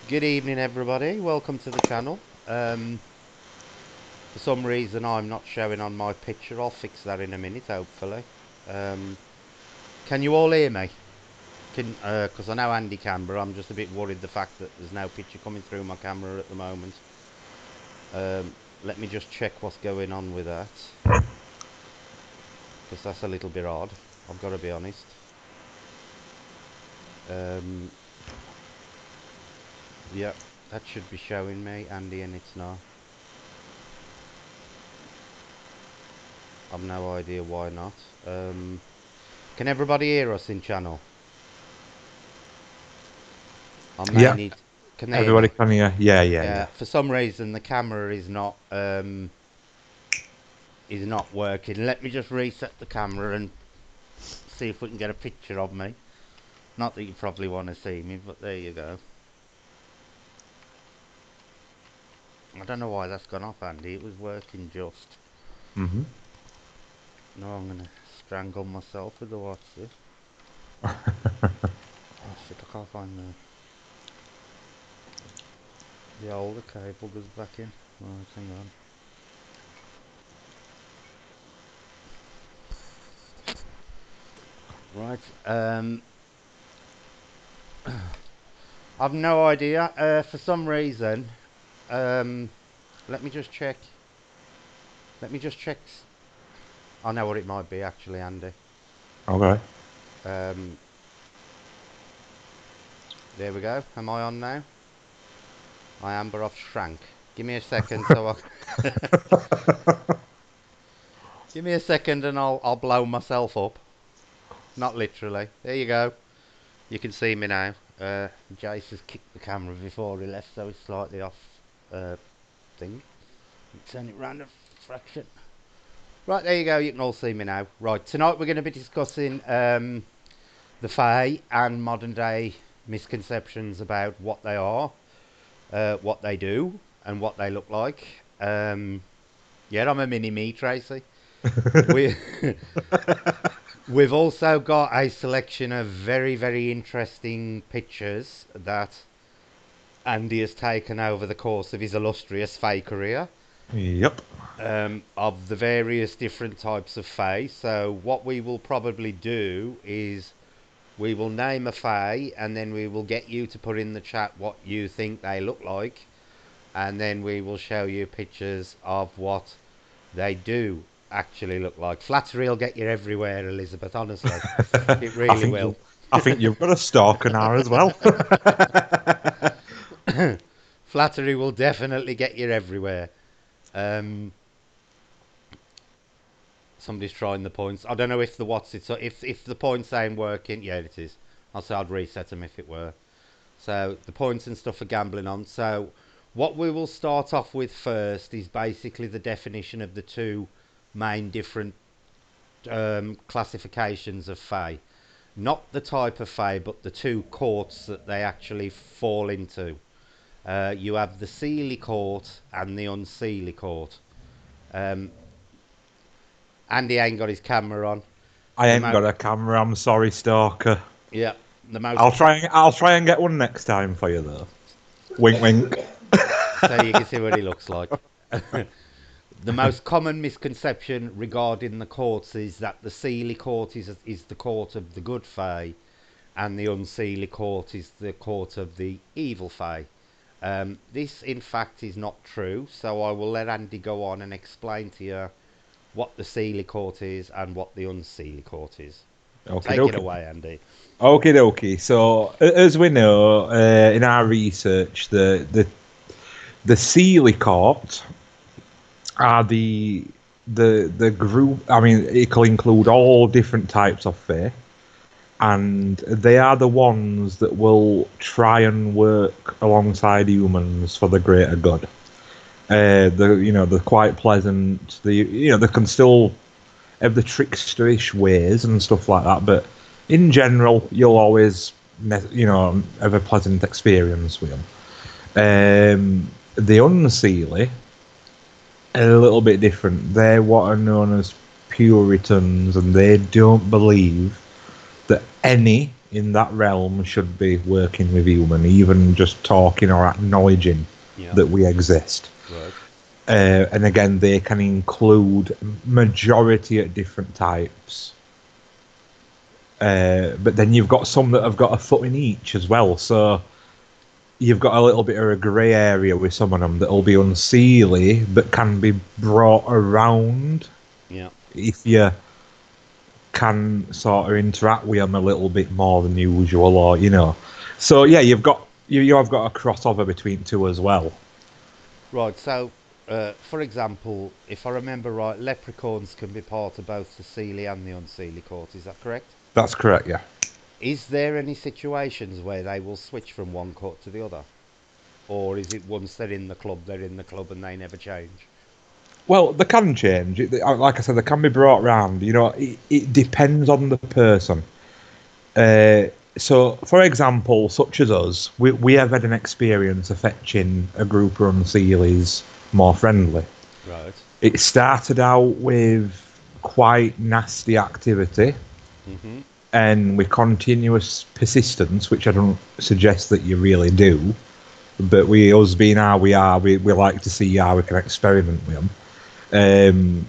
Good evening, everybody. Welcome to the channel. For some reason, I'm not showing on my picture. I'll fix that in a minute, hopefully. Can you all hear me? Because I know Andy can, but I'm just a bit worried the fact that there's no picture coming through my camera at the moment. Let me just check what's going on with that, because that's a little bit odd. I've got to be honest. Yeah, that should be showing me, Andy, and it's not. I've no idea why not. Can everybody hear us in channel? I may Yeah, need. Can they hear everybody me? can hear. Yeah, yeah, Yeah. yeah. For some reason, the camera is not working. Let me just reset the camera and see if we can get a picture of me. Not that you probably want to see me, but there you go. I don't know why that's gone off, Andy. It was working just. Mhm. No, I'm gonna strangle myself with the what's this? Oh shit! I can't find the older cable goes back in. Right, hang on. Right. I've no idea. For some reason, let me just check. Let me just check. I know what it might be actually, Andy. Okay. Um, there we go. Am I on now? I am, but I've shrank. Give me a second, so I give me a second, and I'll blow myself up. Not literally. There you go. You can see me now. Jace has kicked the camera before he left, so it's slightly off. Thing. Turn it round a fraction. Right, there you go. You can all see me now. Right, tonight we're going to be discussing the Fae and modern day misconceptions about what they are, what they do, and what they look like. Yeah, I'm a mini me, Tracy. We we've also got a selection of very, very interesting pictures that Andy has taken over the course of his illustrious Fae career. Yep. Of the various different types of Fae. So what we will probably do is we will name a Fae, and then we will get you to put in the chat what you think they look like, and then we will show you pictures of what they do actually look like. Flattery will get you everywhere, Elizabeth, honestly. It I really think will. you. I think you've got a stalker now as well. Flattery will definitely get you everywhere. Um, Somebody's trying the points. I don't know if the what's it. So if the points ain't working, yeah, it is. I'll say I'd reset them if it were. So the points and stuff are gambling on. So what we will start off with first is basically the definition of the two main different classifications of Fae. Not the type of Fae, but the two courts that they actually fall into. You have the Seelie court and the Unseelie court. Um, Andy ain't got his camera on. I The ain't mo- got a camera. I'm sorry, stalker. yeah, the most. I'll try and get one next time for you though. Wink, wink. So you can see what he looks like. The most common misconception regarding the courts is that the Seelie court is the court of the good Fae, and the Unseelie court is the court of the evil Fae. This, in fact, is not true. So I will let Andy go on and explain to you what the Seelie court is and what the Unseelie court is. Okay, Take it okay. away, Andy. Okay, okay. So as we know in our research, the Sealy Court are the group. I mean, it will include all different types of fae, and they are the ones that will try and work alongside humans for the greater good. They're quite pleasant. They can still have the tricksterish ways and stuff like that, but in general, you'll always have a pleasant experience with them. The Unseelie a little bit different. They're what are known as Puritans, and they don't believe that any in that realm should be working with human, even just talking or acknowledging Yeah. that we exist. Right. And again, they can include majority at different types. But then you've got some that have got a foot in each as well. So you've got a little bit of a grey area with some of them that'll be unseelie, but can be brought around Yeah. if you can sort of interact with them a little bit more than usual, or So yeah, you have got a crossover between two as well. Right. So, for example, if I remember right, leprechauns can be part of both the Seelie and the unseelie court. Is that correct? That's correct. Yeah. Is there any situations where they will switch from one court to the other? Or is it once they're in the club, they're in the club and they never change? Well, they can change. Like I said, they can be brought round. It depends on the person. Uh, so, for example, such as us, we have had an experience of fetching a group of unsealies more friendly. Right. It started out with quite nasty activity, Mm-hmm. and with continuous persistence, which I don't suggest that you really do. But us being how we are, we like to see how we can experiment with them.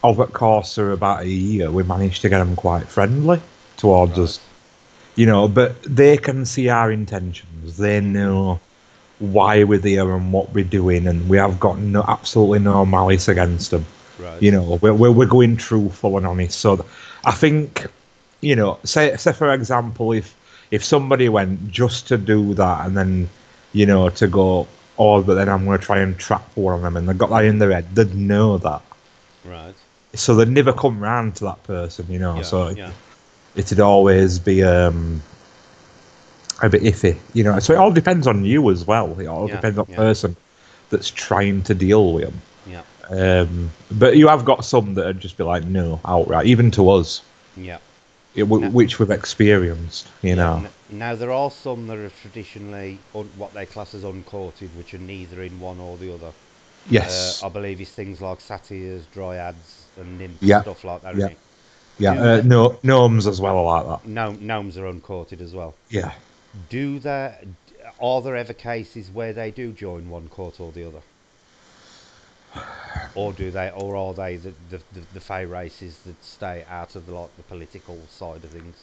Over the course of about a year, we managed to get them quite friendly towards Right. us. But they can see our intentions. They know why we're there and what we're doing, and we have got absolutely no malice against them. Right. We're going truthful and honest. So I think, say for example, if somebody went just to do that and then, to go, oh, but then I'm going to try and trap one of them, and they got that in their head, they'd know that. Right. So they'd never come round to that person, Yeah. So Yeah. it'd always be a bit iffy, So it all depends on you as well. It all Yeah. depends on the Yeah. person that's trying to deal with them. Yeah. But you have got some that would just be like, no, outright, even to us, Yeah. No, which we've experienced, yeah. Now there are some that are traditionally what they class as uncourted, which are neither in one or the other. Yes. I believe it's things like satyrs, dryads, and nymphs, Yeah. stuff like that, Yeah. isn't it? Yeah. Do that? No, gnomes as well are like that. Gnomes are uncourted as well. Yeah. Do there? Are there ever cases where they do join one court or the other, or do they, or are they the Fae races that stay out of the political side of things?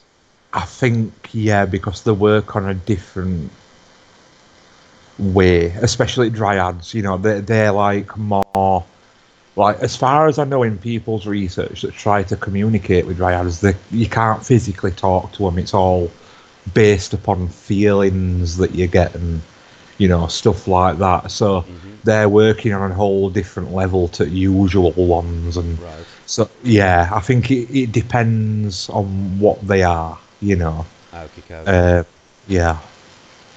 I think, yeah, because they work on a different way, especially dryads. They're like more. Like, as far as I know, in people's research that try to communicate with dryads, you can't physically talk to them. It's all based upon feelings that you get and, stuff like that. So Mm-hmm. they're working on a whole different level to usual ones. And Right. so, yeah, I think it depends on what they are, Okay. Okay. Uh, yeah.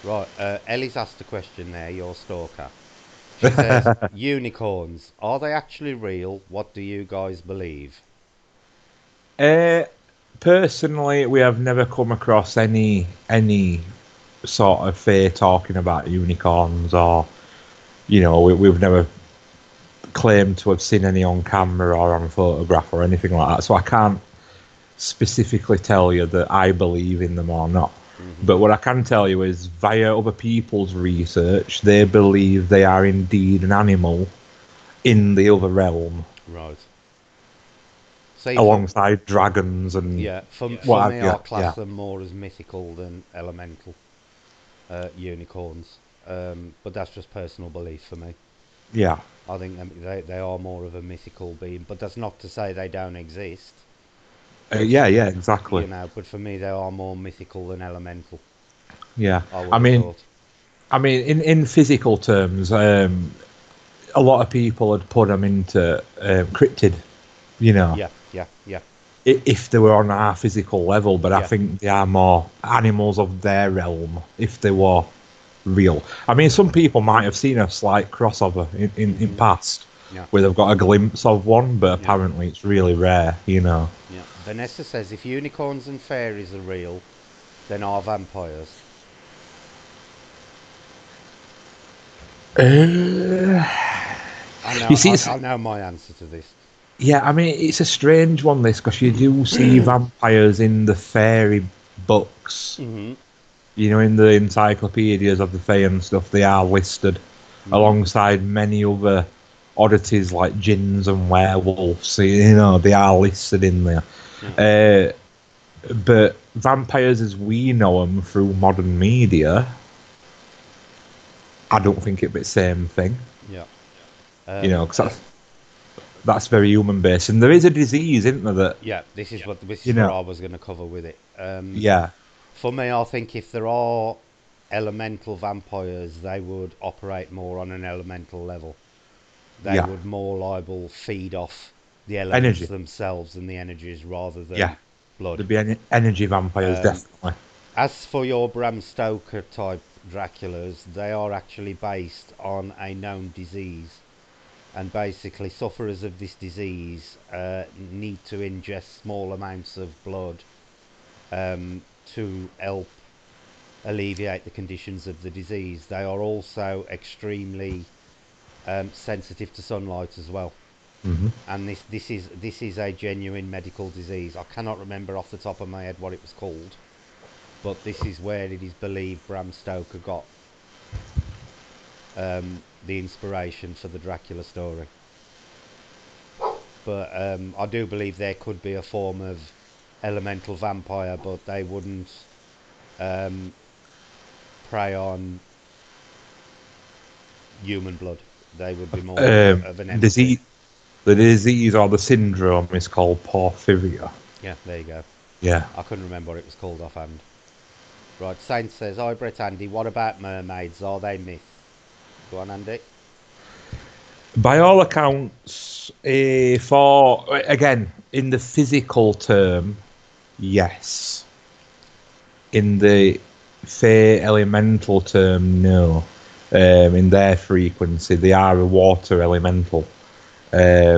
Right. Ellie's asked a question there. Your stalker. She says, "Unicorns, are they actually real? What do you guys believe?" uh, Personally, we have never come across any sort of fair talking about unicorns, or we've never claimed to have seen any on camera or on photograph or anything like that. So I can't specifically tell you that I believe in them or not. Mm-hmm. But what I can tell you is, via other people's research, they believe they are indeed an animal in the other realm, Right. See, alongside dragons and for what me, have you. I'll class Yeah, them more as mythical than elemental unicorns. But that's just personal belief for me. yeah, I think they are more of a mythical being, but that's not to say they don't exist. But yeah, exactly. but for me, they are more mythical than elemental. Yeah, I would I have mean, thought. in physical terms, a lot of people had put them into cryptid, you know, Yeah, yeah, yeah, if they were on our physical level. But I yeah. think they are more animals of their realm if they were real. I mean, some people might have seen a slight crossover in Hmm. past Yeah, where they've got a glimpse of one, but yeah, apparently it's really rare. yeah. Vanessa says if unicorns and fairies are real, then are vampires. Uh, I you know, see, it's, I know my answer to this. yeah, I mean, it's a strange one, this, because you do see vampires in the fairy books, Mm-hmm. in the encyclopedias of the Fae and stuff, they are listed Mm-hmm. alongside many other oddities like jinns and werewolves. They are listed in there. Yeah. Uh, but vampires, as we know them through modern media, I don't think it'd be the same thing. Yeah. Because that's very human based, and there is a disease, isn't there? That Yeah. This you is what know, I was going to cover with it. yeah, For me, I think if there are elemental vampires, they would operate more on an elemental level. They yeah, would more liable feed off the elements energy, themselves and the energies rather yeah. than blood. There'd be energy vampires, Um, definitely. as for your Bram Stoker type Draculas, they are actually based on a known disease, and basically sufferers of this disease need to ingest small amounts of blood to help alleviate the conditions of the disease. They are also extremely sensitive to sunlight as well. Hmm. And this is a genuine medical disease. I cannot remember off the top of my head what it was called, but this is where it is believed Bram Stoker got the inspiration for the Dracula story. But I do believe there could be a form of elemental vampire, but they wouldn't um, prey on human blood. They would be more of an entity. Disease, the disease or the syndrome is called porphyria. Yeah, there you go. Yeah. I couldn't remember what it was called offhand. Right, Saint says, "Hi, Brett Andy. What about mermaids? Are they myth?" Go on, Andy. By all accounts, for again in the physical term, yes. In the Fey elemental term, no. In their frequency, they are a water elemental. They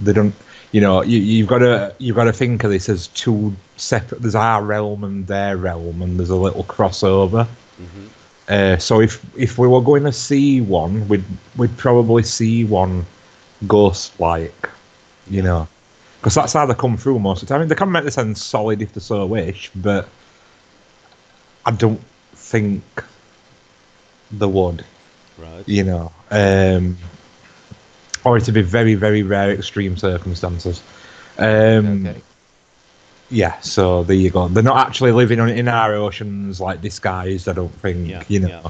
don't. You've got to think of this as two separate. There's our realm and their realm, and there's a little crossover. Mm-hmm. So if we were going to see one, we'd probably see one ghost-like, you Yeah. know, because that's how they come through most of the time. I mean, they can make the sense solid if they so wish, but I don't think they would, Right. you know, or it'd be very, very rare extreme circumstances. Okay. Um, Okay. yeah, so there you go. They're not actually living in our oceans like disguised. I don't Yeah. think, Yeah.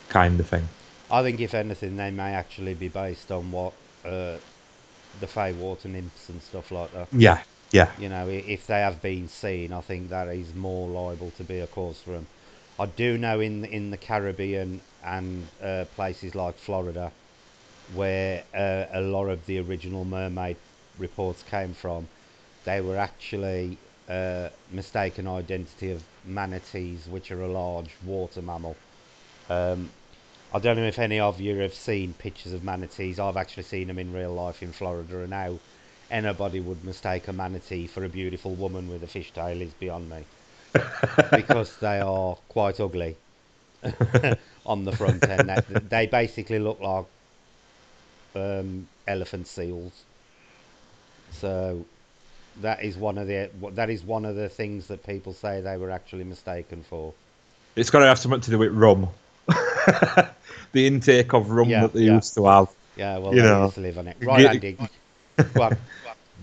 kind of thing. I think if anything, they may actually be based on what the Fey water nymphs and stuff like that. Yeah, yeah. If they have been seen, I think that is more liable to be a cause for them. I do know in the Caribbean and places like Florida, where a lot of the original mermaid reports came from, they were actually mistaken identity of manatees, which are a large water mammal. Um, I don't know if any of you have seen pictures of manatees. I've actually seen them in real life in Florida, and how anybody would mistake a manatee for a beautiful woman with a fishtail is beyond me, because they are quite ugly on the front end. They basically look like elephant seals. So that is one of the things that people say they were actually mistaken for. It's got to have something to do with rum. The intake of rum Yeah, that they yeah, used to have, yeah. Well, you they know. used to live on it. Right, Ge- Andy. Go on.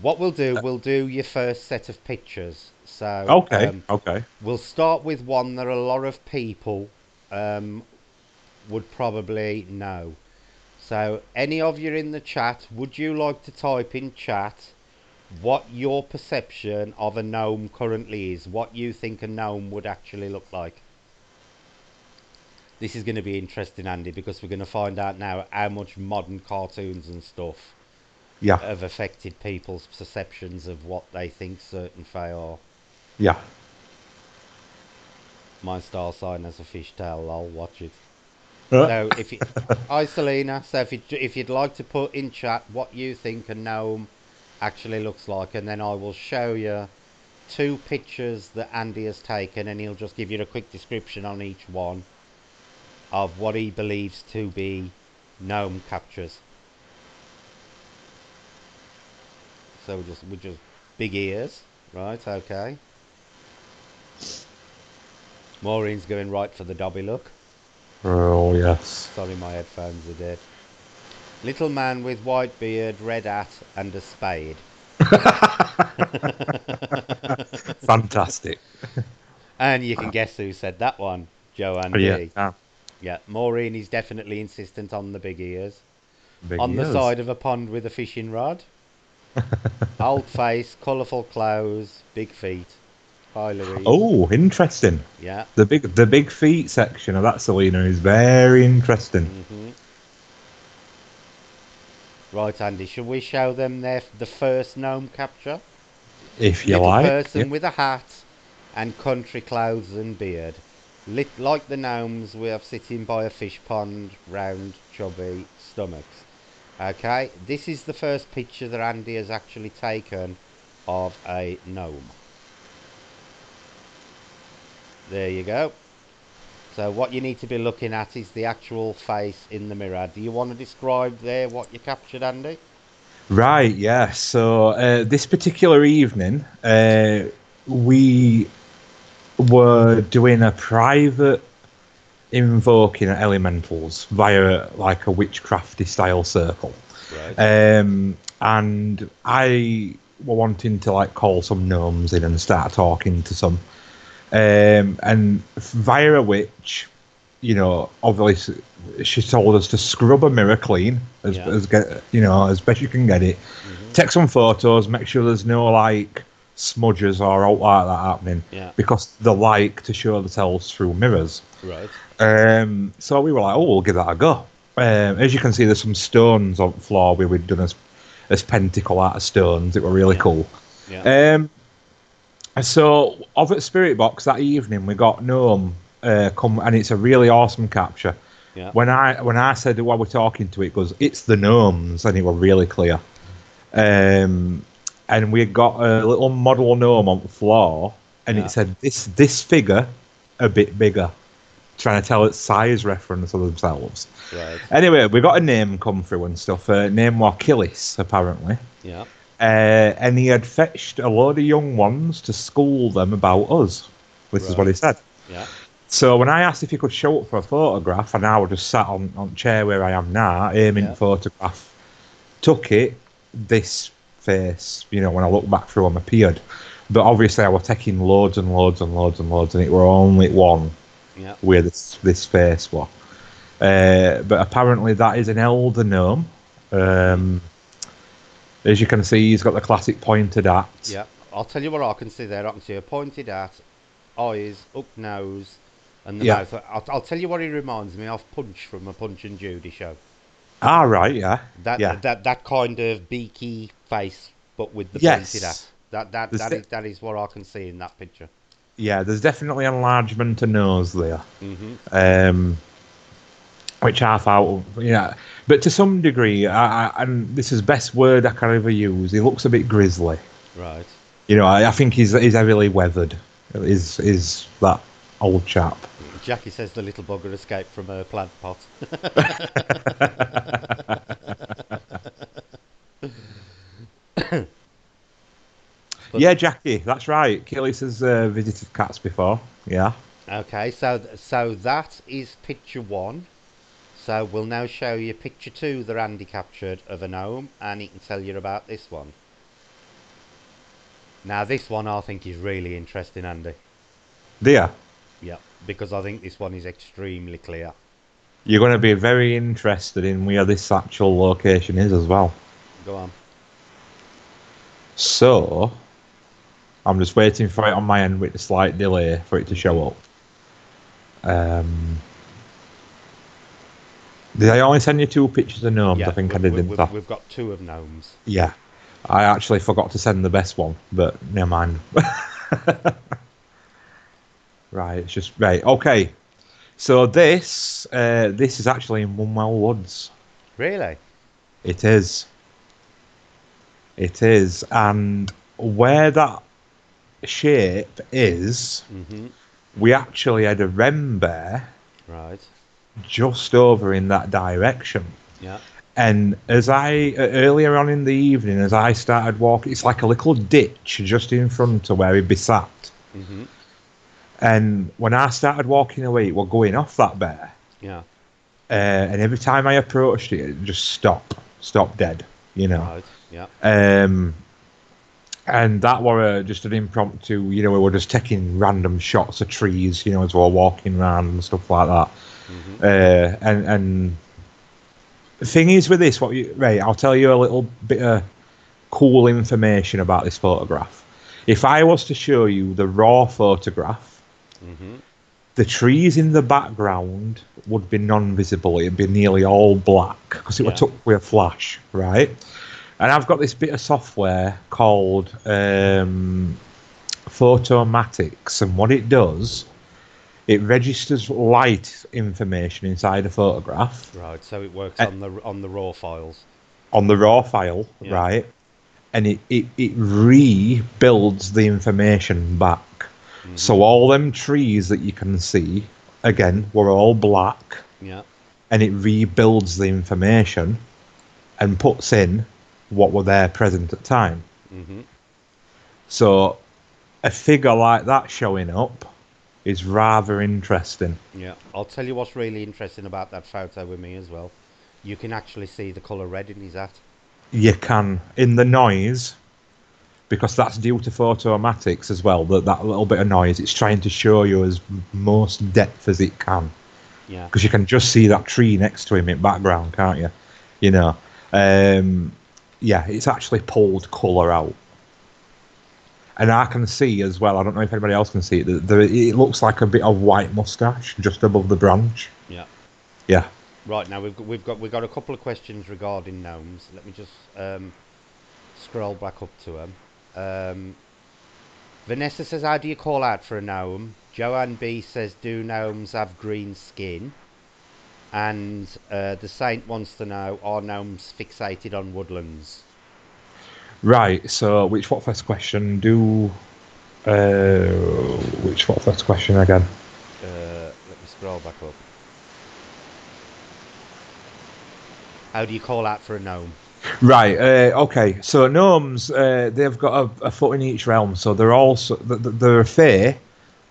What we'll do your first set of pictures. So Okay, okay. we'll start with one that a lot of people um, would probably know. So any of you in the chat, would you like to type in chat what your perception of a gnome currently is? What you think a gnome would actually look like? This is going to be interesting, Andy, because we're going to find out now how much modern cartoons and stuff Yeah, have affected people's perceptions of what they think certain fae are. yeah. My star sign has a fishtail. I'll watch it. Uh, So if you, hi Selena. So if you'd like to put in chat what you think a gnome actually looks like, and then I will show you two pictures that Andy has taken, and he'll just give you a quick description on each one of what he believes to be gnome captures. So we just big ears, right? Okay. Maureen's going right for the Dobby look. Oh, yes. Sorry, my headphones are dead. Little man with white beard, red hat, and a spade. Fantastic. And you can guess who said that one, Joanne Yeah. B. Yeah, Maureen is definitely insistent on the big ears. Big On the ears. side of a pond with a fishing rod. Old face, colourful clothes, big feet. Hi, Louise. Oh, interesting. Yeah. The big feet section of that Selena is very interesting. Right, Andy, shall we show them the first gnome capture? If you Little like. Yeah. person with a hat and country clothes and beard. Like the gnomes we have sitting by a fish pond, round, chubby stomachs. Okay, this is the first picture that Andy has actually taken of a gnome. There you go. So what you need to be looking at is the actual face in the mirror. Do you want to describe there what you captured, Andy? Right, yeah. So this particular evening, we were doing a private invoking elementals via like a witchcrafty style circle. Right. And I were wanting to like call some gnomes in and start talking to some. And via a witch, obviously she told us to scrub a mirror clean as best you can get it. Take some photos, make sure there's no like smudges or out like that happening. Yeah. Because they like to show themselves through mirrors. Right. So we were like, oh, we'll give that a go. As you can see, there's some stones on the floor we'd done as pentacle out of stones. It were really cool. Yeah. So over at Spirit Box that evening, we got Gnome come, and it's a really awesome capture. Yeah. When I said while we're talking to it, goes, it's the gnomes, and it was really clear. And we got a little model gnome on the floor, and it said this figure a bit bigger, trying to tell its size reference of themselves. Right. Anyway, we got a name come through and stuff. Name was Achilles, apparently. Yeah. And he had fetched a load of young ones to school them about us. This is what he said. Yeah. So when I asked if he could show up for a photograph, and I was just sat on the chair where I am now, aiming photograph, took it, this face, when I look back through him, appeared. But obviously I was taking loads and loads and loads and loads, and it were only one where this face was. But apparently that is an elder gnome. As you can see, he's got the classic pointed hat. Yeah. I'll tell you what I can see there. I can see a pointed hat, eyes, up nose, and the mouth. I'll tell you what he reminds me of. Punch from a Punch and Judy show. Ah, right, yeah. That kind of beaky face, but with the pointed hat. That is what I can see in that picture. Yeah, there's definitely enlargement to nose there. Which I thought, but to some degree, and this is the best word I can ever use, he looks a bit grisly. Right. I think he's heavily weathered. Is that old chap? Jackie says the little bugger escaped from her plant pot. Yeah, Jackie, that's right. Achilles has visited cats before. Yeah. Okay, so that is picture one. So we'll now show you picture two that Andy captured of a gnome, and he can tell you about this one. Now this one I think is really interesting, Andy. There. Yeah, because I think this one is extremely clear. You're going to be very interested in where this actual location is as well. Go on. So, I'm just waiting for it on my end with a slight delay for it to show up. Did I only send you 2 pictures of gnomes? I think I did, didn't I? We've got 2 of gnomes. Yeah. I actually forgot to send the best one, but never mind. Right, it's just... Right, okay. So this is actually in Munwell Woods. Really? It is. It is. And where that shape is, we actually had a wren bear just over in that direction. Yeah. And as earlier on in the evening, as I started walking, it's like a little ditch just in front of where he'd be sat. And when I started walking away, it was going off that bear. Yeah. And every time I approached it, it just stop dead, you know. Right. Yeah. And that were just an impromptu, you know, we were just taking random shots of trees, you know, as we were walking around and stuff like that. Mm-hmm. And the thing is with this, right, I'll tell you a little bit of cool information about this photograph. If I was to show you the raw photograph, Mm-hmm. the trees in the background would be non-visible. It'd be nearly all black because it was took with a flash, right? And I've got this bit of software called Photomatics, and what it does, it registers light information inside a photograph. Right. So it works on the raw files. On the raw file, Yeah. right? And it rebuilds the information back. Mm-hmm. So all them trees that you can see, again, were all black. Yeah. And it rebuilds the information and puts in what were there present at time. Mm-hmm. So a figure like that showing up is rather interesting. Yeah. I'll tell you what's really interesting about that photo with me as well. You can actually see the colour red in his hat. You can, in the noise, because that's due to photomatics as well, that little bit of noise, it's trying to show you as most depth as it can. Yeah. Because you can just see that tree next to him in background, can't you? You know. Yeah, it's actually pulled colour out. And I can see as well, I don't know if anybody else can see it, it looks like a bit of white moustache just above the branch. Yeah. Yeah. Right, now we've got a couple of questions regarding gnomes. Let me just scroll back up to them. Vanessa says, "How do you call out for a gnome?" Joanne B says, "Do gnomes have green skin?" And the Saint wants to know, are gnomes fixated on woodlands? Right, so what first question what first question again? Let me scroll back up. How do you call out for a gnome? Right, okay, so gnomes, they've got a foot in each realm, so they're a fae,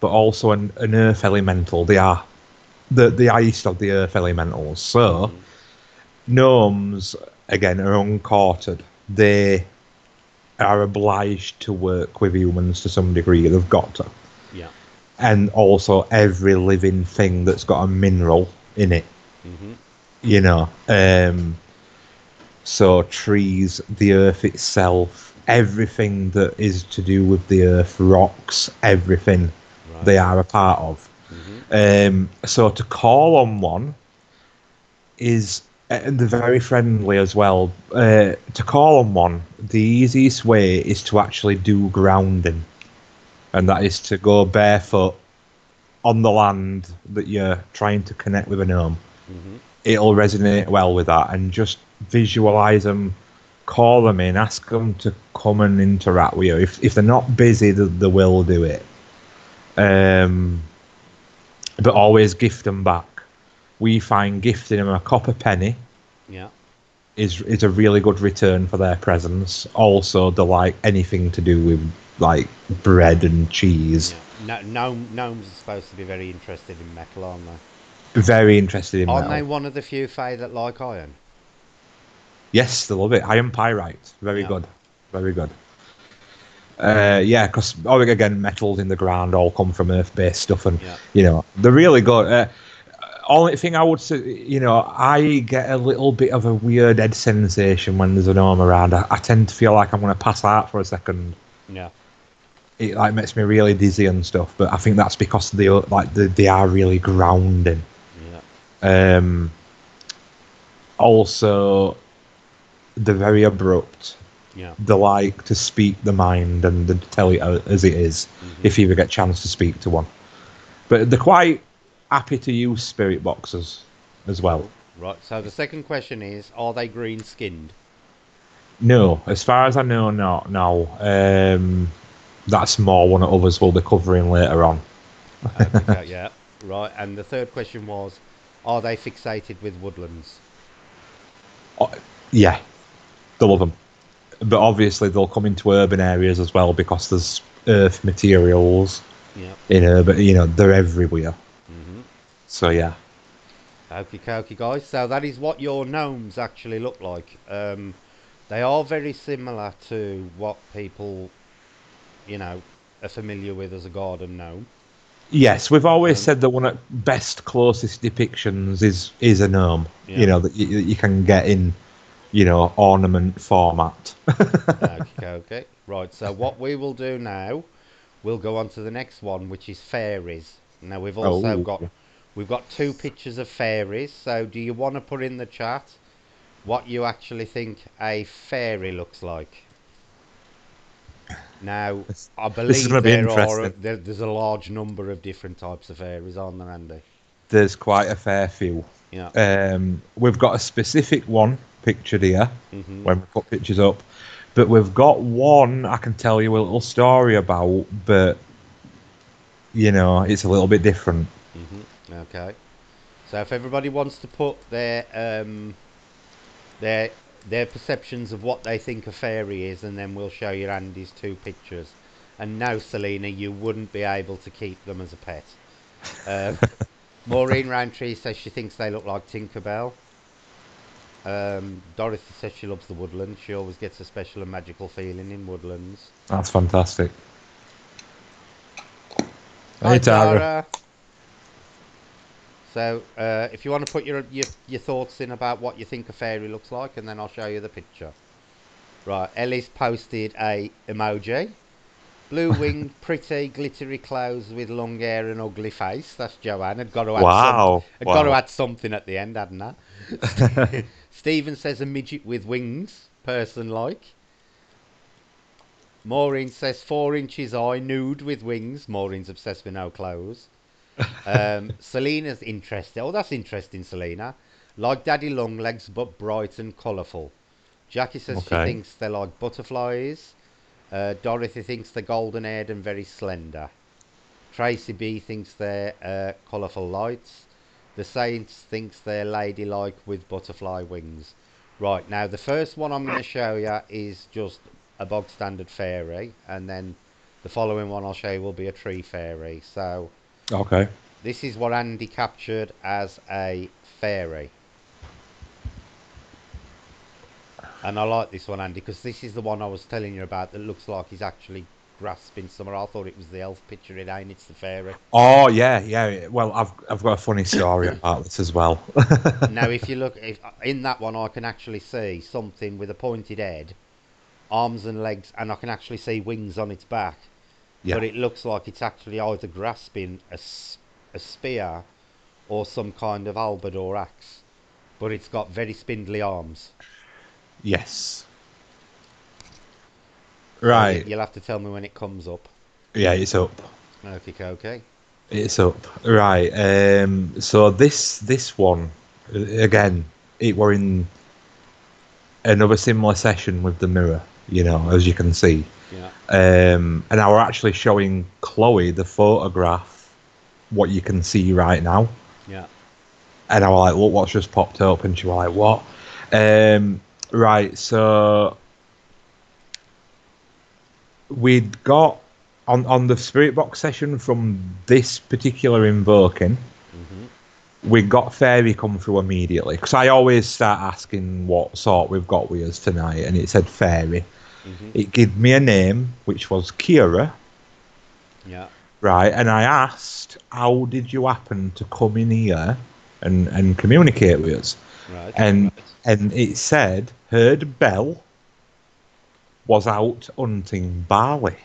but also an earth elemental. They are the highest of the earth elementals. So gnomes, again, are uncourted. They are obliged to work with humans to some degree. They've got to. Yeah. And also every living thing that's got a mineral in it. Mm-hmm. You know. So trees, the earth itself, everything that is to do with the earth, rocks, everything they are a part of. Mm-hmm. So to call on one is, and they're very friendly as well. To call on one, the easiest way is to actually do grounding, and that is to go barefoot on the land that you're trying to connect with a gnome. Mm-hmm. It'll resonate well with that, and just visualize them, call them in, ask them to come and interact with you. If they're not busy, they will do it. But always gift them back. We find gifting them a copper penny is a really good return for their presence. Also, they like anything to do with like bread and cheese. Yeah. Gnomes are supposed to be very interested in metal, aren't they? Very interested in Aren't metal. they one of the few fae that like iron? Yes, they love it. Iron pyrite. Very good. Very good. Yeah, because again, metals in the ground all come from earth-based stuff, and you know they're really good. Only thing I would say, you know, I get a little bit of a weird head sensation when there's a gnome around. I tend to feel like I'm going to pass out for a second. Yeah. It like makes me really dizzy and stuff, but I think that's because they are really grounding. Yeah. Also, they're very abrupt. Yeah. They like to speak the mind and they tell it as it is, if you ever get a chance to speak to one. But they're quite happy to use spirit boxes as well. Right. So the second question is, are they green skinned? No, as far as I know, not no. That's more one of others will be covering later on. Okay, yeah. Right. And the third question was, are they fixated with woodlands? Yeah, they love them. But obviously they'll come into urban areas as well because there's earth materials. Yeah. But they're everywhere. Mhm. So yeah. Okie dokie, guys. So that is what your gnomes actually look like. They are very similar to what people, you know, are familiar with as a garden gnome. Yes, we've always Um, said that one of best closest depictions is a gnome. yeah. That you can get in ornament format. Okie dokie. Right. So what we will do now, we'll go on to the next one, which is fairies. Now Oh, we've got two pictures of fairies. So do you want to put in the chat what you actually think a fairy looks like? Now, I this is going believe to be interesting. there's a large number of different types of fairies on there, Andy. There's quite a fair few. Yeah. We've got a specific one pictured here Mhm. when we put pictures up, but we've got one I can tell you a little story about, but it's a little bit different. Mhm. Okay. So if everybody wants to put their their perceptions of what they think a fairy is, and then we'll show you Andy's two pictures. And no, Selena, you wouldn't be able to keep them as a pet. Um, Maureen Roundtree says she thinks they look like Tinkerbell. Dorothy says she loves the woodland. She always gets a special and magical feeling in woodlands. That's fantastic. Hi, Hey, Tara. Tara. So, if you want to put your thoughts in about what you think a fairy looks like, and then I'll show you the picture. Right, Ellie's posted a emoji. Blue winged, pretty, glittery clothes with long hair and ugly face. That's Joanne. Wow. Had got to Wow. add something at the end, hadn't I? Stephen says a midget with wings, person like. Maureen says 4 inches high, nude with wings. Maureen's obsessed with no clothes. Selena's interested. Oh, that's interesting, Selena. Like Daddy Longlegs, but bright and colourful. Jackie says she Okay. thinks they're like butterflies. Dorothy thinks they're golden haired and very slender. Tracy B thinks they're colourful lights. The Saints thinks they're ladylike with butterfly wings. Right, now the first one I'm going to show you is just a bog standard fairy, and then the following one I'll show you will be a tree fairy. So Okay. this is what Andy captured as a fairy. And I like this one, Andy, because this is the one I was telling you about that looks like he's actually grasping somewhere. I thought it was the elf picture, it ain't, it's the fairy. Oh yeah, yeah. Well, I've got a funny story about this as well. Now, if you look in that one, I can actually see something with a pointed head, arms and legs, and I can actually see wings on its back. Yeah. But it looks like it's actually either grasping a spear or some kind of halberd or axe. But it's got very spindly arms. Yes. So Right. you'll have to tell me when it comes up. Yeah, it's up. Okay, okay. It's up. Right. So this one again, it were in another similar session with the mirror. As you can see. Yeah, And I were actually showing Chloe the photograph, what you can see right now. yeah. And I was like, look what's just popped up. And she was like, what? Right, so we'd got on the spirit box session from this particular invoking, Mm-hmm. we got fairy come through immediately. Because I always start asking what sort we've got with us tonight, and it said fairy. Mm-hmm. It gave me a name, which was Kira. Yeah. Right, and I asked, how did you happen to come in here and communicate with us? Right. And it said, heard Bell was out hunting barley.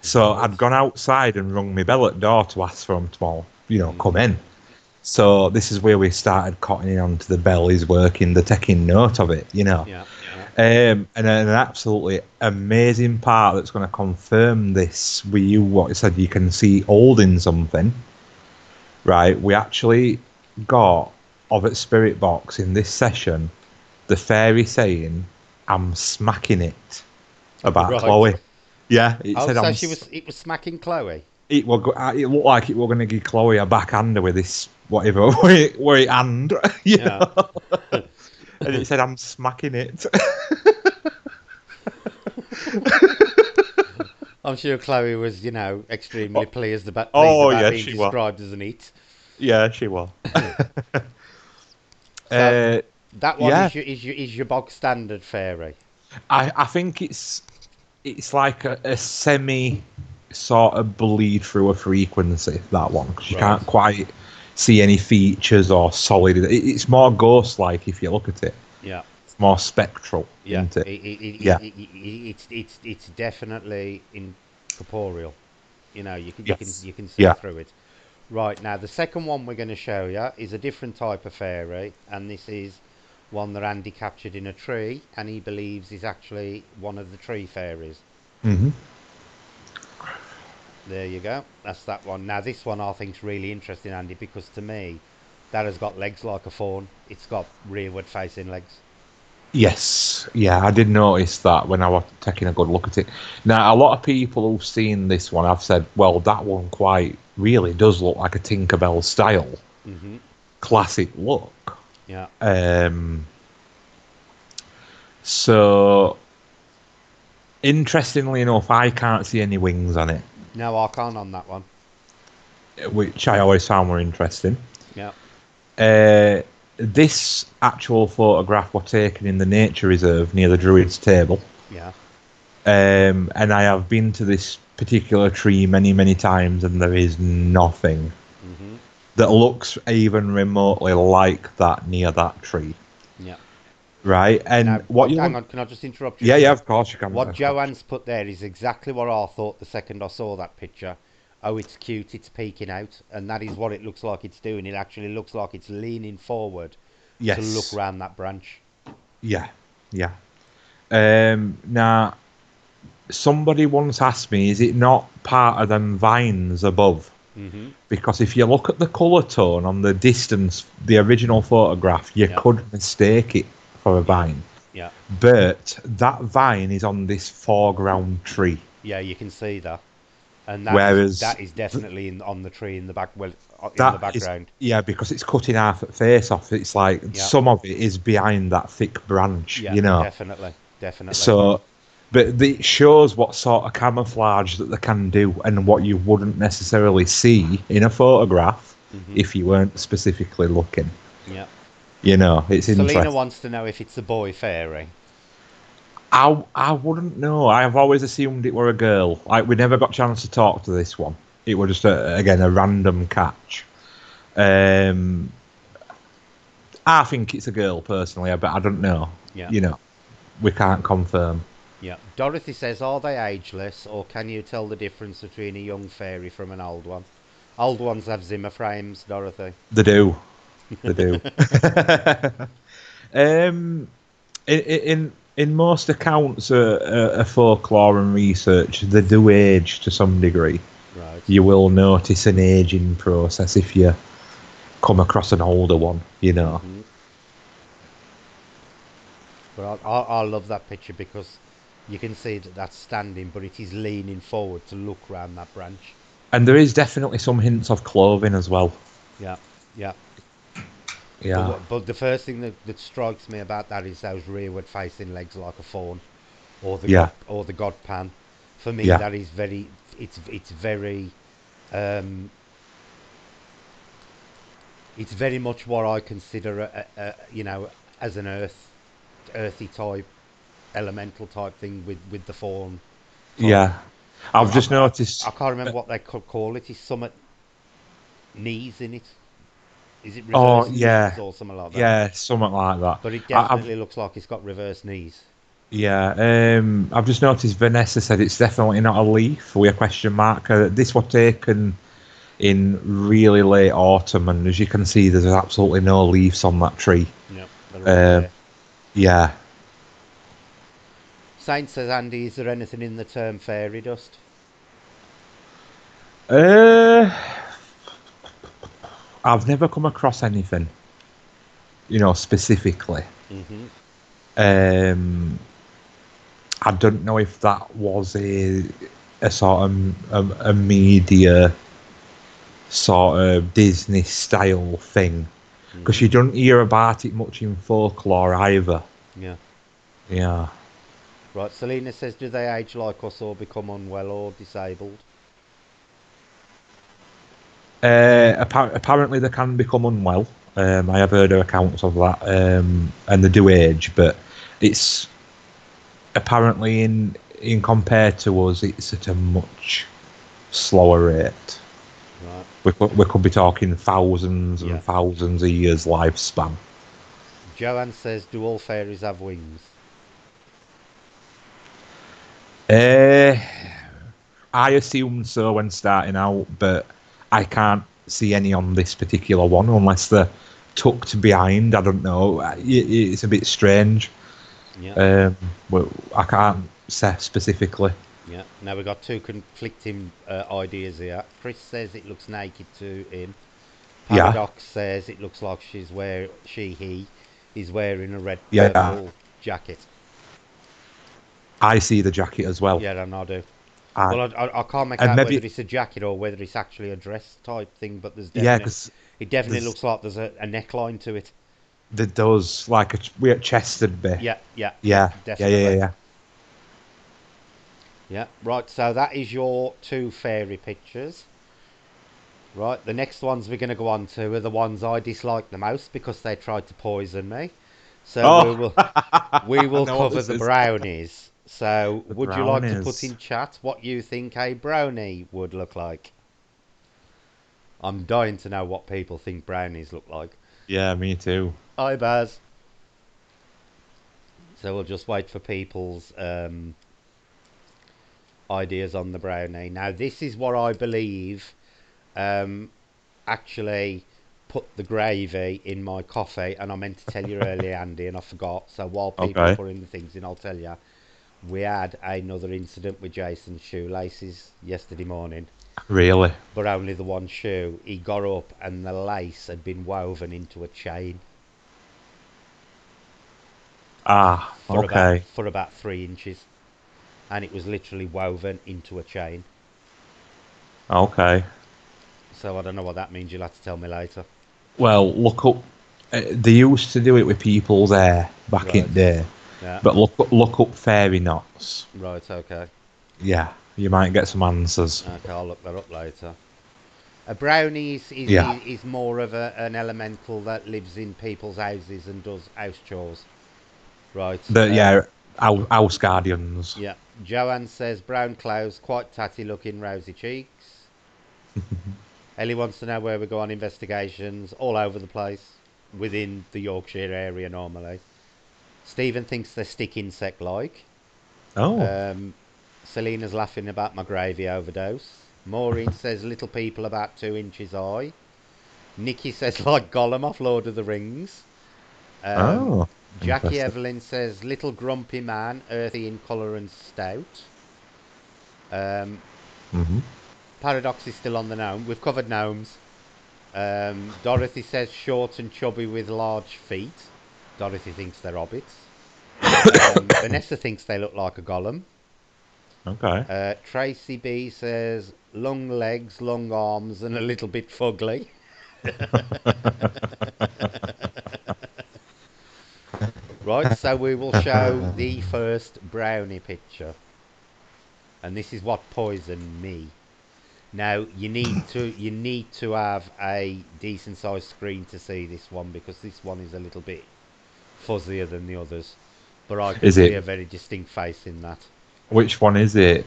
So I'd Right. gone outside and rung my bell at door to ask for him to, come Mm-hmm. in. So this is where we started cottoning on to the bell is working, the taking note of it. Yeah. Yeah. And an absolutely amazing part that's going to confirm this with you, what you said, you can see holding something, right? We actually got, of its spirit box in this session, the fairy saying, I'm smacking it about Right. Chloe. Yeah, it Oh, said, so it was smacking Chloe. it looked like it were going to give Chloe a backhander with this, whatever, where it hand, Yeah. and it said, I'm smacking it. I'm sure Chloe was, extremely Oh, pleased oh about yeah, being she was. described as an it. Yeah, she was. So uh, that one yeah, is your bog standard fairy. I think it's like a semi sort of bleed through a frequency, that one, because you Right. can't quite see any features or solid. It's more ghost like if you look at it. Yeah. It's more spectral, Yeah. isn't it? Yeah, It's definitely incorporeal. yes, You can see yeah. through it. Right, now the second one we're going to show you is a different type of fairy, and this is one that Andy captured in a tree, and he believes is actually one of the tree fairies. Hmm. There you go. That's that one. Now this one I think's really interesting, Andy, because to me, that has got legs like a fawn. It's got rearward facing legs. Yes, yeah, I did notice that when I was taking a good look at it. Now, a lot of people who've seen this one have said, well, that one quite really does look like a Tinkerbell style, Mm-hmm. classic look. Yeah. Um, so, interestingly enough, I can't see any wings on it, No, I can't on that one. which I always found more interesting. Yeah. Uh, this actual photograph was taken in the nature reserve near the Druid's Table. Yeah. And I have been to this particular tree many, many times, and there is nothing Mm-hmm. that looks even remotely like that near that tree, Yeah. right? And Now, what you hang want? on, can I just interrupt you a Yeah, yeah, minute? of course you can. What Of course. Joanne's put there is exactly what I thought the second I saw that picture. Oh, it's cute, it's peeking out, and that is what it looks like it's doing. It actually looks like it's leaning forward to look Yes. round that branch. Yeah. Yeah. Now, somebody once asked me, is it not part of them vines above? Mm-hmm. Because if you look at the colour tone on the distance, the original photograph, you Yeah, could mistake it for a yeah, vine. yeah, But that vine is on this foreground tree. yeah. You can see that, and that is Whereas that is definitely on the tree in the back, well, in the that is, background. yeah, because it's cutting half at face off, it's like Yeah, some of it is behind that thick branch, yeah, you know. definitely, definitely. So, but it shows what sort of camouflage that they can do and what you wouldn't necessarily see in a photograph Mm-hmm. if you weren't specifically looking. Yeah. You know, it's Selena interesting. wants to know if it's a boy fairy. I wouldn't know. I've always assumed it were a girl. Like we never got a chance to talk to this one. It was just again a random catch. Um, I think it's a girl personally, but I don't know. Yeah. You know, we can't confirm. Yeah. Dorothy says, are they ageless, or can you tell the difference between a young fairy from an old one? Old ones have Zimmer frames, Dorothy. They do. They do. um, in most accounts of folklore and research, they do age to some degree. Right. You will notice an aging process if you come across an older one. You know. Hmm. But I love that picture because you can see that that's standing, but it is leaning forward to look round that branch. And there is definitely some hints of clothing as well. Yeah. Yeah. Yeah. But the first thing that strikes me about that is those rearward facing legs like a fawn, Yeah. or the god pan. For me, Yeah. that is very. It's very. Um, it's very much what I consider as an earthy type elemental type thing with the fawn type. Yeah. I've just I noticed. can't remember what they could call it. Is summit knees in it? Is it Oh, reverse knees yeah. or something like that? Yeah, something like that. But it I've definitely looks like it's got reverse knees. Yeah, I've just noticed Vanessa said it's definitely not a leaf with a question mark. This was taken in really late autumn, and as you can see, there's absolutely no leaves on that tree. Yep, they're all Um, bare. yeah. Saint says, Andy, is there anything in the term fairy dust? Uh, I've never come across anything, specifically. Mm-hmm. Um, I don't know if that was a sort of a media sort of Disney style thing because Mm-hmm. you don't hear about it much in folklore either. Yeah. Yeah. Right, Selena says, do they age like us or become unwell or disabled? Apparently, they can become unwell. I have heard of accounts of that, and they do age, but it's apparently in compared to us, it's at a much slower rate. Right. We could be talking thousands Yeah. and thousands of years lifespan. Joanne says, do all fairies have wings? Uh, I assumed so when starting out, but I can't see any on this particular one unless they're tucked behind. I don't know. It's a bit strange. Yeah. But I can't say specifically. Yeah. Now we've got two conflicting ideas here. Chris says it looks naked to him. Yeah, Paradox says it looks like he is wearing a red yeah. purple jacket. I see the jacket as well. Yeah, and I do. I, Well, I can't make and out whether maybe it's a jacket or whether it's actually a dress type thing, but yeah, because it definitely there's looks like there's a neckline to it. there does like we at chested be. Yeah, yeah, Yeah, yeah, yeah, definitely. yeah. Yeah, right. So that is your two fairy pictures. Right. The next ones we're going to go on to are the ones I dislike the most because they tried to poison me. So Oh, we I will know what cover this the is. brownies. So The would you like to put brownies. in chat what you think a brownie would look like? I'm dying to know what people think brownies look like. Yeah, me too. Hi, Baz. So we'll just wait for people's ideas on the brownie. Now, this is what I believe um, actually put the gravy in my coffee, and I meant to tell you earlier, Andy, and I forgot. So while people are Okay. putting the things in, I'll tell you. We had another incident with Jason's shoelaces yesterday morning, Really? but only the one shoe. He got up and the lace had been woven into a chain Ah, okay. for about 3 inches, and it was literally woven into a chain. Okay. So I don't know what that means. You'll have to tell me later. Well, look up. They used to do it with people's hair back in Right. the day, Yeah. but look up fairy knots. Right. Okay. Yeah, you might get some answers. Okay. I'll look that up later. A brownie Yeah. is more of an elemental that lives in people's houses and does house chores. Right. Yeah, house guardians. Yeah. Joanne says brown clothes, quite tatty looking, rosy cheeks. Ellie wants to know where we go on investigations, all over the place, within the Yorkshire area normally. Stephen thinks they're stick insect like. Oh. Um, Selena's laughing about my gravy overdose. Maureen says little people about 2 inches high. Nikki says like Gollum off Lord of the Rings. Um, Oh. Jackie Interesting. Evelyn says little grumpy man, earthy in colour and stout. Um, Hmm. Paradox is still on the gnome. We've covered gnomes. Dorothy says short and chubby with large feet. Dorothy thinks they're hobbits. Vanessa thinks they look like a golem. Okay. Tracy B says long legs, long arms, and a little bit fugly. Right, so we will show the first brownie picture, and this is what poisoned me. Now you need to have a decent sized screen to see this one because this one is a little bit fuzzier than the others, but I can Is see it? a very distinct face in that. Which one is it?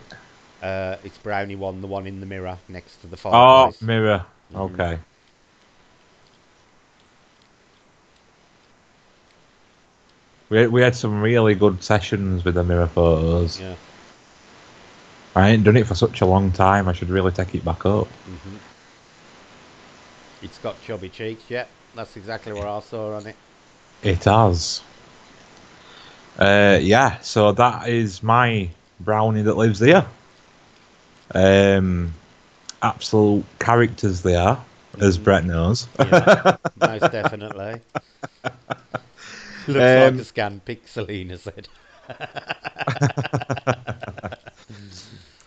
It's Brownie one, the one in the mirror next to the Oh, fireplace. mirror. Hmm. Okay. We had some really good sessions with the mirror photos. Yeah. I ain't done it for such a long time. I should really take it back up. Hmm. It's got chubby cheeks. Yeah, that's exactly what I saw on it. It has. Yeah, so that is my brownie that lives there. Um, Absolute characters they are, as Hmm. Brett knows. Yeah, most definitely. Looks like a um, scan pic, Selena said.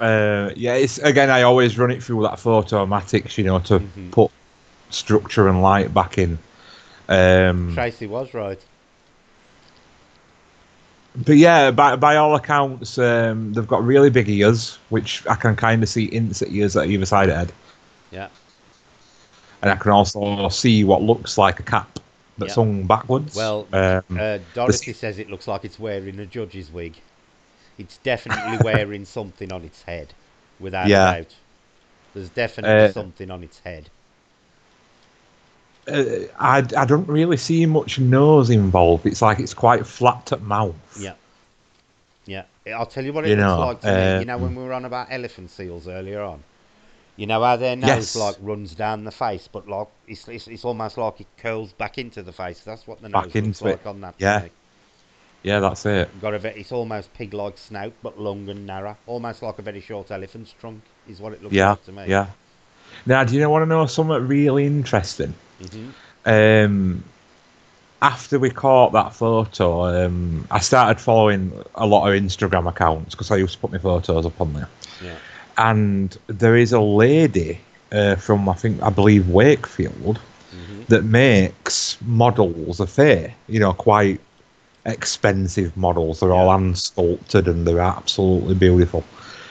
yeah, it's again. I always run it through that photomatics, to Hmm. put structure and light back in. Um, Tracy was right. But yeah, by all accounts, they've got really big ears, which I can kind of see inset ears at either side of the head, Yeah, and I can also see what looks like a cap that's yeah. hung backwards. Well, The Dorothy says it looks like it's wearing a judge's wig. It's definitely wearing something on its head, without a yeah, doubt. There's definitely uh, something on its head. I don't really see much nose involved. It's like it's quite flat at mouth, Yeah, yeah. I'll tell you what it you looks know. like to me. You know when we were on about elephant seals earlier on? You know how their nose like Yes, runs down the face, but like it's almost like it curls back into the face. That's what the back nose looks into it. like on that to Yeah, me. yeah, that's it. Got a it's almost pig-like snout, but long and narrow, almost like a very short elephant's trunk. Is what it looks Yeah, like to me. yeah. Now, do you want to know something really interesting? Mhm. Um, After we caught that photo, I started following a lot of Instagram accounts because I used to put my photos up on there. Yeah. And there is a lady from I believe Wakefield Mhm. that makes models of Fae. You know, quite expensive models. They're all Yeah. hand sculpted and they're absolutely beautiful.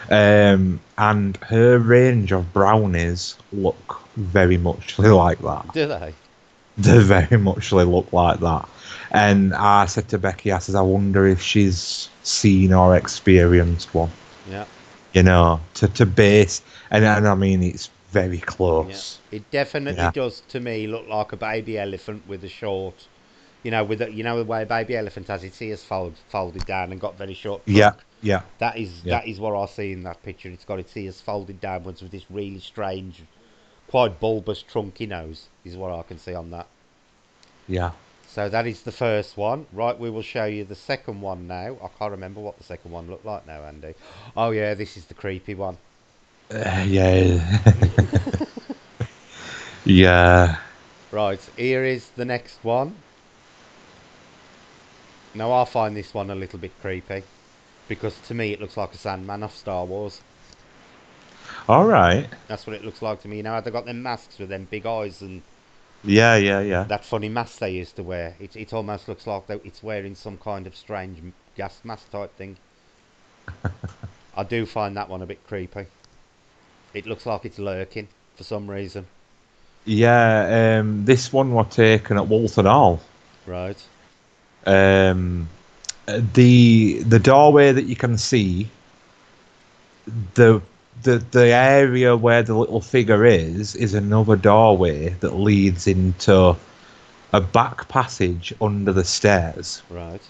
And her range of brownies look very much like that. Do they? They very much look like that. And I said to Becky, I said, I wonder if she's seen or experienced one, Yeah. you know, to base. And I mean, it's very Yeah. close. It definitely Yeah. does to me look like a baby elephant with a short, with the way a baby elephant has its ears folded down and got very short Yeah. trunk. Yeah. That is Yeah. that is what I see in that picture. It's got its ears folded downwards with this really strange, quite bulbous trunky nose. Is what I can see on that. Yeah. So that is the first one. Right, we will show you the second one now. I can't remember what the second one looked like now, Andy. Oh yeah, this is the creepy one. Yeah. Yeah. Right, here is the next one. Now I find this one a little bit creepy because to me it looks like a Sandman off Star Wars. All right. That's what it looks like to me. You know how they got them masks with them big eyes and Yeah. Yeah. Yeah. that funny mask they used to wear. It almost looks like it's wearing some kind of strange gas mask type thing. I do find that one a bit creepy. It looks like it's lurking for some reason. Yeah. This one was taken at Walton Hall. Right. Um, the doorway that you can see, the the area where the little figure is another doorway that leads into a back passage under the stairs, Right.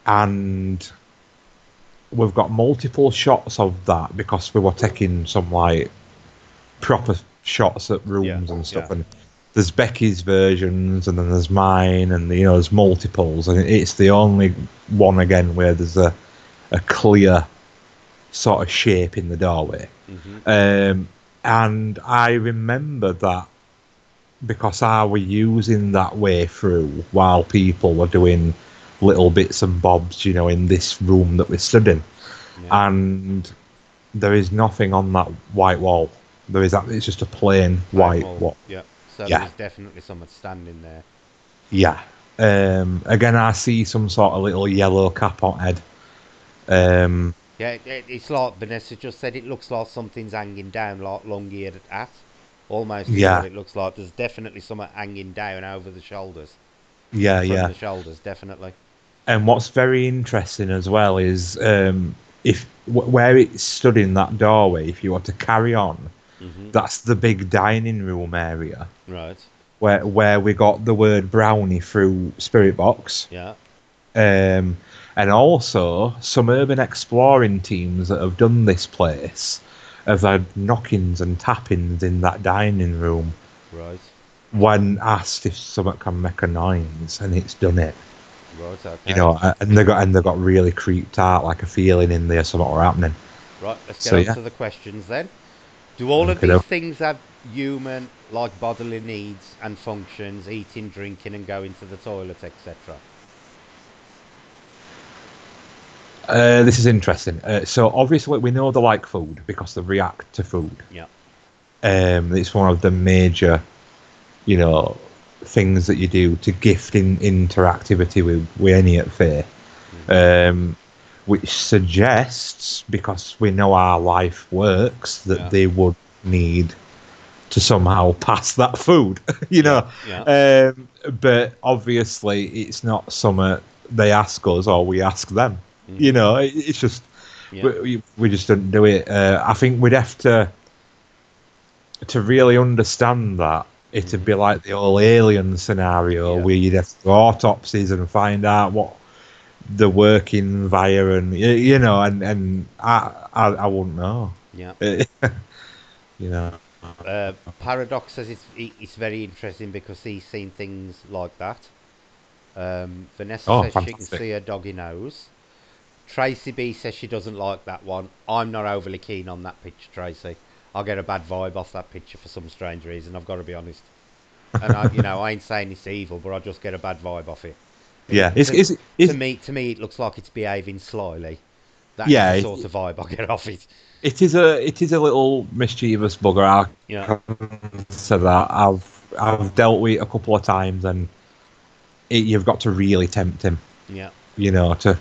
and we've got multiple shots of that because we were taking some like proper shots at Yeah. rooms and Yeah. stuff. And there's Becky's versions, and then there's mine, and there's multiples, and it's the only one again where there's a clear sort of shape in the doorway. Mhm. And I remember that because I were using that way through while people were doing little bits and bobs, in this room that we're stood in. Yeah. And there is nothing on that white wall. It's just a plain Plain white wall. wall. Yeah. So there Yeah, is definitely someone standing there. yeah. Again, I see some sort of little yellow cap on head. Yeah. Um, Yeah. It's like Vanessa just said. It looks like something's hanging down, like long-eared at. Almost is what yeah, it looks like. There's definitely something hanging down over the shoulders, yeah, from yeah. the shoulders. Definitely. And what's very interesting as well is if where it stood in that doorway, if you were to carry on, Mhm. that's the big dining room area Right. where we got the word brownie through Spirit Box. Yeah. Um, and also, some urban exploring teams that have done this place have had knockings and tappings in that dining room Right. when asked if someone can make a noise, and it's done it. Right. Okay. And they got really creeped out, like a feeling in there something were happening. Right. Let's get So on yeah, to the questions then. Do all of okay. these things have human, like bodily needs and functions, eating, drinking, and going to the toilet, etc.? This is interesting. So obviously we know they like food because they react to food. Yeah. It's one of the major, you know, things that you do to gift in interactivity with any at fair. um, which suggests, because we know our life works, that they would need to somehow pass that food, you know. But obviously, it's not something they ask us or we ask them. You know, it's just we just don't do it. I think we'd have to really understand that. It'd be like the old alien scenario where you'd have to do autopsies and find out what they're working via, and you know, and I wouldn't know. Yeah. You know. Paradox says it's very interesting because he's seen things like that. Vanessa Oh, says she can fantastic. see her doggy nose. Tracy B says she doesn't like that one. I'm not overly keen on that picture, Tracy. I get a bad vibe off that picture for some strange reason. I've got to be honest. And I ain't saying it's evil, but I just get a bad vibe off it. Yeah, To me, it looks like it's behaving slyly. That is the yeah, sort of vibe I get off it. it is a little mischievous bugger. Yeah, I can say that I've dealt with it a couple of times, and you've got to really tempt him, yeah, you know, to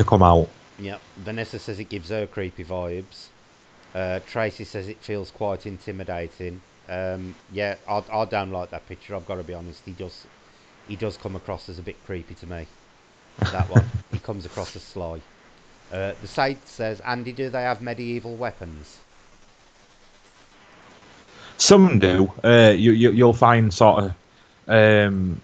come out. yeah. Vanessa says it gives her creepy vibes. Tracy says it feels quite intimidating. Yeah, I don't like that picture. I've got to be honest. He does come across as a bit creepy to me. That one. He comes across as sly. The site says, Andy, do they have medieval weapons? Some do. You'll find sort of,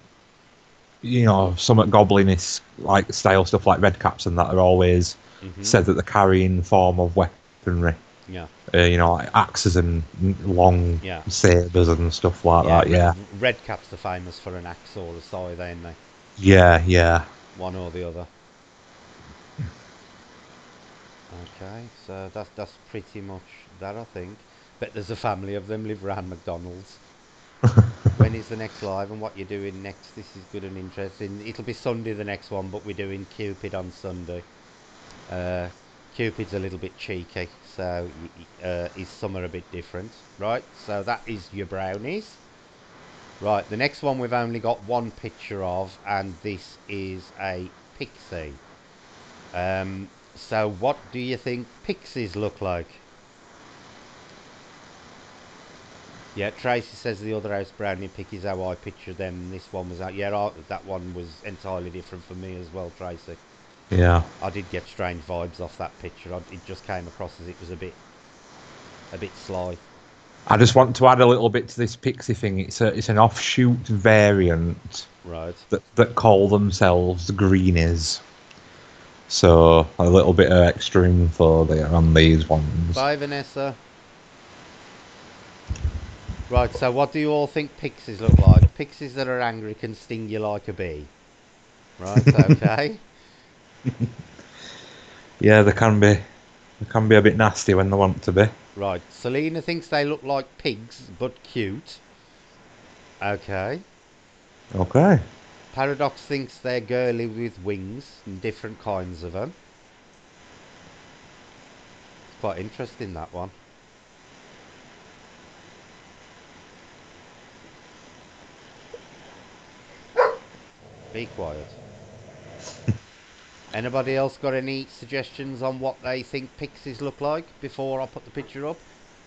you know, some at Goblin-esque like style stuff like red caps and that are always said that they're carrying form of weaponry. Yeah. You know, like axes and long Yeah. sabers and stuff like that. Yeah. Red caps are famous for an axe or a scythe, ain't they? Yeah. One or the other. Okay, so that's pretty much that, I think. Bet there's a family of them live around McDonald's. When is the next live and what you're doing next? This is good and interesting. It'll be Sunday the next one, but we're doing Cupid on Sunday. Uh, Cupid's a little bit cheeky, so his some are a bit different, right? So that is your brownies. Right, the next one we've only got one picture of, and this is a pixie. So what do you think pixies look like? Yeah, Tracy says the other house brownie pick is how I pictured them. This one was out. Yeah, that one was entirely different for me as well, Tracy. Yeah. I did get strange vibes off that picture. It just came across as it was a bit sly. I just want to add a little bit to this pixie thing. It's an offshoot variant Right. that call themselves greenies. So a little bit of extra info there on these ones. Bye, Vanessa. Right, so what do you all think pixies look like? Pixies that are angry can sting you like a bee. Right, okay. Yeah, they can be a bit nasty when they want to be. Right, Selena thinks they look like pigs, but cute. Okay. Okay. Paradox thinks they're girly with wings and different kinds of them. Quite interesting, that one. Be quiet. Anybody else got any suggestions on what they think pixies look like before I put the picture up?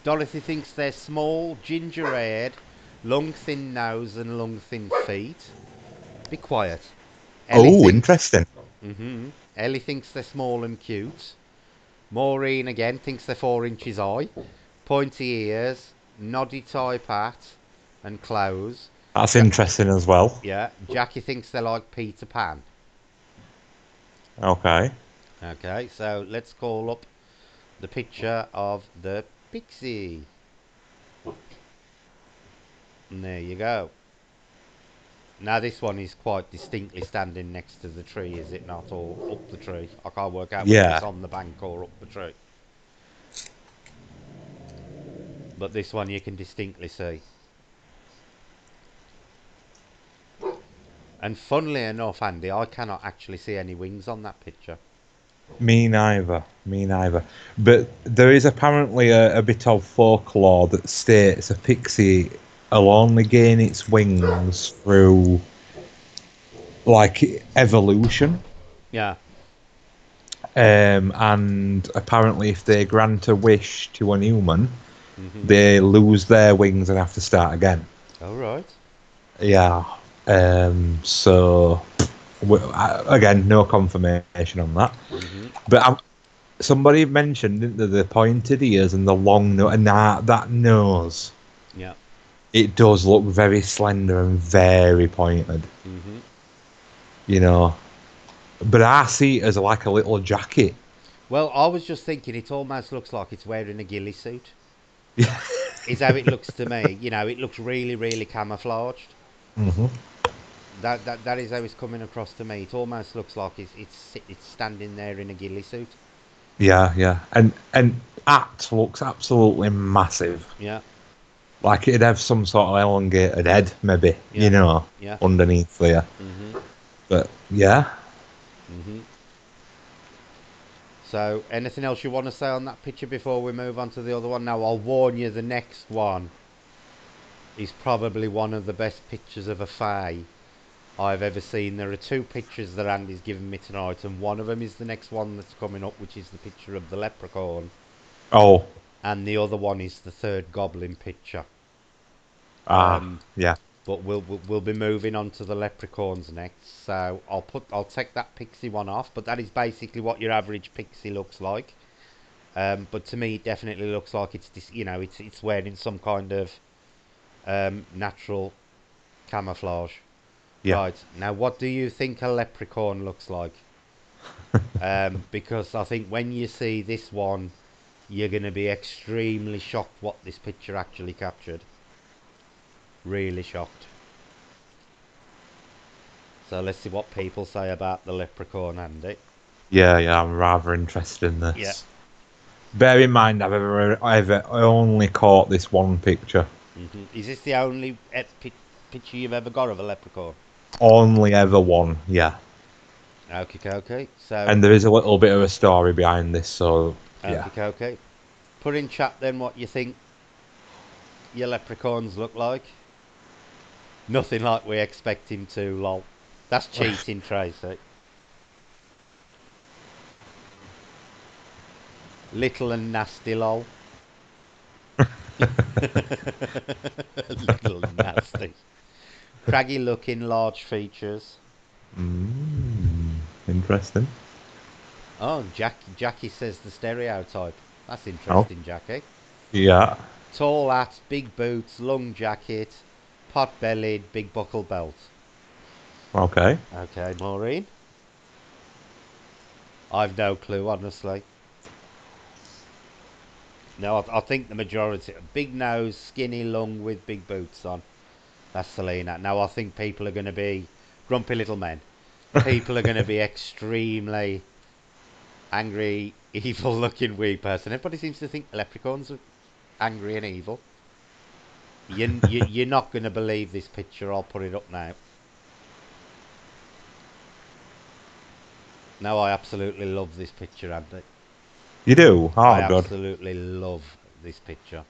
Dorothy thinks they're small, ginger haired, long thin nose and long thin feet. Be quiet. Ellie Oh, thinks. interesting. Ellie thinks they're small and cute. Maureen again thinks they're 4 inches high, pointy ears, noddy type hat, and clothes. That's Ja- interesting as well. yeah, Jackie thinks they're like Peter Pan. Okay. Okay, so let's call up the picture of the pixie. And there you go. Now this one is quite distinctly standing next to the tree, is it not? Or up the tree? I can't work out whether it's Yeah. on the bank or up the tree. But this one you can distinctly see. And funnily enough, Andy, I cannot actually see any wings on that picture. Me neither. Me neither. But there is apparently a bit of folklore that states a pixie will only gain its wings through like evolution. Yeah. And apparently, if they grant a wish to a human, Mhm. they lose their wings and have to start again. All right. Yeah. So, again, no confirmation on that. Mhm. But somebody mentioned didn't they, the pointed ears and the long nose, and that nose. Yeah. It does look very slender and very pointed, Mhm. you know. But I see it as like a little jacket. Well, I was just thinking, it almost looks like it's wearing a ghillie suit. Yeah. Is how it looks to me. It looks really, really camouflaged. Hmm. That is how it's coming across to me. It almost looks like it's standing there in a ghillie suit. Yeah, yeah. And Act looks absolutely massive. Yeah. Like it'd have some sort of elongated head, maybe, Yeah. Yeah. underneath there. Mhm. But yeah. Mhm. So, anything else you want to say on that picture before we move on to the other one? Now, I'll warn you, the next one is probably one of the best pictures of a fae I've ever seen. There are two pictures that Andy's given me tonight, and one of them is the next one that's coming up, which is the picture of the leprechaun, Oh. and the other one is the third goblin picture. Ah. Yeah. But we'll be moving on to the leprechauns next. So I'll take that pixie one off, but that is basically what your average pixie looks like. But to me, it definitely looks like it's this. It's wearing some kind of natural camouflage. Yeah. Right now, what do you think a leprechaun looks like? Because I think when you see this one, you're going to be extremely shocked what this picture actually captured. Really shocked. So let's see what people say about the leprechaun, Andy. Yeah, yeah. I'm rather interested in Yeah. this. Bear in mind, I've only caught this one picture. Is this the only picture you've ever got of a leprechaun? Only ever one, yeah. Okay, okay. So, And there is a little bit of a story behind this, so yeah. okay, okay. Put in chat then what you think your leprechauns look like. Nothing like we expect him to, lol. That's cheating, Tracy. Little and nasty, lol. Little and nasty. Craggy looking, large features. Mm, interesting. Oh, Jackie says the stereotype. That's Oh, interesting, Jackie. yeah. Tall hat, big boots, long jacket, pot bellied, big buckle belt. Okay. Okay, Maureen. I've no clue, honestly. No, I think the majority. Big nose, skinny, long with big boots on. That's Selena. Now, I think people are going to be grumpy little men. People are going to be extremely angry, evil looking weird person. Everybody seems to think leprechauns are angry and evil. You're not going to believe this picture. I'll put it up now. No, I absolutely love this picture, Andy. You do? I Oh, good. absolutely love this picture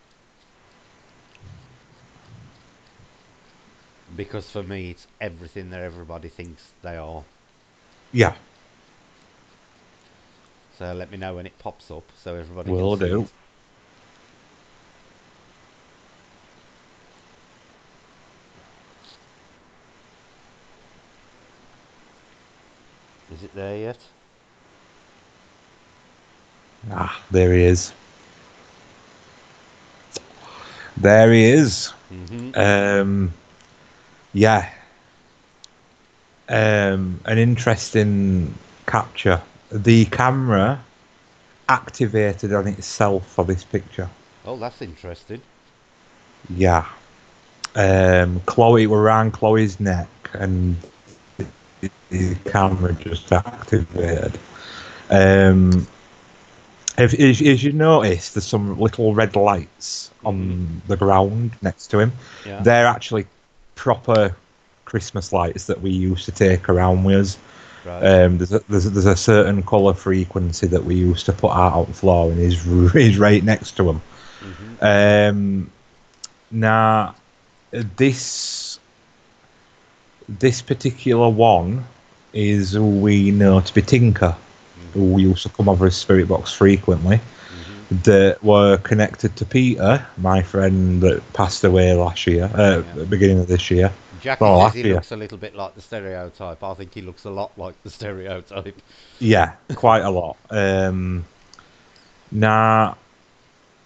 because for me, it's everything that everybody thinks they are. Yeah, So let me know when it pops up so everybody can will see do. it. Is it there yet? Ah, there he is. There he is. Mm-hmm. Um, yeah. An interesting capture. The camera activated on itself for this picture. Oh, that's interesting. Yeah. Chloe were around Chloe's neck, and the camera just activated. Um, as you notice, there's some little red lights Mm-hmm. on the ground next to him. Yeah. They're actually proper Christmas lights that we used to take around with us. Right. There's a certain colour frequency that we used to put out on the floor, and he's right next to him. Mm-hmm. Um, now, this this particular one is who we know to be Tinker. who used to come over his spirit box frequently Hmm. that were connected to Peter, my friend that passed away last year, Yeah. beginning of this year. Jackie Well, says last he year. looks a little bit like the stereotype. I think he looks a lot like the stereotype. Yeah, quite a lot. Now,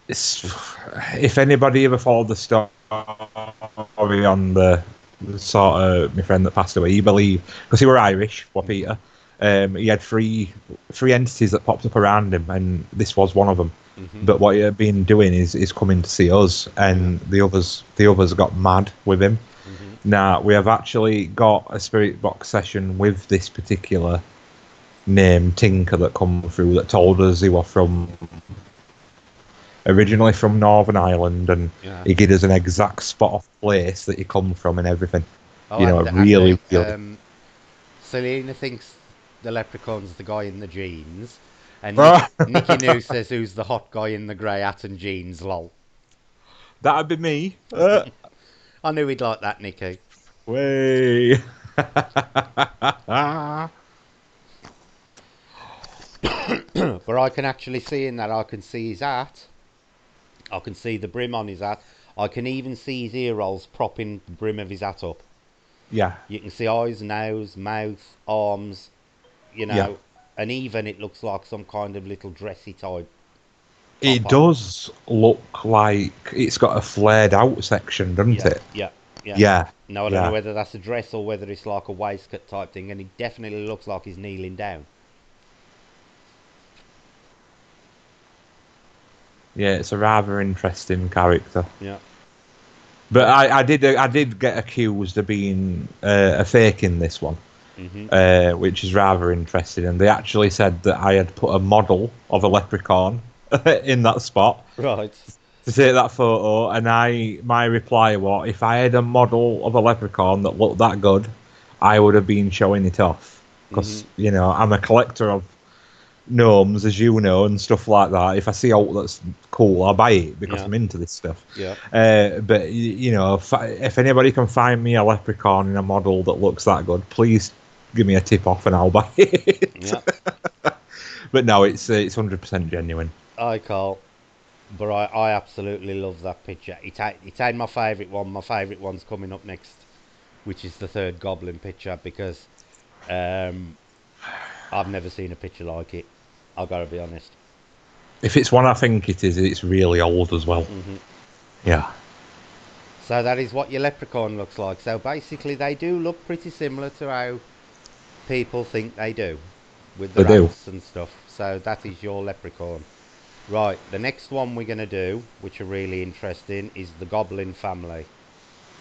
if anybody ever followed the story on the sort of my friend that passed away, he believed because he were Irish, for Peter. He had three entities that popped up around him, and this was one of them. Hmm. But what he had been doing is coming to see us, Yeah. and the others got mad with him. Hmm. Now we have actually got a spirit box session with this particular name Tinker that come through that told us he was originally from Northern Ireland, and Yeah. he gave us an exact spot of place that he come from and everything. Oh, You know, and really, really. Selena thinks the leprechaun's the guy in the jeans, and Nicky New says who's the hot guy in the grey hat and jeans. Lol. That'd be me. I knew he'd like that, Nicky. Way. But I can actually see in that I can see his hat. I can see the brim on his hat. I can even see his ear rolls propping the brim of his hat up. Yeah, You can see eyes, nose, mouth, arms, you yeah. know, and even it looks like some kind of little dressy type top It on. does look like it's got a flared out section, doesn't Yeah, it? yeah, yeah. Yeah, No, I don't know yeah. whether that's a dress or whether it's like a waistcoat type thing, and he definitely looks like he's kneeling down. Yeah, it's a rather interesting character. Yeah. But But I did get accused of being a fake in this one, hmm. which is rather interesting. And they actually said that I had put a model of a leprechaun in that spot Right. to take that photo, and my reply was, if I had a model of a leprechaun that looked that good, I would have been showing it off Hmm. because I'm a collector of gnomes, as you know, and stuff like that. If I see out that's cool, I'll buy it because Yeah. I'm into this stuff. Yeah. But if anybody can find me a leprechaun in a model that looks that good, please give me a tip off and I'll buy it. Yeah. But no, it's 100% genuine. I call. But I absolutely love that picture. It ain't my favourite one. My favourite one's coming up next, which is the third Goblin picture because um, I've never seen a picture like it. I've got to be honest. If it's one I think it is, it's really old as well. Hmm. Yeah, So that is what your leprechaun looks like. So basically, they do look pretty similar to how people think they do with the they do. rats and stuff. So that is your leprechaun. Right, the next one we're going to do, which are really interesting, is the Goblin family.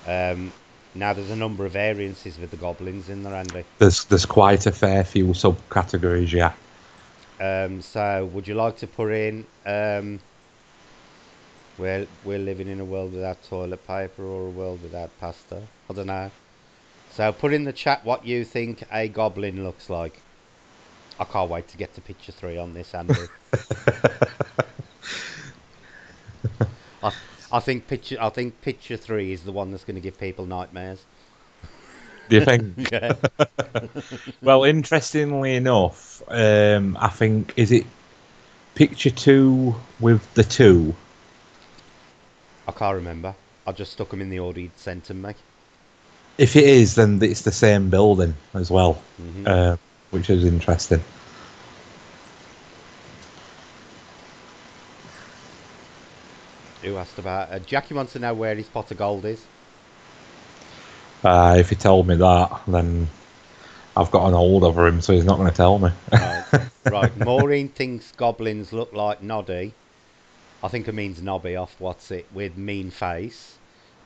Um, Now, there's a number of variances with the goblins in there, Andy. There's quite a fair few subcategories. Yeah. So, would you like to put in we're living in a world without toilet paper or a world without pasta? I don't know. So, put in the chat what you think a goblin looks like. I can't wait to get to picture three on this, Andy. I, I think picture three is the one that's going to give people nightmares. Do you think? Yeah. Well, interestingly enough, I think is it picture two with the two. I can't remember. I just stuck them in the order you'd sent them me. If it is, then it's the same building as well, Hmm. which is interesting. Who asked about? Jackie wants to know where his pot of gold is. If he told me that, then I've got an hold over him, so he's not going to tell me. Right. Right. Maureen thinks goblins look like Noddy. I think it means Nobby off what's it with mean face.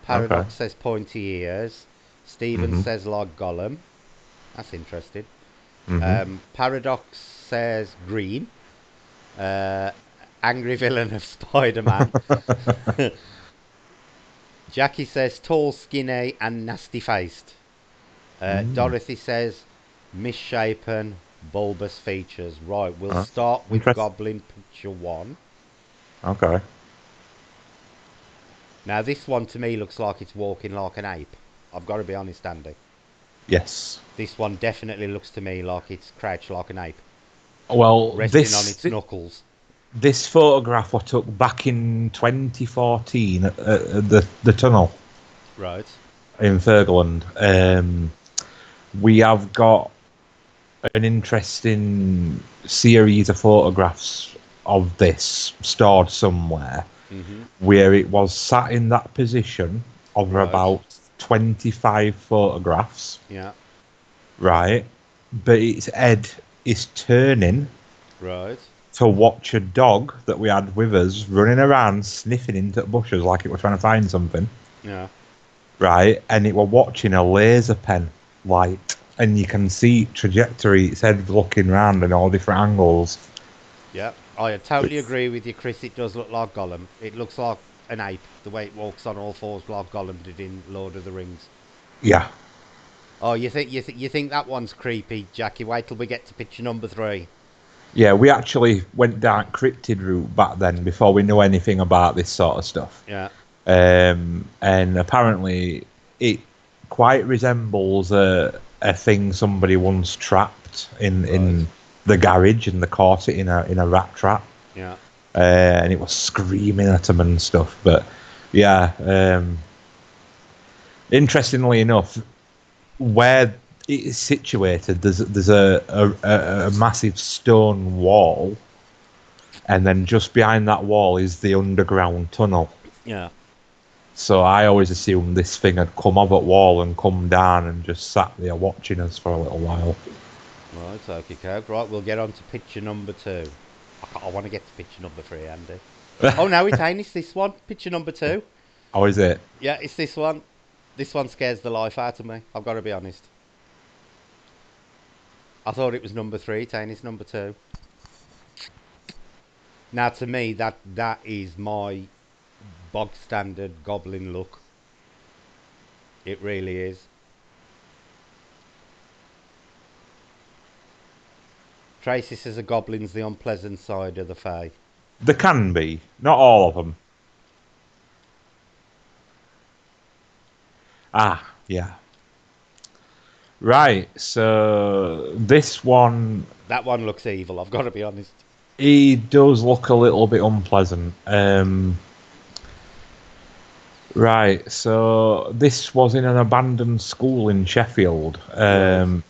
Okay. Paradox says pointy ears. Stephen Mhm. says like Gollum. That's interesting. Mhm. Paradox says green. Uh, Angry villain of Spider Man. Jackie says tall, skinny, and nasty faced. Mm. Dorothy says misshapen, bulbous features. Right, we'll Uh, start with Interest. Goblin Picture 1. Okay. Now, this one to me looks like it's walking like an ape. I've got to be honest, Andy. Yes. This one definitely looks to me like it's crouched like an ape. Well, resting on its knuckles. this photograph I took back in 2014 at the tunnel Right. in Fergoland. Yeah. We have got an interesting series of photographs of this stored somewhere Mhm. where it was sat in that position over Right. about 25 photographs, Yeah. right? But its head is turning Right. to watch a dog that we had with us running around sniffing into the bushes like it was trying to find something, Yeah. right? And it were watching a laser pen light, and you can see trajectory, its head looking round in all different angles. Yeah. I totally Which, agree with you, Chris. It does look like Gollum. It looks like an ape, the way it walks on all fours, like Gollum did in Lord of the Rings. yeah, Oh, you think that one's creepy, Jackie? Wait till we get to picture number 3. yeah. We actually went down cryptid route back then before we knew anything about this sort of stuff. Yeah. And apparently it quite resembles a thing somebody once trapped in Right. the garage, and they caught it in a rat trap, Yeah. and it was screaming at them and stuff. But yeah, interestingly enough, where it is situated, there's a massive stone wall, and then just behind that wall is the underground tunnel. Yeah. So I always assumed this thing had come up at wall and come down and just sat there watching us for a little while. Right. Okay, Coke. Right. We'll get on to picture number 2. I want to get to picture number 3, Andy. Oh no, it ain't. It's this one. Picture number 2. How is it? Yeah, it's this one. This one scares the life out of me. I've got to be honest. I thought it was number 3. It ain't. It's number 2. Now, to me, that is my bog standard goblin look. It really is. Tracy says a goblin's the unpleasant side of the Fae. There can be, not all of them. Ah, yeah. Right. So this one, That one looks evil. I've got to be honest. he does look a little bit unpleasant. Right. So this was in an abandoned school in Sheffield. Right.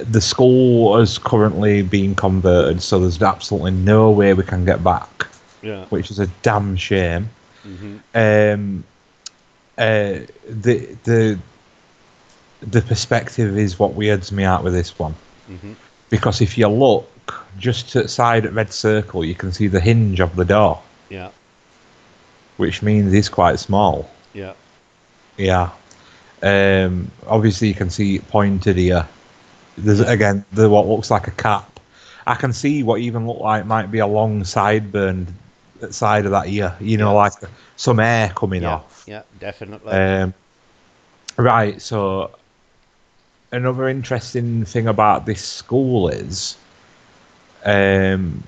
The school is currently being converted, so there's absolutely no way we can get back, Yeah. which is a damn shame. Mhm. Um, the the perspective is what weirds me out with this one, Mhm. because if you look just to the side at red circle, you can see the hinge of the door, Yeah. which means it's quite small. Yeah. Yeah. Obviously, you can see it pointed here. There's Yeah. again the what looks like a cap. I can see what even look like might be a long sideburn side of that ear. You know, Yeah. like some air coming Yeah. off. Yeah. Definitely. Um, right. So another interesting thing about this school is um,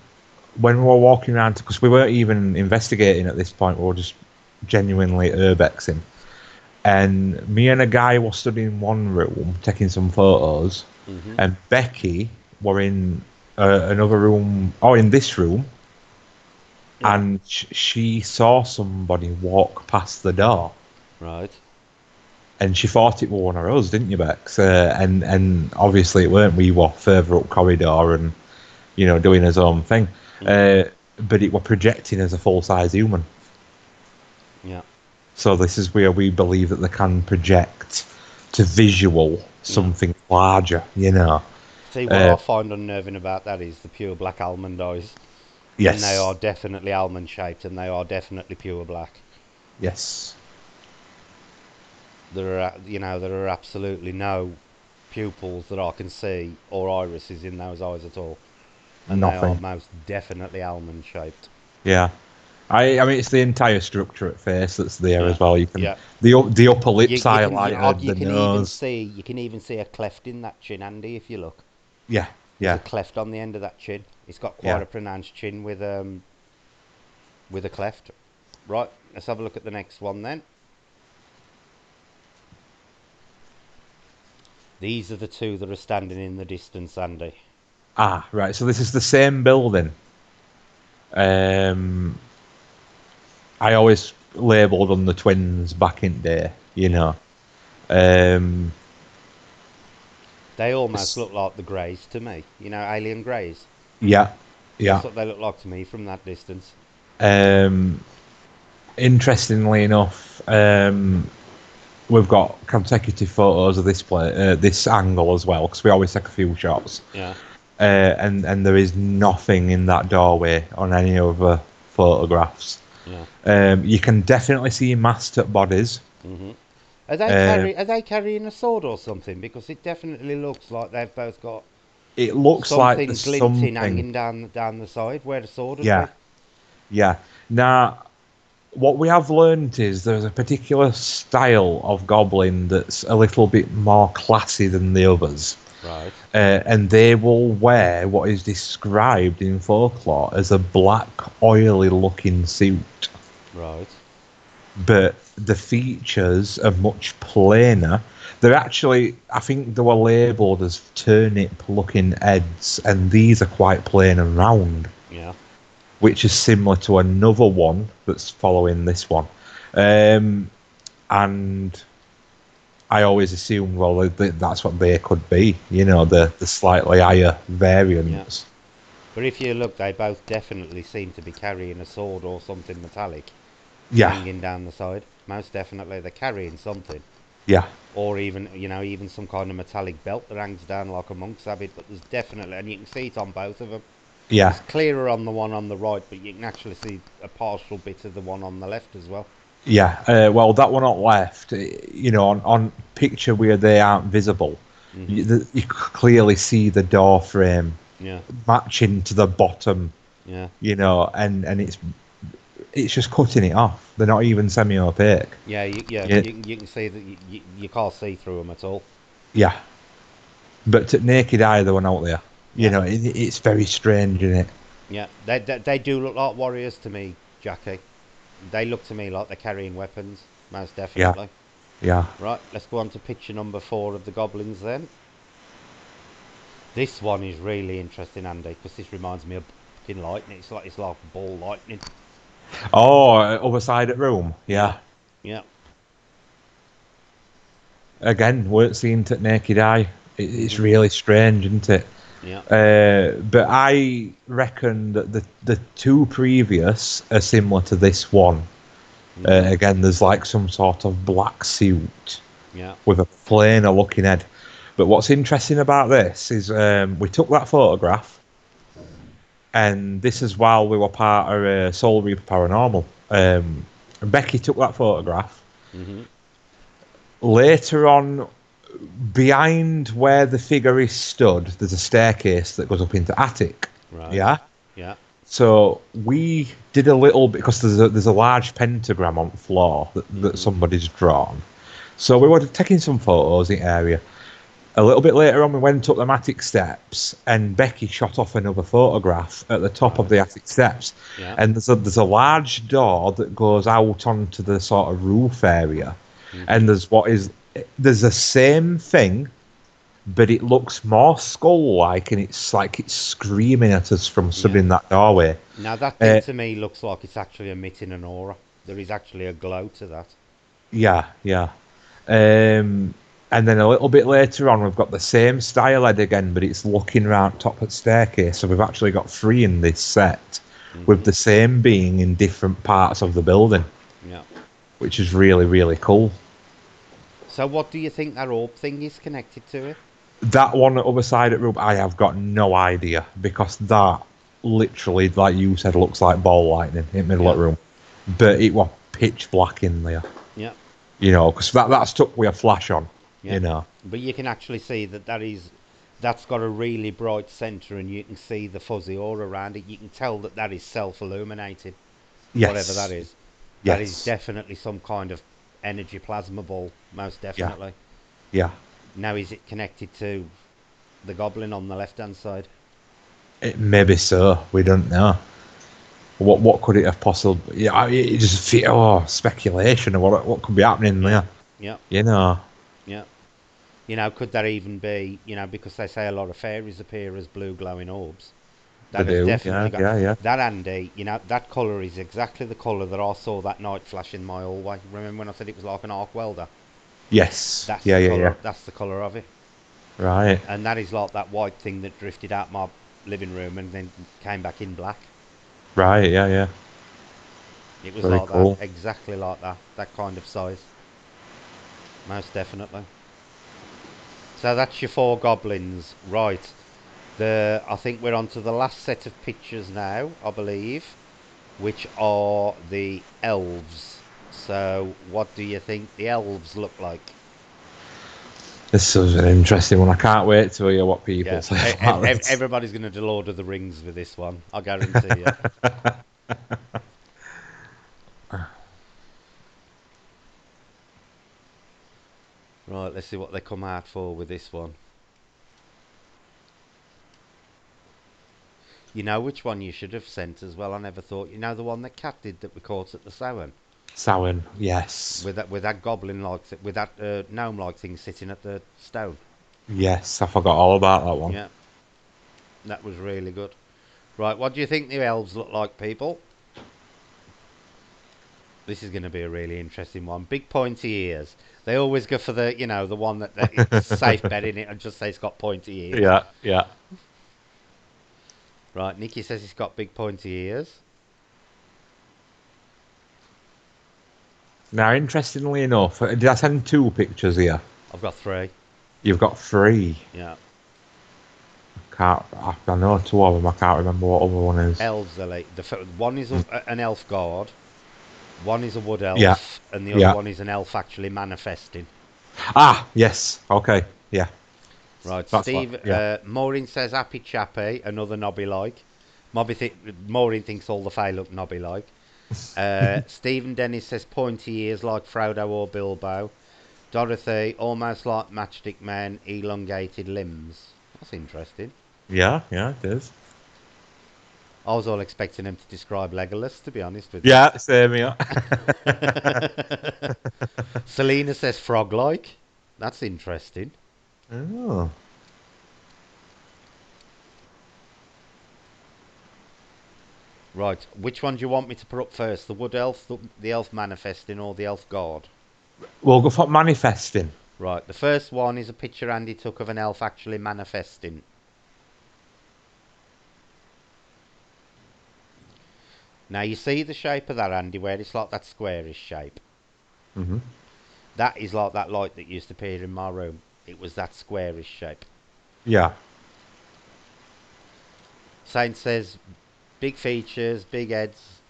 when we were walking around, because we weren't even investigating at this point, we were just genuinely urbexing. And me and a guy were stood in one room taking some photos, Mhm. and Becky were in another room, or in this room, Yeah. and she saw somebody walk past the door, Right. and she thought it was one of us, didn't you, Bex? And obviously it weren't. We were further up corridor and doing his own thing, Mhm. uh, but it were projecting as a full size human. Yeah. So this is where we believe that they can project to visual Yeah. something larger, you know. See, what Uh, I find unnerving about that is the pure black almond eyes, and they are yes, definitely almond shaped, and they are definitely pure black. yes, There are absolutely no pupils that I can see or irises in those eyes at all, and they are nothing. most definitely almond shaped. Yeah, I mean it's the entire structure at face that's there Yeah, as well. You can yeah. the upper lips You highlighted, the can even nose. see a cleft in that chin, Andy. If you look, Yeah, there's a yeah, cleft on the end of that chin. It's got quite yeah. a pronounced chin with a cleft. Right, let's have a look at the next one then. These are the two that are standing in the distance, Andy. Ah, right. So this is the same building. I always labelled them the twins back in day, you Yeah. know. Um, They almost s- look like the Greys to me. You know, alien Greys. yeah, yeah. That's what they look like to me from that distance. Um, Interestingly enough, we've got consecutive photos of this angle as well, because we always take a few shots. Yeah. And there is nothing in that doorway on any other photographs. Yeah. You can definitely see masked up bodies. Mhm. Uh, Are they carrying a sword or something? Because it definitely looks like they've both got it looks like something there's glinting something. hanging down the side where the sword would Yeah, be. yeah. Now, what we have learned is there's a particular style of goblin that's a little bit more classy than the others. Right. And they will wear what is described in folklore as a black, oily looking suit. Right. But the features are much plainer. They're actually, I think they were labelled as turnip looking heads, and these are quite plain and round, Yeah. which is similar to another one that's following this one. Um, and I always assumed, well, that's what they could be, the slightly higher Yeah. variants. But if you look, they both definitely seem to be carrying a sword or something metallic Yeah, hanging down the side. Most definitely, they're carrying something. yeah, Or even, even some kind of metallic belt that hangs down like a monk's habit. But there's definitely, and you can see it on both of them. yeah, It's clearer on the one on the right, but you can actually see a partial bit of the one on the left as well. yeah. Well, that one on left, on picture where they aren't visible, Mhm. you clearly see the door frame Yeah. matching to the bottom, Yeah. and it's just cutting it off. They're not even semi-opaque. Yeah. Yeah, You can see that you can't see through them at all. yeah. But to naked eye, the one out there, Yeah. it's very strange, isn't it? Yeah. They do look like warriors to me, Jackie. They look to me like they're carrying weapons, most Yeah, definitely. yeah. Right, let's go on to picture number 4 of the goblins then. This one is really interesting, Andy, because this reminds me of fucking lightning. It's like ball lightning. Oh, other side of the room. Yeah, Yeah. yeah, Again, weren't seen to naked eye. It's mhm, really strange, isn't it? yeah, But I reckon that the two previous are similar to this one. mhm, Again, there's like some sort of black suit yeah, with a plainer looking head. But what's interesting about this is we took that photograph, and this is while we were part of Soul Reaper Paranormal. Becky took that photograph. mhm, Later on, behind where the figure is stood, there's a staircase that goes up into attic. right, Yeah. yeah, So we did a little bit because there's a large pentagram on the floor that mhm, somebody's drawn. So we were taking some photos in the area. A little bit later on, we went up the attic steps, and Becky shot off another photograph at the top of right, the attic steps. yeah, And there's a large door that goes out onto the sort of roof area, and mhm, there's the same thing, but it looks more skull-like, and it's like it's screaming at us from stood yeah. in that doorway. Now that thing Uh, to me looks like it's actually emitting an aura. There is actually a glow to that. yeah, yeah. Um, and then a little bit later on, we've got the same style head again, but it's looking round top of the staircase. So we've actually got 3 in this set, with Mhm, the same being in different parts of the building, yeah. which is really, really cool. So what do you think that orb thing is connected to it? That one at the other side of the room, I have got no idea, because that literally, like you said, looks like ball lightning in the middle of Yeah, the room. But it was pitch black in there, yeah, because that's stuck with a flash on, yeah. you know. But you can actually see that's got a really bright center, and you can see the fuzzy aura around it. You can tell that that is self-illuminated, whatever that Yes, is. That is yes, definitely some kind of energy plasma ball, most yeah, definitely. yeah. Now, is it connected to the goblin on the left-hand side? Maybe so. We don't know. What could it have possibly? Yeah, it just speculation of what could be happening Yeah, there. yeah, You know. yeah. Could there even be, because they say a lot of fairies appear as blue glowing orbs. They That has do. definitely Yeah, got yeah, yeah. that, Andy. That colour is exactly the colour that I saw that night flash in my hallway. Remember when I said it was like an arc welder? Yes. That's Yeah, the yeah, yeah. colour. That's the colour of it, Right. and that is like that white thing that drifted out my living room and then came back in black. Right. Yeah, yeah. It was Very like that, cool. exactly like that. That kind of size, most definitely. So that's your four goblins, right? I think we're on to the last set of pictures now, I believe, which are the elves. So, what do you think the elves look like? This is an interesting one. I can't wait to hear what people Yeah, say about this. everybody's going to do Lord of the Rings with this one. I guarantee you. Right, let's see what they come out for with this one. You know which one you should have sent as well. I never thought. You know the one that Cat did that we caught at the Samhain Samhain, yes. with that goblin like with that gnome like thing sitting at the stone. Yes, I forgot all about that one. Yeah, that was really good. Right, what do you think the elves look like, people? This is going to be a really interesting one. Big pointy ears. They always go for the one that it's safe bet in it and just say it's got pointy ears. Yeah, yeah. Right, Nikki says it's got big pointy ears. Now, interestingly enough, did I send two pictures here? I've got three. You've got three. Yeah. I know two of them. I can't remember what other one is. Elves are like one is an elf god, one is a wood Yeah, elf, and the other yeah. one is an elf actually manifesting. Ah, yes. Okay, yeah. Right, That's what. Steve. Yeah. Maureen says happy chappy, another knobby like. Maureen thinks all the Fae look knobby like. Stephen Dennis says pointy ears like Frodo or Bilbo. Dorothy, almost like Matchstick Man, elongated limbs. That's interesting. Yeah, yeah, it is. I was all expecting him to describe Legolas, to be honest with you. Yeah, same here. Selena says frog like. That's interesting. Oh. Right, which one do you want me to put up first? The wood elf, the elf manifesting, or the elf god? We'll go for manifesting. Right, the first one is a picture Andy took of an elf actually manifesting. Now you see the shape of that, Andy, where it's like that squarish shape. Hmm. That is like that light that used to appear in my room. It was that squarish shape. Yeah. Saint says big features, big heads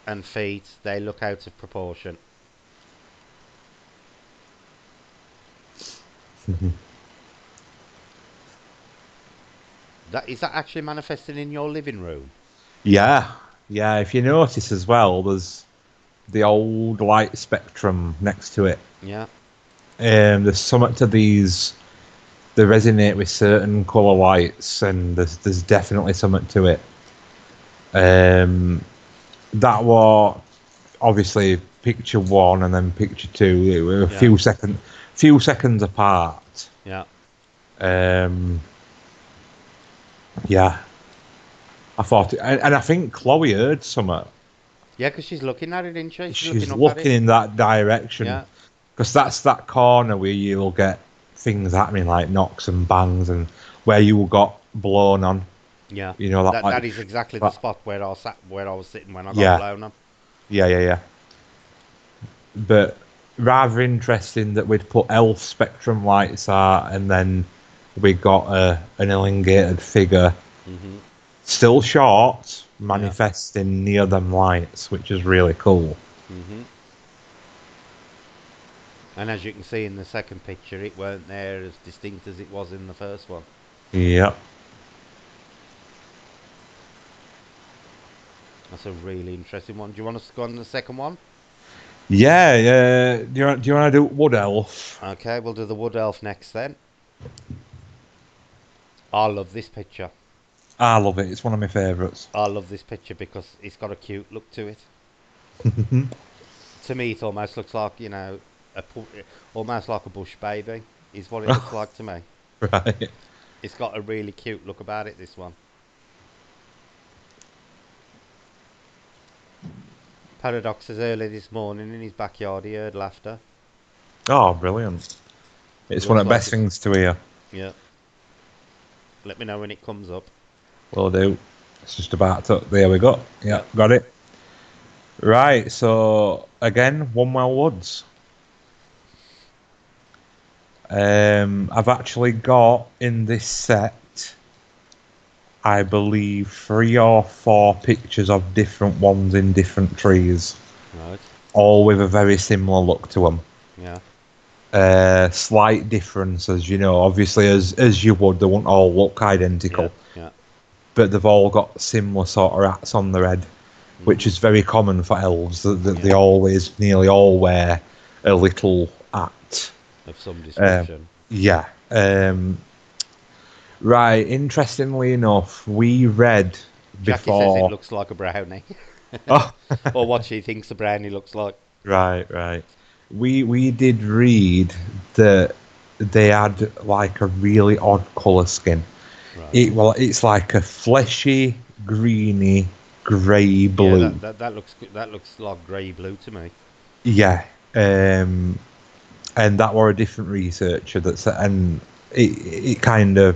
and feet. They look out of proportion. That is that actually manifesting in your living room? Yeah, yeah. If you notice as well, there's the old light spectrum next to it. Yeah, There's something to these. They resonate with certain color lights, and there's definitely something to it. Um, that was obviously picture one, and then picture two. It were a yeah, few seconds apart. yeah, Um, yeah, I thought, and I think Chloe heard something. yeah. Because she's looking at it, isn't she? She's looking She's up at looking it. in that direction Yeah, because that's that corner where you'll get things happening like knocks and bangs, and where you got blown on. yeah. You know that That like is exactly the that. spot where I sat, where I was sitting when I got Yeah, blown on. yeah, yeah, yeah. But rather interesting that we'd put elf spectrum lights out, and then we got an elongated figure, Mhm. still short, Yeah. manifesting near them lights, which is really cool. Mhm. And as you can see in the second picture, it weren't there as distinct as it was in the first one. Yep. That's a really interesting one. Do you want us to go on to the second one? Yeah, yeah. Do you want to do wood elf? Okay, we'll do the wood elf next then. I love this picture. I love it. It's one of my favourites. I love this picture because it's got a cute look to it. To me, it almost looks like a almost like a bush baby. is what it looks like to me. Right. It's got a really cute look about it, this one. Paradox says early this morning in his backyard he heard laughter. Oh, brilliant. It It's one looks of the like best it's... things to hear. Yeah. Let me know when it comes up. Will do. It's just about to. There we go. Yeah, Yep. got it. Right, so again, One Woods. I've actually got in this set, I believe, 3 or 4 pictures of different ones in different trees, Right. all with a very similar look to them. Yeah. Slight differences, obviously, as you would, they won't all look Yeah. identical, Yeah. but they've all got similar sort of hats on their head, which Mhm. is very common for elves. That Yeah. they always, nearly all, wear a little hat. Of some Um, description. yeah. Right. Interestingly enough, we read Jackie says it before. looks like a brownie. Oh, Or what she thinks a brownie looks like. right, right. We did read that they had like a really odd color scheme. Right. It's like a fleshy, greeny, grey Yeah, blue. that looks good. That looks like grey blue to me. Yeah. And that were a different researcher and it kind of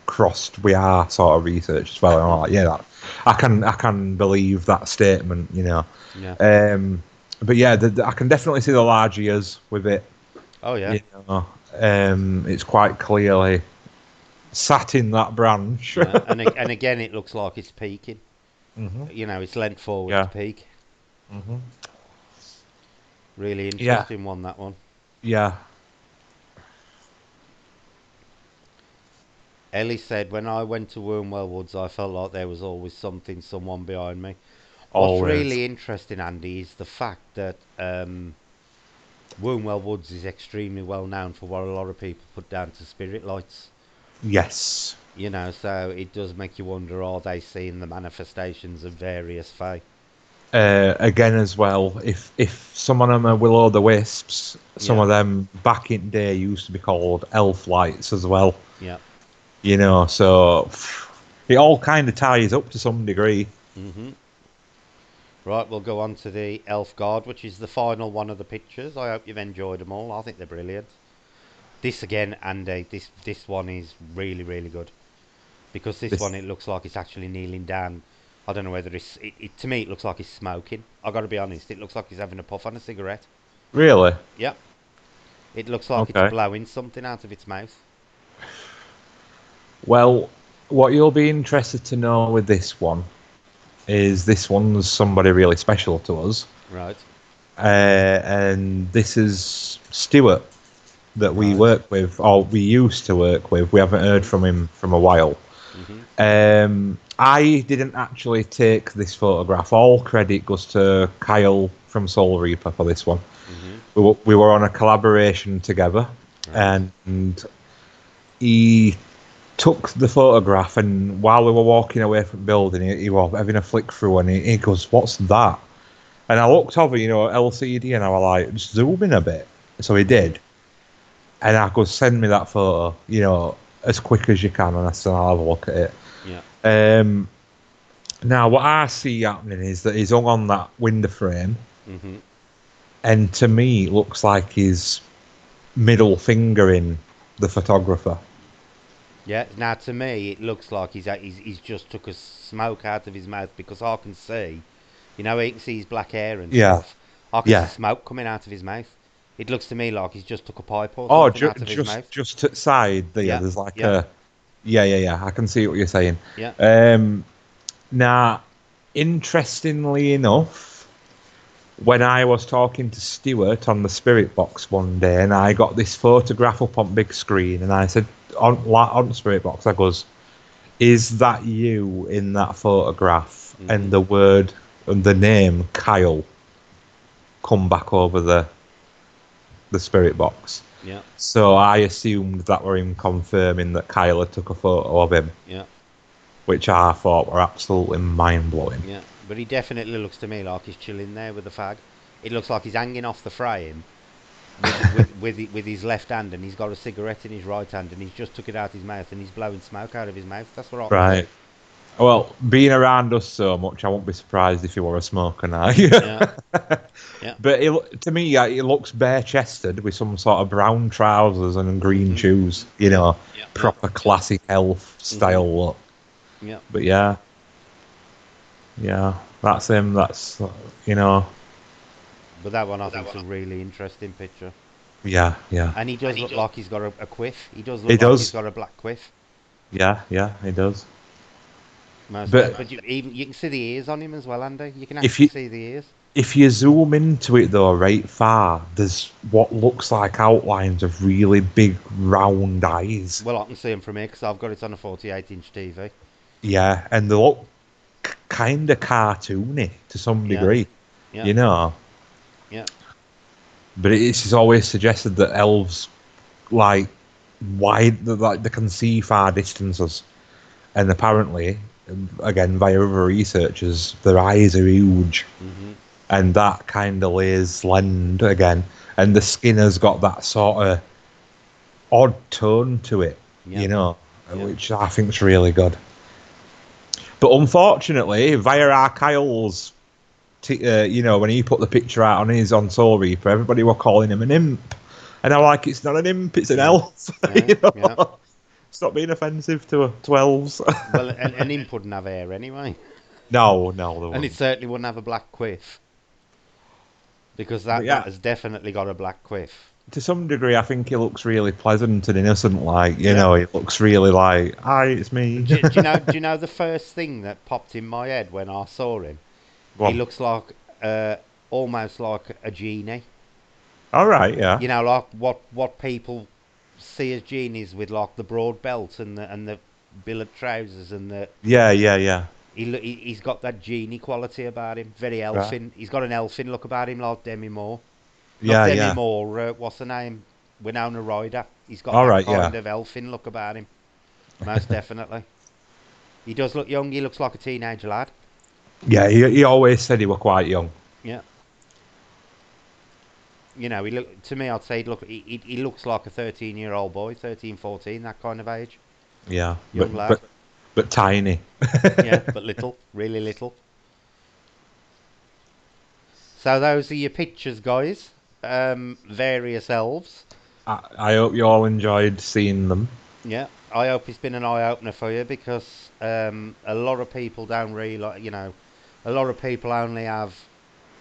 crossed with our sort of research as well. And I'm like, yeah, I can believe that statement. Yeah. But yeah, I can definitely see the large ears with it. Oh yeah. You know, it's quite clearly sat in that branch. Yeah. And again, it looks like it's peaking. Hmm. It's leant forward to Yeah. peak. Hmm. Really Yeah. interesting one, that one. Yeah. Ellie said, when I went to Wormwell Woods, I felt like there was always someone behind me. What's Always. really interesting, Andy, is the fact that Wormwell Woods is extremely well known for what a lot of people put down to spirit lights. Yes. So it does make you wonder, are they seeing the manifestations of various fae? Again, as well, if some of them are will o' the wisps, some Yeah, of them back in day used to be called elf lights as well. yeah. So it all kind of ties up to some degree. hmm Right, we'll go on to the Elf Guard, which is the final one of the pictures. I hope you've enjoyed them all. I think they're brilliant. This again, Andy, this one is really, really good. Because this one, This it looks like it's actually kneeling down. I don't know whether to me, it looks like he's smoking. I got to be honest, it looks like he's having a puff on a cigarette. really Yeah, it looks like it's okay. blowing something out of its mouth. Well, what you'll be interested to know with this one is this one's somebody really special to us, Right, and this is Stuart that we right. work with, or we used to work with. We haven't heard Mhm, from him from a while. mhm, I didn't actually take this photograph. All credit goes to Kyle from Soul Reaper for this one. mhm. We were on a collaboration together, Right. and he took the photograph. And while we were walking away from the building, he was having a flick through, and he goes, "What's that?" And I looked over, LCD, and I was like, "Just zoom in a bit." So he Mhm. did, and I goes, "Send me that photo, as quick as you can." And I said, "I'll have a look at it." Yeah. Um, Now, what I see happening is that he's hung on that window frame, Mhm. and to me, it looks like he's middle fingering the photographer. Yeah. Now, to me, it looks like he's just took a smoke out of his mouth because I can see, you can see his black hair and Yeah, stuff. I can see yeah. smoke coming out of his mouth. It looks to me like he's just took a pipe or Oh, something out of his just mouth. just to the side there. Yeah. There's like Yeah. a yeah, yeah, yeah. I can see what you're saying. Yeah. Um, Now, interestingly enough, when I was talking to Stuart on the Spirit Box one day, and I got this photograph up on big screen, and I said on Spirit Box, I goes, "Is that you in that photograph?" And Mhm. the word and the name Kyle come back over the Spirit Box. Yeah. So I assumed that were him confirming that Kyle had took a photo of him, Yeah. which I thought were absolutely mind blowing. Yeah. But he definitely looks to me like he's chilling there with the fag. It looks like he's hanging off the frame, with his left hand, and he's got a cigarette in his right hand, and he's just took it out his mouth, and he's blowing smoke out of his mouth. That's what I can Right. see. Well, being around us so much, I won't be surprised if he were a smoker now. Yeah, yeah. But to me, yeah, he looks bare-chested with some sort of brown trousers and green Mhm. shoes. Yeah, yeah. Proper classic elf Mhm. style look. Yeah. But yeah, yeah, that's him. That's you know, But that one I think's a really interesting picture. yeah, yeah. And he does look like he's got a quiff. He does He look like he's does. got a black quiff. Yeah, yeah, he does. Most But but you can see the ears on him as well, Andy. You can if actually you see the ears. if you zoom into it though, right far, there's what looks like outlines of really big round eyes. Well, I can see them from here because I've got it on a 48-inch TV. Yeah, and they look kind of cartoony to some Yeah, degree, yeah, you know. yeah, But it's always suggested that elves like like they can see far distances, and apparently, again via other researchers, their eyes are huge, mhm, and that kind of lays lend again, and the skin has got that sort of odd tone to it, yeah, you know, yeah. which I think's really good. But unfortunately, via our Kyle's, you know, when he put the picture out on Soul Reaper, everybody were calling him an imp, and I'm like, it's not an imp, it's an Yeah, elf. yeah, You yeah. know, stop being offensive to elves. Well, an imp wouldn't have hair anyway, No, no, they and it wouldn't. certainly wouldn't have a black quiff because But that yeah, has definitely got a black quiff. to some degree, I think he looks really pleasant and innocent. Like, you Yeah. know, he looks really like, hi, it's me. Do you know? Do you know the first thing that popped in my head when I saw him? He Well, looks like uh, almost like a genie. all right, yeah, You know, like what people see as genies with like the broad belt and the billet trousers and the yeah, yeah, yeah. he's got that genie quality about him. Very Right. elfin. He's got an elfin look about him, like Demi Moore. Not Yeah, Demi yeah. Moore. What's her name? Winona Ryder. He's got All that right, yeah. kind of elfin look about him. Most definitely. He does look young. He looks like a teenage lad. Yeah, he always said he were quite young. Yeah. You know, he look to me. I'd say he looks like a 13-year-old boy, 13, 14, that kind of age, Yeah, young lad. but tiny. Yeah, but little, really little. So those are your pictures, guys. Various elves. I hope you all enjoyed seeing them. Yeah, I hope it's been an eye opener for you because a lot of people don't really, a lot of people only have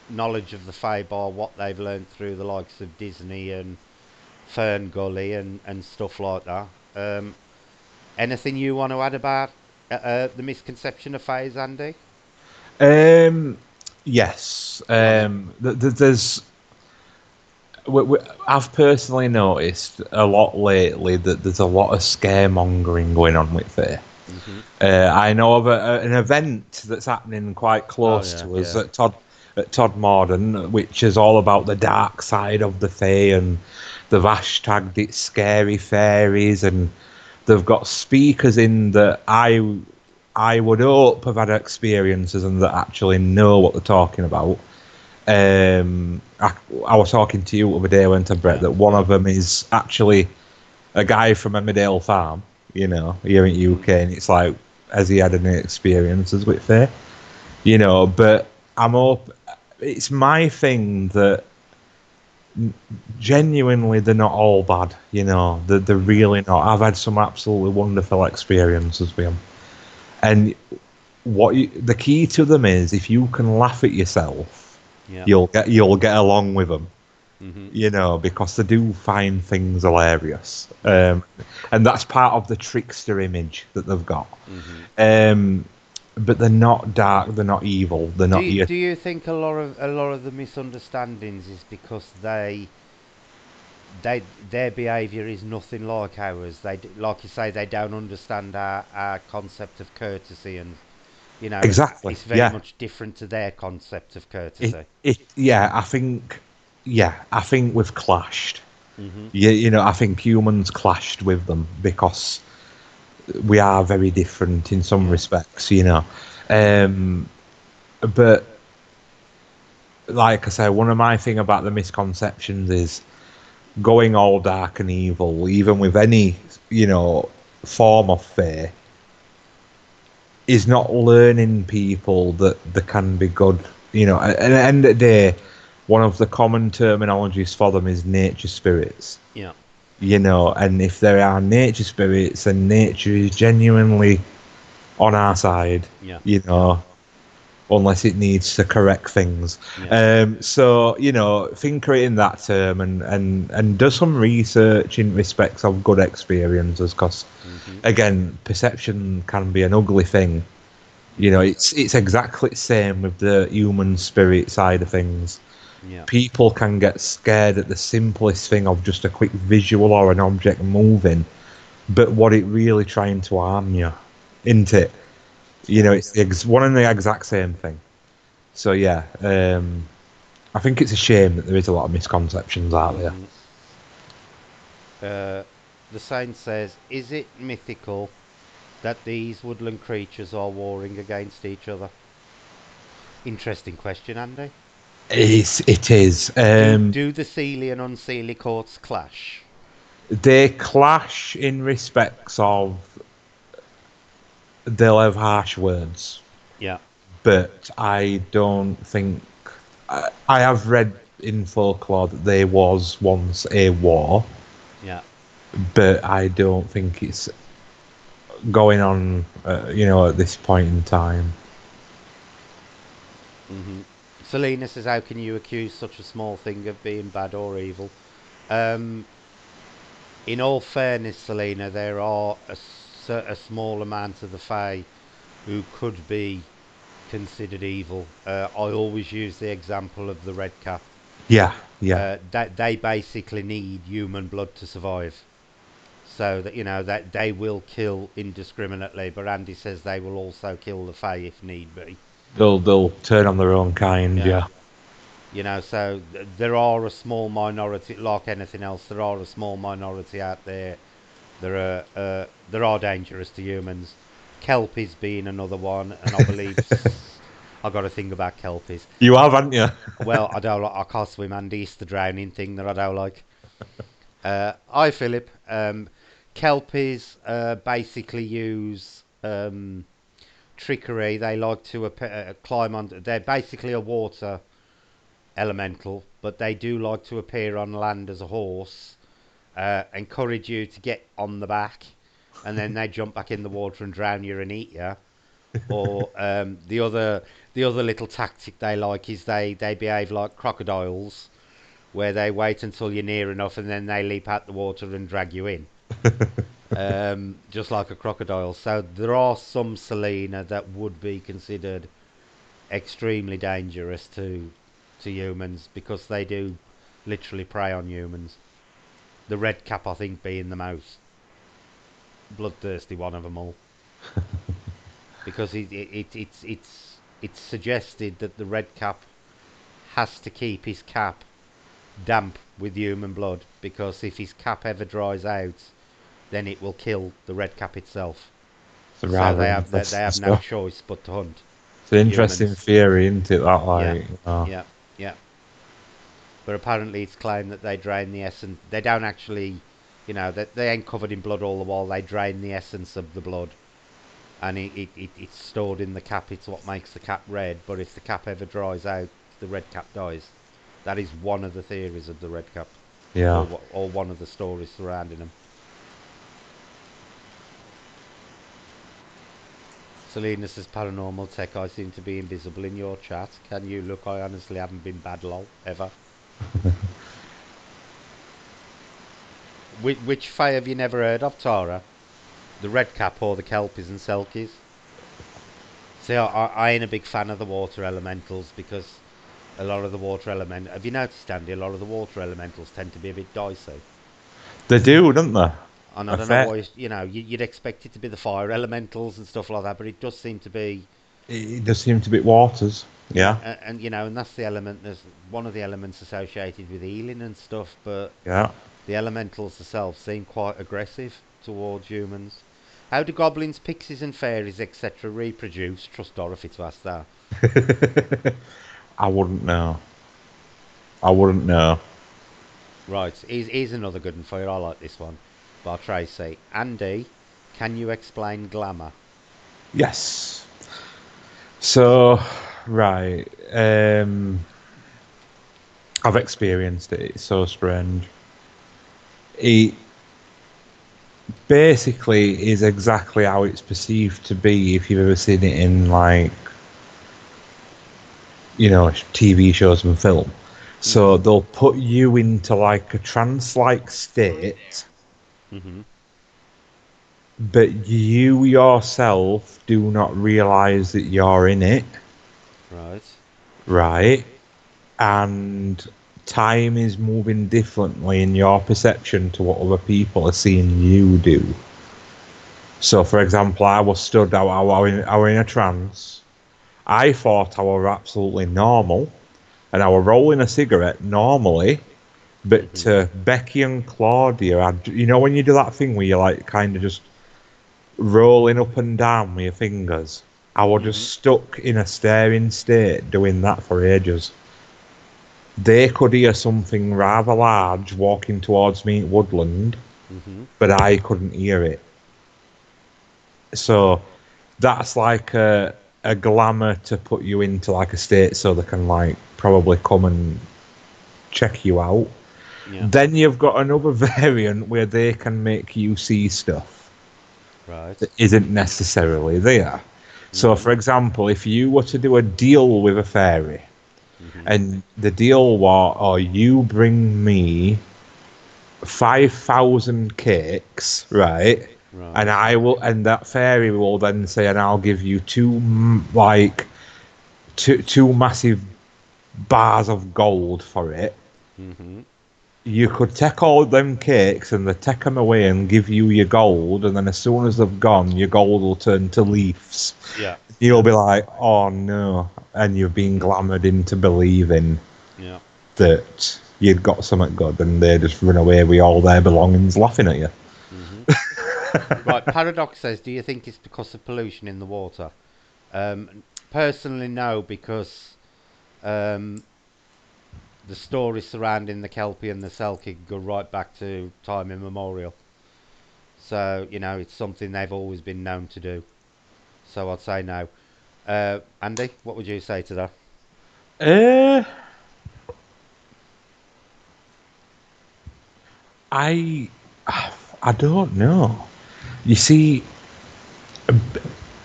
knowledge of the Fae by what they've learned through the likes of Disney and Fern Gully and stuff like that. Anything you want to add about the misconception of Faes, Andy? Um, yes. Go on then. There's. I've personally noticed a lot lately that there's a lot of scaremongering going on with it. Hmm. I know of an event that's happening quite Oh close yeah, to us yeah. at Todd Morden, which is all about the dark side of the Fae, and they've hashtagged it scary fairies, and they've got speakers in that I would hope have had experiences and that actually know what they're talking about. I was talking to you the other day, went to Brett, Yeah, that one yeah. of them is actually a guy from Emmerdale Farm, you know, here in Hmm. UK, and it's like, has he had any experiences with Fae? You know, but it's my thing that genuinely they're not all bad, you know, they're Hmm. really not. I've had some absolutely wonderful experiences with them. And the key to them is if you can laugh at yourself, Yeah. you'll get along with them, Hmm. you know, because they do find things hilarious, Yeah. and that's part of the trickster image that they've got. Hmm. Um, but they're not dark, they're not evil, they're Do not you, here. do you think a lot of the misunderstandings is because their behaviour is nothing like ours? Like you say, they don't understand our concept of courtesy, and Exactly, it's very yeah. much different to their concept of It, courtesy. yeah, I think we've clashed. Hmm. You know, I think humans clashed with them because we are very different in some Yeah. respects, you know. Hmm. Um, but like I say, one of my thing about the misconceptions is going all dark and evil, even with any, form of fae, is not learning people that there can be good. At the end of the day, one of the common terminologies for them is nature spirits. Yeah. And if there are nature spirits and nature is genuinely on our side, Yeah. you Yeah. know, unless it needs to correct things. Yeah. So, think in that term and do some research in respects of good experiences because, Mhm. again, perception can be an ugly thing. Mhm. It's exactly the same with the human spirit side of things. Yeah. People can get scared at the simplest thing of just a quick visual or an object moving, but what it really trying to harm you, isn't it? Yeah. It's one and the exact same thing. So yeah, I think it's a shame that there is a lot of misconceptions out there. Mhm. Uh, the sign says, "Is it mythical that these woodland creatures are warring against each other?" Interesting question, Andy. It is. Do the Seelie and Unseelie courts clash? They clash in respects of they'll have harsh words, Yeah. but I don't think I have read in folklore that there was once a war, Yeah. but I don't think it's going on. At this point in time. Mhm. Selena says, "How can you accuse such a small thing of being bad or evil?" Um, in all fairness, Selena, there are a small amount of the Fae who could be considered evil. I always use the example of the red cap. Yeah, yeah. That they basically need human blood to survive. So that that they will kill indiscriminately, but Andy says they will also kill the Fae if need be. They'll turn on their own kind. Yeah, Yeah. so there are a small minority, like anything else. There are a small minority out there. There are dangerous to humans. Kelpies being another one, and I believe I got a thing about kelpies. You have, haven't you? Well, I don't like. I can't swim, Andy. It's the drowning thing that I don't like. Hi, Philip. Kelpies basically use trickery. They like to climb on. They're basically a water elemental, but they do like to appear on land as a horse, encourage you to get on the back, and then they jump back in the water and drown you and eat you. Or the other little tactic they like is they behave like crocodiles, where they wait until you're near enough and then they leap out the water and drag you in, just like a crocodile. So there are some Selena that would be considered extremely dangerous to humans because they do literally prey on humans. The red cap, I think, being the most bloodthirsty one of them all, because it's suggested that the red cap has to keep his cap damp with human blood because if his cap ever dries out, then it will kill the red cap itself. It's a So rather they interesting have no stuff. choice but to hunt It's an interesting humans. theory, isn't it? That Yeah, like. yeah, yeah. But apparently, it's claimed that they drain the essence. They don't actually, that they ain't covered in blood all the while. They drain the essence of the blood, and it's stored in the cap. It's what makes the cap red. But if the cap ever dries out, the red cap dies. That is one of the theories of the red cap, Yeah. or one of the stories surrounding them. Selena says, "Paranormal tech, I seem to be invisible in your chat. Can you look? I honestly haven't been bad, lol, ever." Which Fae have you never heard of, Tara? The red cap or the kelpies and selkies? See, I ain't a big fan of the water elementals because a lot of the water element. Have you noticed, Andy? A lot of the water elementals tend to be a bit dicey. They do, don't they? And I I don't know bet why. You'd expect it to be the fire elementals and stuff like that, but it does seem to be. it does seem to be waters. Yeah, Yeah. and that's the element. There's one of the elements associated with healing and stuff, but Yeah. the elementals themselves seem quite aggressive towards humans. How do goblins, pixies, and fairies, etc., reproduce? Trust Dorothy to ask that. I wouldn't know. I wouldn't know. Right, here's another good one for you. I like this one. By Tracy. Andy, can you explain glamour? Yes. So, right. I've experienced it. It's so strange. It basically is exactly how it's perceived to be if you've ever seen it in, like, TV shows and film. So Mm-hmm. they'll put you into like a trance-like state, Mm-hmm. but you yourself do not realize that you're in it, Right. right? And time is moving differently in your perception to what other people are seeing you do. So, for example, I was stood out, I were in a trance. I thought I were absolutely normal, and I were rolling a cigarette normally. But Mm-hmm. Becky and Claudia, when you do that thing where you're like kind of just rolling up and down with your fingers, I was Mm-hmm. just stuck in a staring state doing that for ages. They could hear something rather large walking towards me in woodland, Mm-hmm. but I couldn't hear it. So that's like a glamour to put you into like a state so they can like probably come and check you out. Yeah. Then you've got another variant where they can make you see stuff Right. that isn't necessarily there. So, Mm-hmm. for example, if you were to do a deal with a fairy, Mm-hmm. and the deal was, oh, you bring me 5,000 cakes, right? And Right. I will, and that fairy will then say, and I'll give you two massive bars of gold for it. Mm-hmm. You could take all them cakes and they take them away and give you your gold, and then as soon as they've gone, your gold will turn to leaves. Yeah. You'll Yeah. be like, oh no, and you've been Mm-hmm. glamoured into believing Yeah. that you'd got something good, and they just run away with all their belongings, laughing at you. Mm-hmm. Right. Paradox says, do you think it's because of pollution in the water? Personally, no, because um, the stories surrounding the Kelpie and the Selkie go right back to time immemorial. So, it's something they've always been known to do. So I'd say no. Andy, what would you say to that? Uh, I I don't know. You see,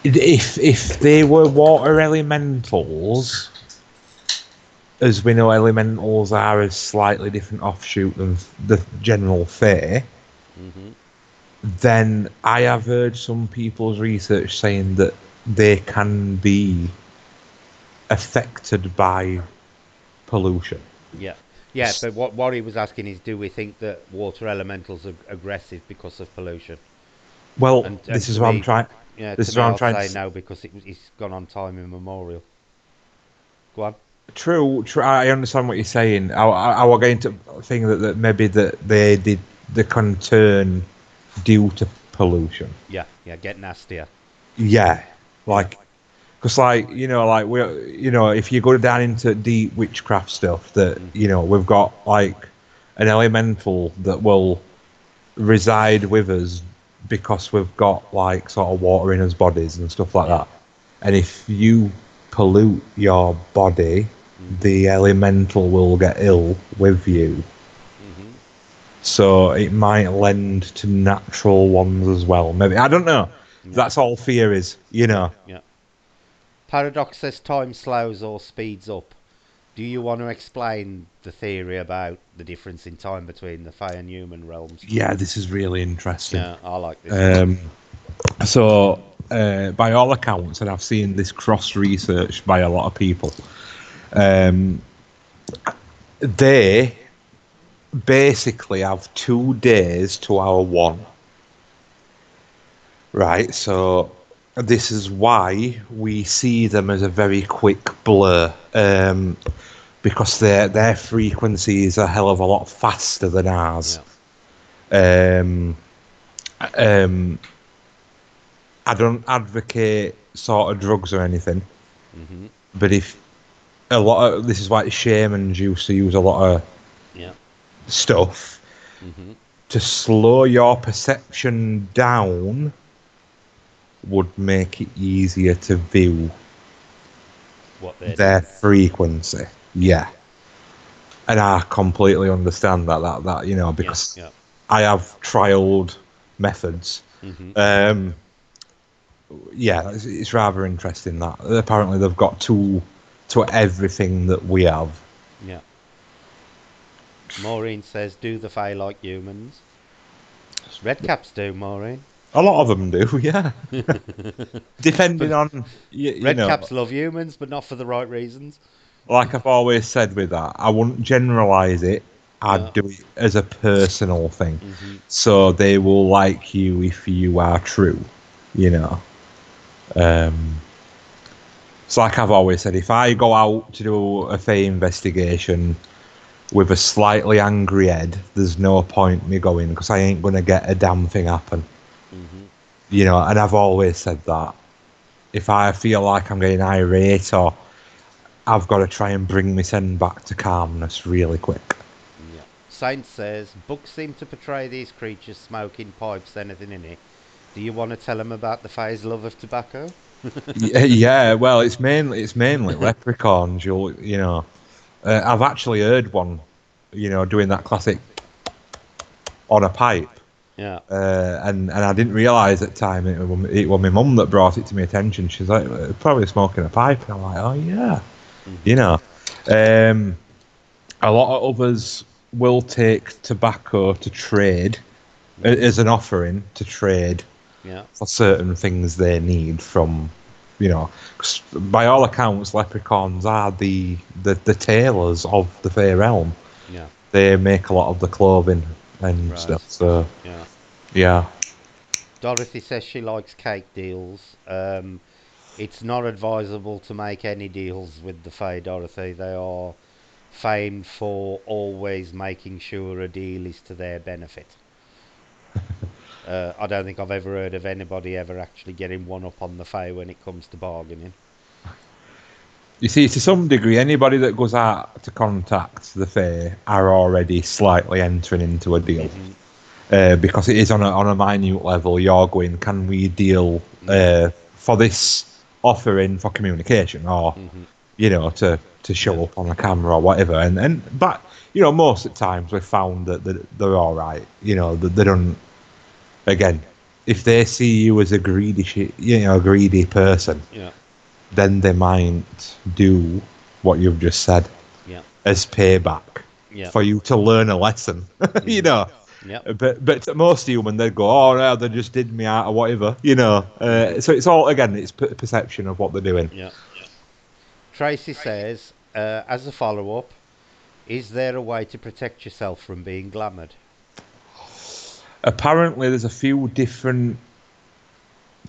if they were water elementals, as we know, elementals are a slightly different offshoot than the general Fae, Mm-hmm. then I have heard some people's research saying that they can be affected by pollution. Yeah. Yeah, but what he was asking is, do we think that water elementals are aggressive because of pollution? Well, And to me, This to is what me, I'm I'd trying to. say no because it's gone on time immemorial. Go on. True. I understand what you're saying. I was going to think that maybe that they can turn due to pollution. Yeah, yeah, get nastier. Yeah, Yeah. like because like we if you go down into deep witchcraft stuff, that Mm-hmm. we've got like an elemental that will reside with us because we've got like sort of water in us bodies and stuff like Yeah. that. And if you pollute your body, Mm-hmm. the elemental will get ill with you. Mm-hmm. So it might lend to natural ones as well. Maybe I don't know. Yeah. That's all theories. Yeah. Paradox says time slows or speeds up. Do you want to explain the theory about the difference in time between the Fae and human realms? Yeah, this is really interesting. Yeah, I like this one. Um, so, by all accounts, and I've seen this cross research by a lot of people, um, they basically have 2 days to our one, right? So, this is why we see them as a very quick blur, because their frequency is a hell of a lot faster than ours. Yeah. Um, um, I don't advocate sort of drugs or anything, Mm-hmm. but if a lot of this is why shamans used to use a lot of Yeah. stuff Mhm. to slow your perception down would make it easier to view What they're their doing. frequency. Yeah. Yeah. And I completely understand that Yeah. because Yeah. I have trialed methods. Mhm. Um, yeah, it's rather interesting that apparently they've got to everything that we have. Yeah. Maureen says, "Do the Fae like humans?" Redcaps do, Maureen. A lot of them do, yeah. Depending But on redcaps love humans, but not for the right reasons. like I've always said with that, I wouldn't generalize it. Yeah. I'd do it as a personal thing. Mhm. So they will like you if you are true, you know. Um, it's like I've always said, if I go out to do a Fae investigation with a slightly angry head, there's no point me going because I ain't going to get a damn thing happen. Mhm. And I've always said that. If I feel like I'm getting irate or I've got to try and bring my son back to calmness really quick. Yeah. Saint says, "Books seem to portray these creatures smoking pipes, anything in it. Do you want to tell them about the Fae's love of tobacco?" Yeah, well, it's mainly leprechauns. I've actually heard one, doing that classic on a pipe, Yeah. and I didn't realise at the time it was my mum that brought it to my attention. She's like, probably smoking a pipe, and I'm like, oh yeah, you Mhm. know. Um, a lot of others will take tobacco to trade Mhm. as an offering to trade Yeah. for certain things they need from, 'cause by all accounts, leprechauns are the tailors of the Fae realm. Yeah. They make a lot of the clothing and Right. stuff. So Yeah. yeah, Dorothy says she likes cake deals. It's not advisable to make any deals with the Fae, Dorothy. They are famed for always making sure a deal is to their benefit. I don't think I've ever heard of anybody ever actually getting one up on the Fae when it comes to bargaining. you see, to some degree, anybody that goes out to contact the Fae are already slightly entering into a deal. Mhm. Because it is on a minute level. You're going, can we deal Mhm. for this offering for communication, or Mhm. to Yeah. show up on the camera or whatever? But most of the times we've found that they're all right. That they don't. Again, if they see you as a greedy person, Yeah. then they might do what you've just said Yeah. as payback Yeah. for you to learn a lesson. you Mhm. know. Yep. But to most human, they'd go, "Oh no, they just did me out or whatever." Mhm. So it's all again, it's perception of what they're doing. Yeah. Tracy says, as a follow up, is there a way to protect yourself from being glamoured? Apparently, there's a few different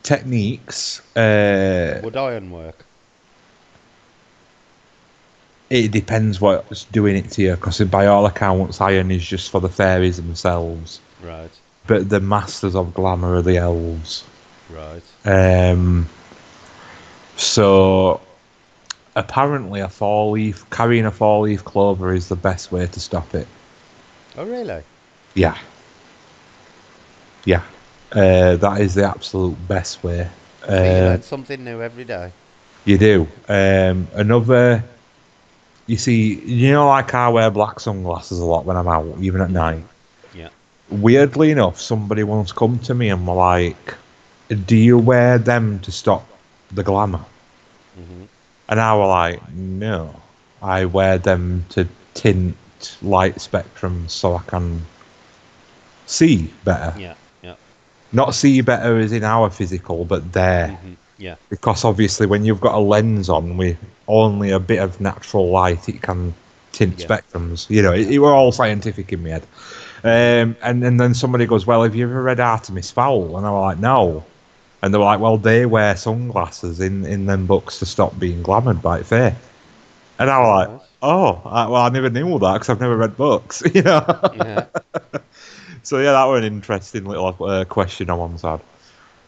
techniques. Would iron work? It depends what's doing it to you, because by all accounts, iron is just for the fairies themselves, Right. but the masters of glamour are the elves. Right. Um, so apparently, carrying a four-leaf clover is the best way to stop it. Oh, really? Yeah, yeah. That is the absolute best way. See, you Uh, learn something new every day. you do. Another, you see, like I wear black sunglasses a lot when I'm out, even at night. Mhm. Yeah. Weirdly enough, somebody once come to me and were like, "Do you wear them to stop the glamour?" Mhm. And I were like, "No, I wear them to tint light spectrums so I can see better. Yeah. Yeah. Not see better as in our physical, but there." Mhm. Yeah. Because obviously when you've got a lens on with only a bit of natural light, it can tint Yeah. spectrums. Yeah. It were all scientific in my head. Mhm. And then somebody goes, "Well, have you ever read Artemis Fowl?" And I was like, "No." And they were like, "Well, they wear sunglasses in them books to stop being glamoured by Faye." And I was like, Right. "Oh, I never knew that because I've never read books." Yeah. So yeah, that was an interesting little question on one side.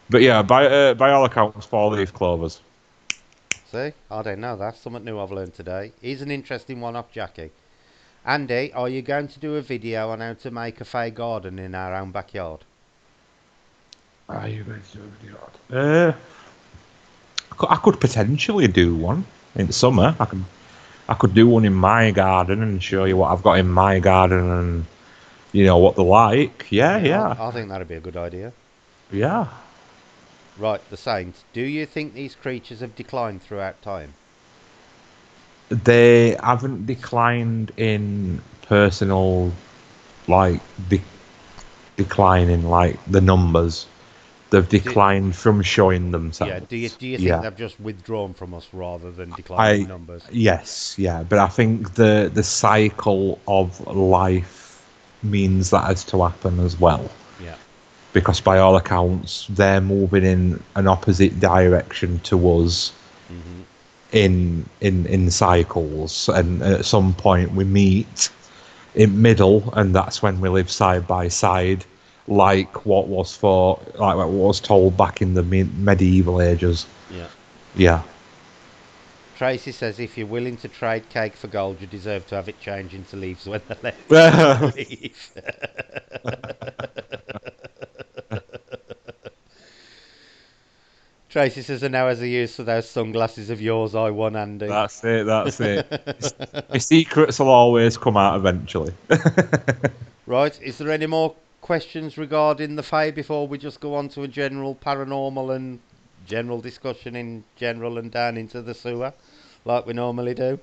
But yeah, by all accounts, four-leaf clovers. See, I don't know. That's something new I've learned today. Here's an interesting one off Jackie. Andy, are you going to do a video on how to make a Fae garden in our own backyard? Are you going to do a video? I could potentially do one in summer. I could do one in my garden and show you what I've got in my garden and what they're like. Yeah, Yeah, yeah, I think that'd be a good idea. yeah. Right, the Saints. Do you think these creatures have declined throughout time? They haven't declined in personal, like decline in like the numbers. They've Do, declined from showing yeah, do themselves. you think Yeah. they've just withdrawn from us rather than declined in I numbers? Yes, yeah, but I think the cycle of life means that has to happen as well. Yeah. Because by all accounts, they're moving in an opposite direction to us Mm-hmm. in cycles, and at some point we meet in middle, and that's when we live side by side, like what was told back in the medieval ages. Yeah. Yeah. Tracy says if you're willing to trade cake for gold, you deserve to have it change into leaves when the leprechauns leave. Tracy says, and now as a use for those sunglasses of yours, I won, Andy. That's it. That's it. My secrets will always come out eventually. Right, is there any more questions regarding the Fae before we just go on to a general paranormal and general discussion in general and down into the sewer, like we normally do?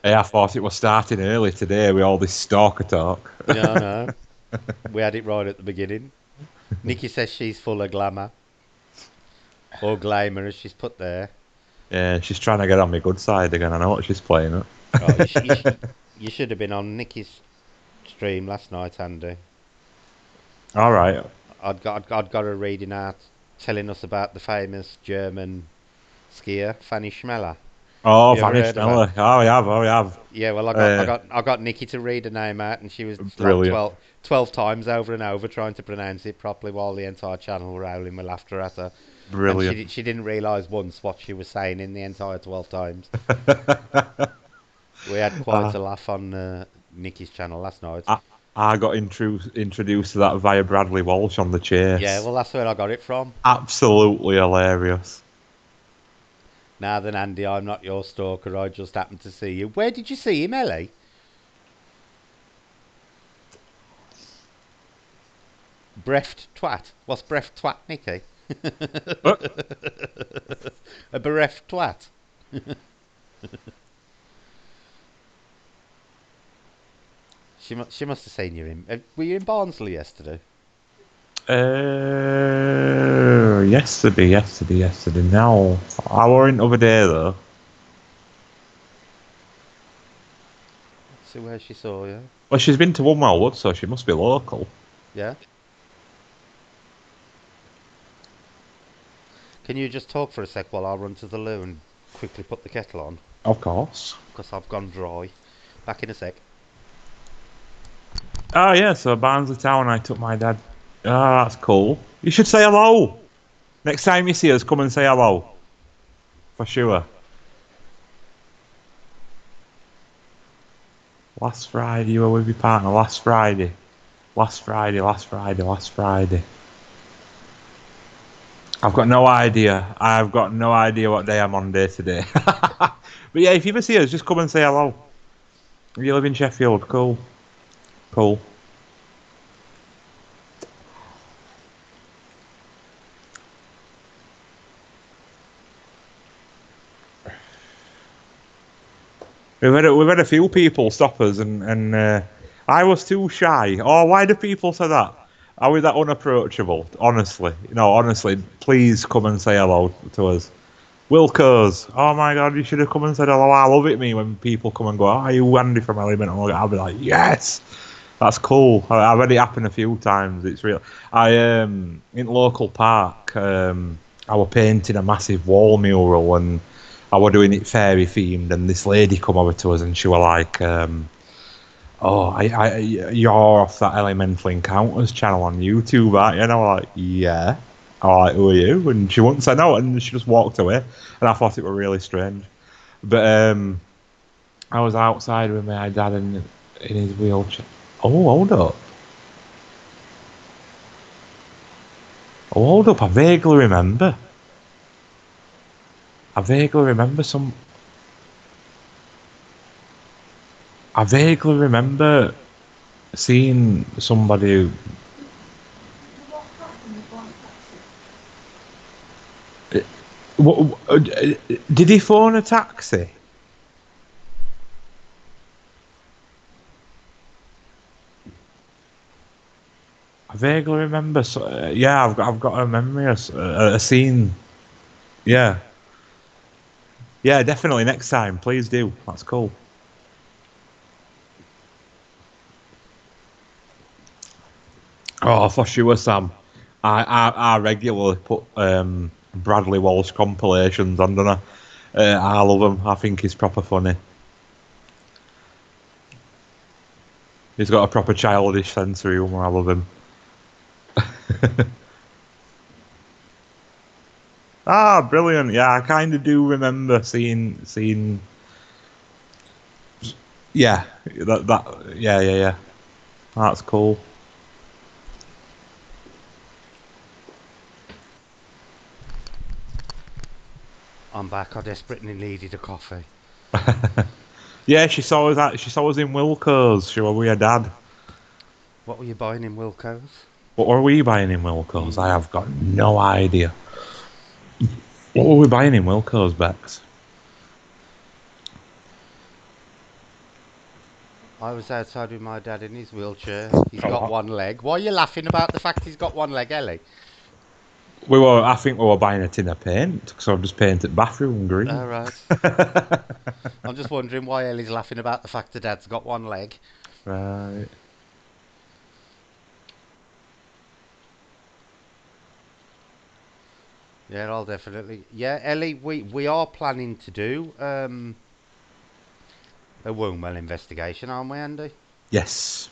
Hey, I thought it was starting early today with all this stalker talk. No, no. We had it right at the beginning. Nikki says she's full of glamour. Or glamour, as she's put there. Yeah, she's trying to get on my good side again. I know what she's playing at. Oh, you should have been on Nikki's stream last night, Andy. All right. I'd got her reading out, telling us about the famous German skier Fanny Schmeller. Oh, Have you ever Fanny heard of her? Schneller. Oh, we have. Oh, we have. Yeah, well, Uh, I got Nikki to read her name out, and she was like Brilliant. 12 times over and over trying to pronounce it properly while the entire channel were howling with laughter at her. And Brilliant. she didn't realise once what she was saying in the entire 12 times. We had quite uh, a laugh on Nikki's channel last night. I, I got introduced to that via Bradley Walsh on the Yeah, chase. well, that's where I got it from. Absolutely hilarious. Now then, Andy, I'm not your stalker. I just happened to see you. Where did you see him, Ellie? Breft twat. What's breft twat, Nicky? But A bereft twat. She must have seen you in. Were you in Barnsley yesterday? yesterday. No, I weren't over there though. See where she saw you. Well, she's been to Wood, so she must be local. Yeah. Can you just talk for a sec while I run to the loo and quickly put the kettle on? Of course. Because I've gone dry. Back in a sec. Oh yeah, so Barnsley Town. I took my dad. Oh, that's cool. You should say hello. Next time you see us, come and say hello. For sure. Last Friday, you were with your partner. Last Friday. Last Friday. I've got no idea. I've got no idea what day I'm on day today. But yeah, if you ever see us, just come and say hello. You live in Sheffield. Cool. We've had a few people stop us, and I was too shy. Oh, why do people say that? Are we that unapproachable? Honestly, please come and say hello to us. Wilco's. Oh my God, you should have come and said hello. I love it when people come and go, "Oh, are you Andy from Element?" I'll be like, yes, that's cool. I've had it happen a few times. It's real. In local park, I was painting a massive wall mural and I was doing it fairy themed, and this lady come over to us and she was like, you're off that Elemental Encounters channel on YouTube, aren't you? And I was like, yeah. I was like, who are you? And she wouldn't say no, and she just walked away. And I thought it was really strange. But I was outside with my dad in his wheelchair. Oh, hold up. Oh, hold up. I vaguely remember. I vaguely remember some. I vaguely remember seeing somebody. Did he phone a taxi? I vaguely remember. Yeah, I've got a memory of a scene. Yeah, yeah, definitely. Next time, please do. That's cool. Oh, for sure, Sam. I regularly put Bradley Walsh compilations on, don't I? I love them. I think he's proper funny. He's got a proper childish sense of humour. I love him. Ah, brilliant! Yeah, I kind of do remember seeing. Yeah, yeah. That's cool. I'm back. I desperately needed a coffee. Yeah, she saw us. She saw us in Wilco's. She was with her dad. What were you buying in Wilco's? What were we buying in Wilco's? I Mm. have got no idea. What were we buying in Wilco's, Bex? I was outside with my dad in his wheelchair. He's got one leg. Why are you laughing about the fact he's got one leg, Ellie? I think we were buying a tin of paint, so I just painted bathroom green. All right. I'm just wondering why Ellie's laughing about the fact that Dad's got one leg. Right. Yeah, I'll definitely. Yeah, Ellie, we are planning to do a Wombwell investigation, aren't we, Andy? Yes.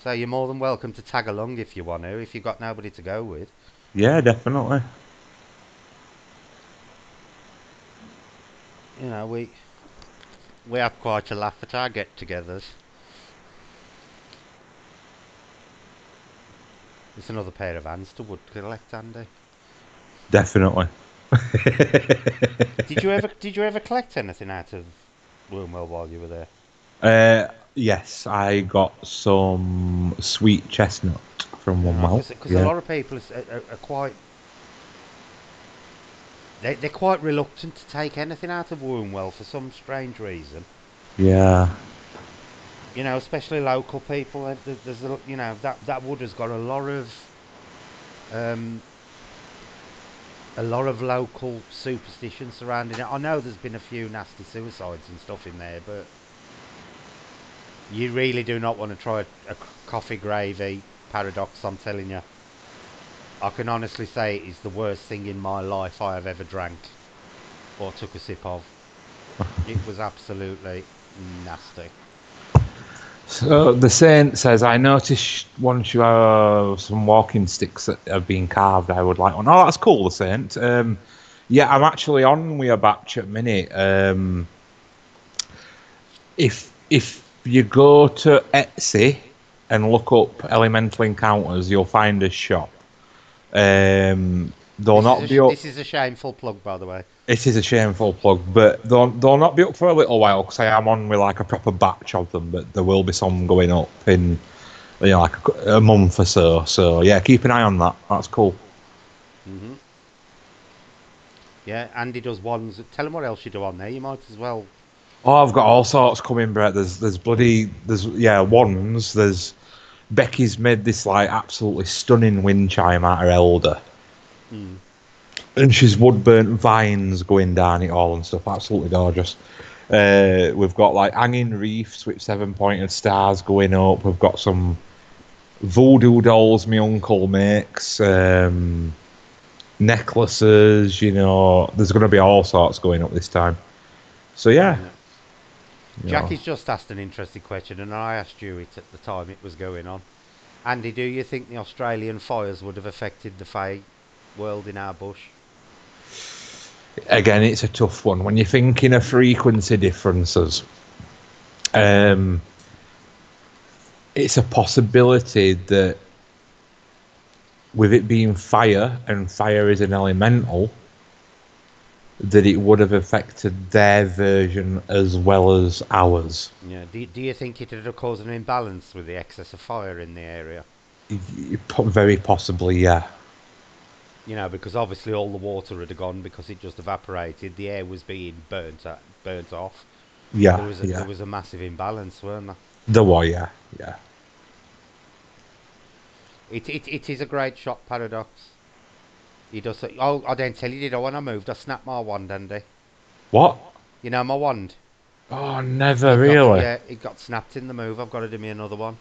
So you're more than welcome to tag along if you want to, if you've got nobody to go with. Yeah, definitely. You know, we have quite a laugh at our get-togethers. It's another pair of hands to wood collect, Andy. Definitely. Did you ever collect anything out of Wombwell while you were there? Yes, I got some sweet chestnut from one well. Because a Yeah. lot of people are quite they're quite reluctant to take anything out of Wombwell for some strange reason. Yeah. You know, especially local people. There's you know that wood has got um, a lot of local superstition surrounding it. I know there's been a few nasty suicides and stuff in there, but you really do not want to try a coffee gravy paradox. I'm telling you, I can honestly say it is the worst thing in my life I have ever drank or took a sip of. It was absolutely nasty. So the saint says, I noticed once you have some walking sticks that have been carved, I would like one. Oh, that's cool, the saint. Yeah, I'm actually on with a batch at minute. If you go to Etsy and look up Elemental Encounters, you'll find a shop. They'll not be up. This is a shameful plug, by the way. It is a shameful plug, but they'll not be up for a little while because I am on with like a proper batch of them. But there will be some going up in like a month or so. So yeah, keep an eye on that. That's cool. hmm Yeah, Andy does ones. Tell him what else you do on there. You might as well. Oh, I've got all sorts coming, Brett. There's wands. There's Becky's made this like absolutely stunning wind chime out her elder. Mm. And she's wood burnt vines going down it all and stuff. Absolutely gorgeous. We've got like hanging reefs with 7-pointed stars going up. We've got some voodoo dolls my uncle makes. Necklaces, there's going to be all sorts going up this time. So yeah. Yeah. You know. Jackie's just asked an interesting question, and I asked you it at the time it was going on. Andy, do you think the Australian fires would have affected the Fae world in our bush? Again, it's a tough one. When you're thinking of frequency differences, Um, it's a possibility that with it being fire and fire is an elemental, that it would have affected their version as well as ours. Yeah. Do you think it would have caused an imbalance with the excess of fire in the area? Very possibly, yeah. You know, because obviously all the water had gone because it just evaporated. The air was being burnt off. Yeah, There yeah. was a massive imbalance, weren't there? The war, yeah, yeah. It is a great shot paradox. He does. Oh, I didn't tell you, did I? When I moved, I snapped my wand, Andy. What? You know my wand. Oh, never really. It got snapped in the move. I've got to do me another one.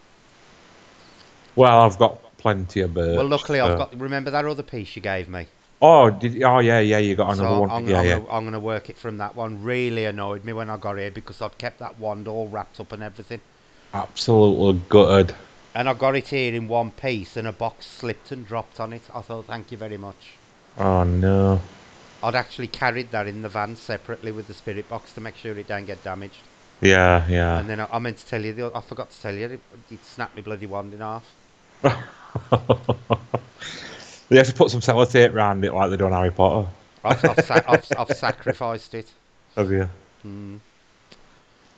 Well, I've got plenty of Well, birch, luckily I've so. got. Remember that other piece you gave me? Oh, did oh yeah, yeah, you got another So one. Yeah, yeah. I'm gonna work it from that one. Really annoyed me when I got here because I'd kept that wand all wrapped up and everything. Absolutely gutted. And I got it here in one piece, and a box slipped and dropped on it. I thought, thank you very much. Oh no. I'd actually carried that in the van separately with the spirit box to make sure it don't get damaged. Yeah, yeah. And then I meant to tell you, I forgot to tell you, it snapped my bloody wand in half. They have to put some sellotape around it like they do on Harry Potter. I've sacrificed it. Have you? Mm.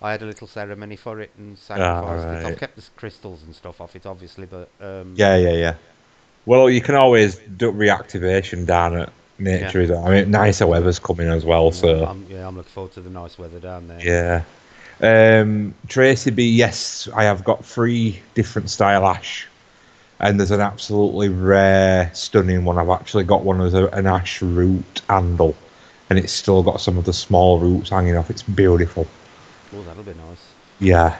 I had a little ceremony for it and Ah, sacrificed it. I've right. kept the crystals and stuff off it, obviously, but Yeah, yeah, yeah. Well, you can always do reactivation down at yeah, Nature Resort. I mean, nicer weather's coming as well, so I'm looking forward to the nice weather down there. yeah. Tracy B, yes, I have got 3 different style ash, and there's an absolutely rare, stunning one. I've actually got one as an ash root handle, and it's still got some of the small roots hanging off. It's beautiful. Oh, that'll be nice. Yeah.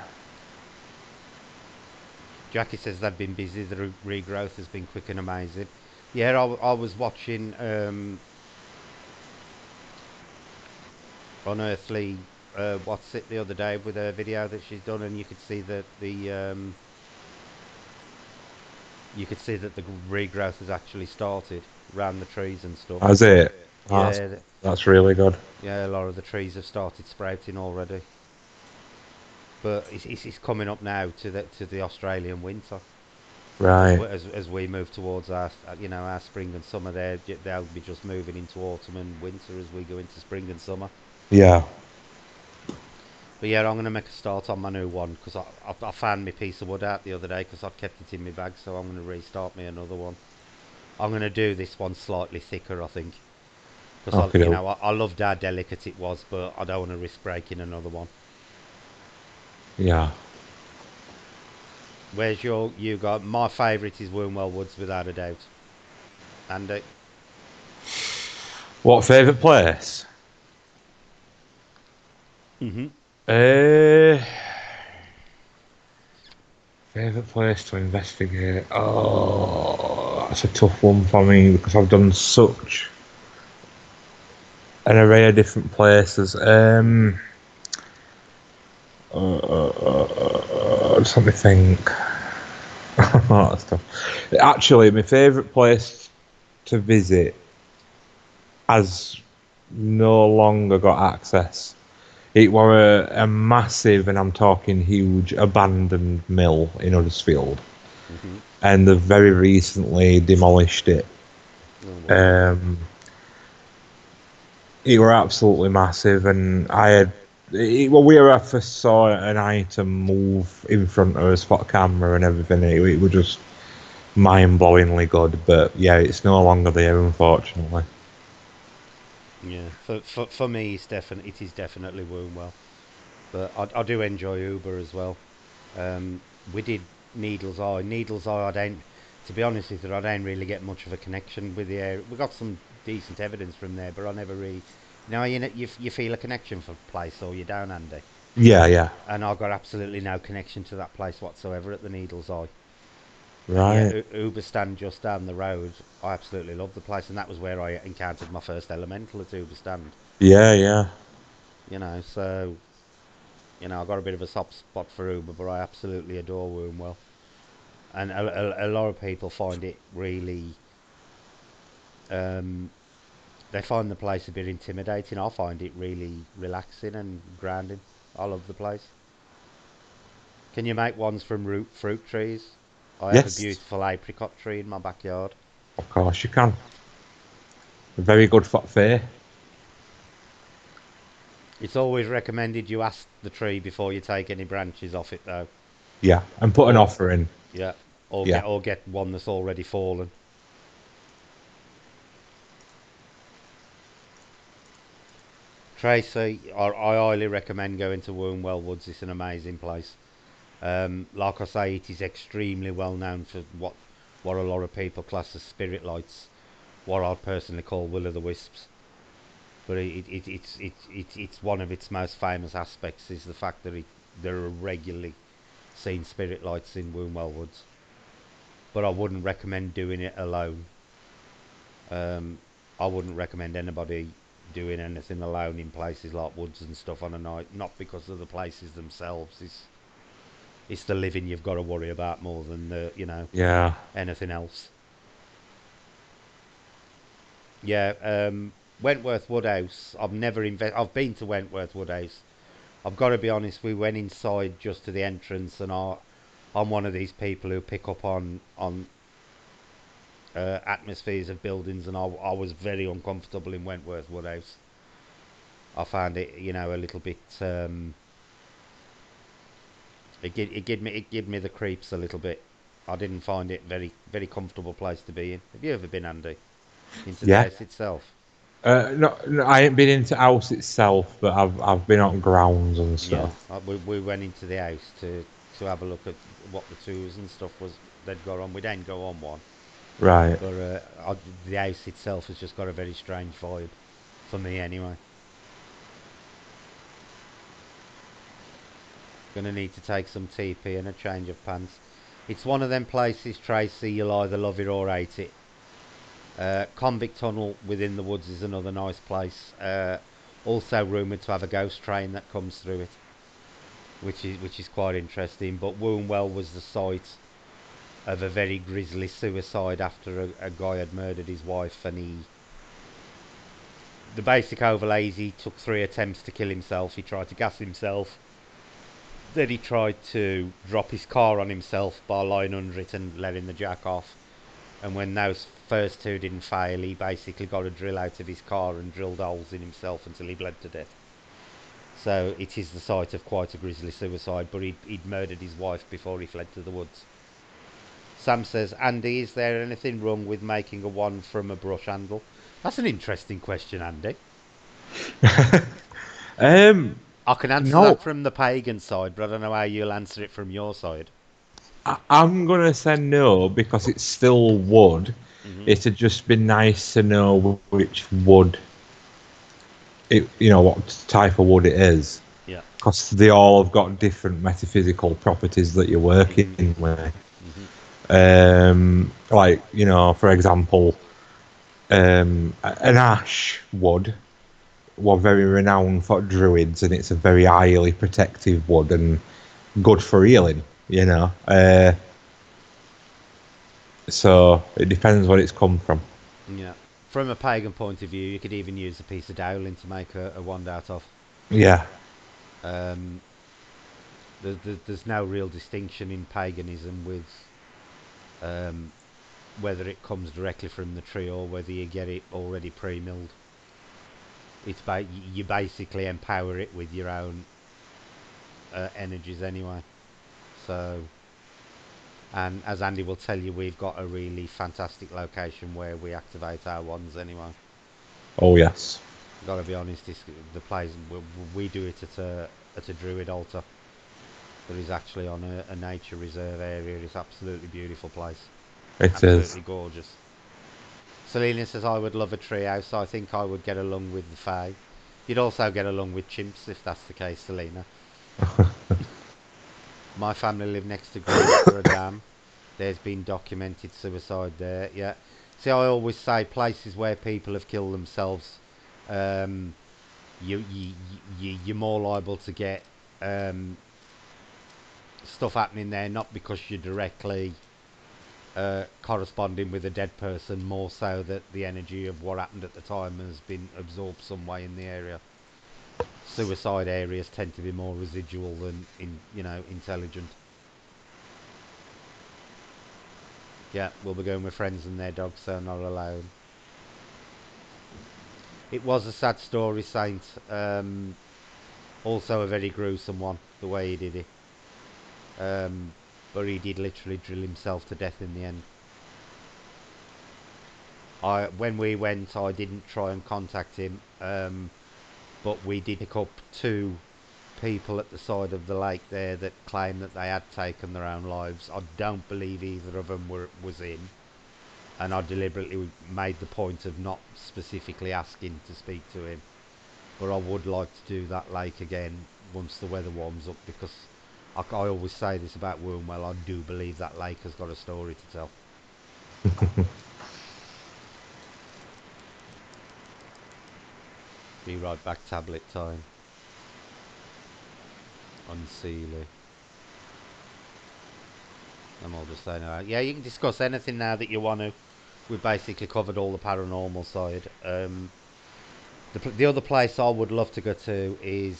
Jackie says they've been busy. The regrowth has been quick and amazing. Yeah, I was watching Unearthly. What's it the other day with a video that she's done, and you could see that the regrowth has actually started around the trees and stuff. That's it. That's Yeah, that's really good. yeah, a lot of the trees have started sprouting already. But it's coming up now to the Australian winter. Right. As we move towards our spring and summer, they'll be just moving into autumn and winter as we go into spring and summer. Yeah. But yeah, I'm gonna make a start on my new one because I found my piece of wood out the other day because I'd kept it in my bag, so I'm gonna restart me another one. I'm gonna do this one slightly thicker, I think, because Okay. I loved how delicate it was, but I don't want to risk breaking another one. Yeah. Where's you got? My favourite is Wormwell Woods without a doubt, and What favourite place? mhm. Uh, Favourite place to investigate? Oh, that's a tough one for me because I've done such an array of different places. Just let me think. Oh, that's tough. Actually, my favourite place to visit has no longer got access. It was a massive, and I'm talking huge, abandoned mill in Huddersfield, Mhm. and they've very recently demolished it. Oh wow. Um, it were absolutely massive, and I had. Well, we were first saw an item move in front of us, spot camera and everything. It was just mind-blowingly good, but yeah, it's no longer there, unfortunately. Yeah. For me, it is definitely Wormwell, but I do enjoy Uber as well. We did Needles Eye. Needles Eye, I don't. To be honest with you, I don't really get much of a connection with the area. We got some decent evidence from there, but I never really. You feel a connection for the place, or you down, Andy. Yeah, yeah. And I got absolutely no connection to that place whatsoever at the Needles Eye. And yeah, Right. Uber stand just down the road. I absolutely love the place, and that was where I encountered my first elemental at Uber stand. Yeah, yeah. So I got a bit of a soft spot for Uber, but I absolutely adore Wombwell. And a lot of people find it really, um, they find the place a bit intimidating. I find it really relaxing and grounding. I love the place. Can you make ones from root fruit trees? I have a Yes, beautiful apricot tree in my backyard. of course you can. Very good for Fae. It's always recommended you ask the tree before you take any branches off it, though. Yeah, and put an Or offer in. yeah, Yeah, or get one that's already fallen. Tracy, I highly recommend going to Wombwell Woods. It's an amazing place. Like I say, it is extremely well known for what a lot of people class as spirit lights, what I personally call will o' the wisps. But it's one of its most famous aspects is the fact that there are regularly seen spirit lights in Wombwell Woods. But I wouldn't recommend doing it alone. Um, I wouldn't recommend anybody doing anything alone in places like woods and stuff on a night. Not because of the places themselves. It's the living you've got to worry about more than the yeah. anything else. Yeah. Wentworth Woodhouse. I've been to Wentworth Woodhouse. I've got to be honest. We went inside just to the entrance, and I'm one of these people who pick up on atmospheres of buildings, and I was very uncomfortable in Wentworth Woodhouse. I found it, a little bit. It gave me the creeps a little bit. I didn't find it very comfortable place to be in. Have you ever been, Andy, into the Yeah. house itself? No, no, I ain't been into house itself, but I've been on grounds and Yeah, stuff. we went into the house to have a look at what the tours and stuff was they'd got on. We didn't go on one, Right. but the house itself has just got a very strange vibe for me anyway. Gonna need to take some TP and a change of pants. It's one of them places, Tracy, you'll either love it or hate it. Convict Tunnel within the woods is another nice place. Also rumoured to have a ghost train that comes through it, which is quite interesting. But Wombwell was the site of a very grisly suicide after a guy had murdered his wife, and the basic overlay is he took 3 attempts to kill himself. He tried to gas himself. Then he tried to drop his car on himself by lying under it and letting the jack off. And when those first two didn't fail, he basically got a drill out of his car and drilled holes in himself until he bled to death. So it is the site of quite a grisly suicide, but he'd murdered his wife before he fled to the woods. Sam says, Andy, is there anything wrong with making a wand from a brush handle? That's an interesting question, Andy. Um, I can answer no, that from the pagan side, but I don't know how you'll answer it from your side. I'm gonna say no because it's still wood. Hmm. It'd just be nice to know which wood what type of wood it is, Yeah. because they all have got different metaphysical properties that you're Hmm. working with. Hmm. Like for example, an ash wood were very renowned for druids, and it's a very highly protective wood and good for healing. So it depends what it's come from. Yeah. From a pagan point of view, you could even use a piece of dowling to make a wand out of. Yeah, Um, there's no real distinction in paganism with um, whether it comes directly from the tree or whether you get it already pre-milled. You basically empower it with your own energies anyway. So, and as Andy will tell you, we've got a really fantastic location where we activate our wands anyway. oh yes. Got to be honest, the place we do it at a druid altar that is actually on a nature reserve area. It's absolutely beautiful place, It is. absolutely gorgeous. Selena says I would love a treehouse. I think I would get along with the Fae. You'd also get along with chimps if that's the case, Selena. My family live next to Greensborough Dam. There's been documented suicide there. Yeah. See, I always say places where people have killed themselves, um, you're more liable to get um, stuff happening there, not because you're directly corresponding with a dead person, more so that the energy of what happened at the time has been absorbed some way in the area. Suicide areas tend to be more residual than intelligent. Yeah, we'll be going with friends and their dogs, so not alone. It was a sad story, Saint. Also a very gruesome one, the way he did it. Um, but he did literally drill himself to death in the end. When we went, I didn't try and contact him, but we did pick up two people at the side of the lake there that claimed that they had taken their own lives. I don't believe either of them was in, and I deliberately made the point of not specifically asking to speak to him. But I would like to do that lake again once the weather warms up, because I always say this about Wormwell. I do believe that lake has got a story to tell. Be right back. Tablet time. Unseelie. And I'll just say no. Yeah, you can discuss anything now that you want to. We've basically covered all the paranormal side. The other place I would love to go to is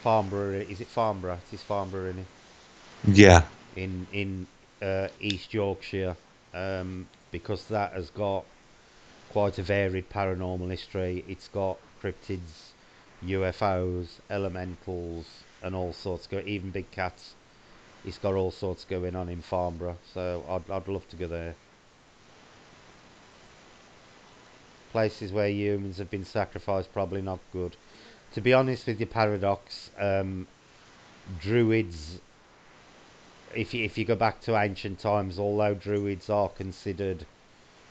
Farnborough. Is it Farnborough? It is Farnborough Yeah. in East Yorkshire, because that has got quite a varied paranormal history. It's got cryptids, UFOs, elementals, and all sorts. Even big cats. It's got all sorts going on in Farnborough, so I'd love to go there. Places where humans have been sacrificed, probably not good. To be honest with you, Paradox, druids. If you go back to ancient times, although druids are considered,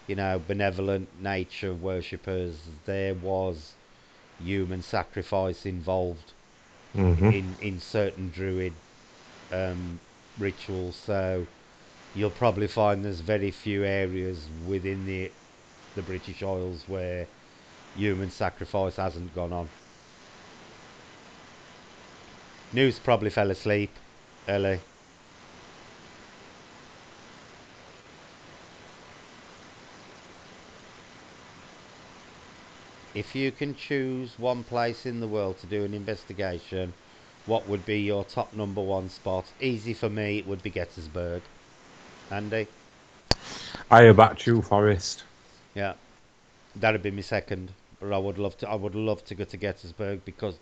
benevolent nature worshippers, there was human sacrifice involved Hmm. in certain druid um, rituals. So you'll probably find there's very few areas within the British Isles where human sacrifice hasn't gone on. News probably fell asleep, Ellie. If you can choose one place in the world to do an investigation, what would be your top number one spot? Easy for me, it would be Gettysburg. Andy? I about you, Forest. Yeah, that'd be my second. But I would love to go to Gettysburg, because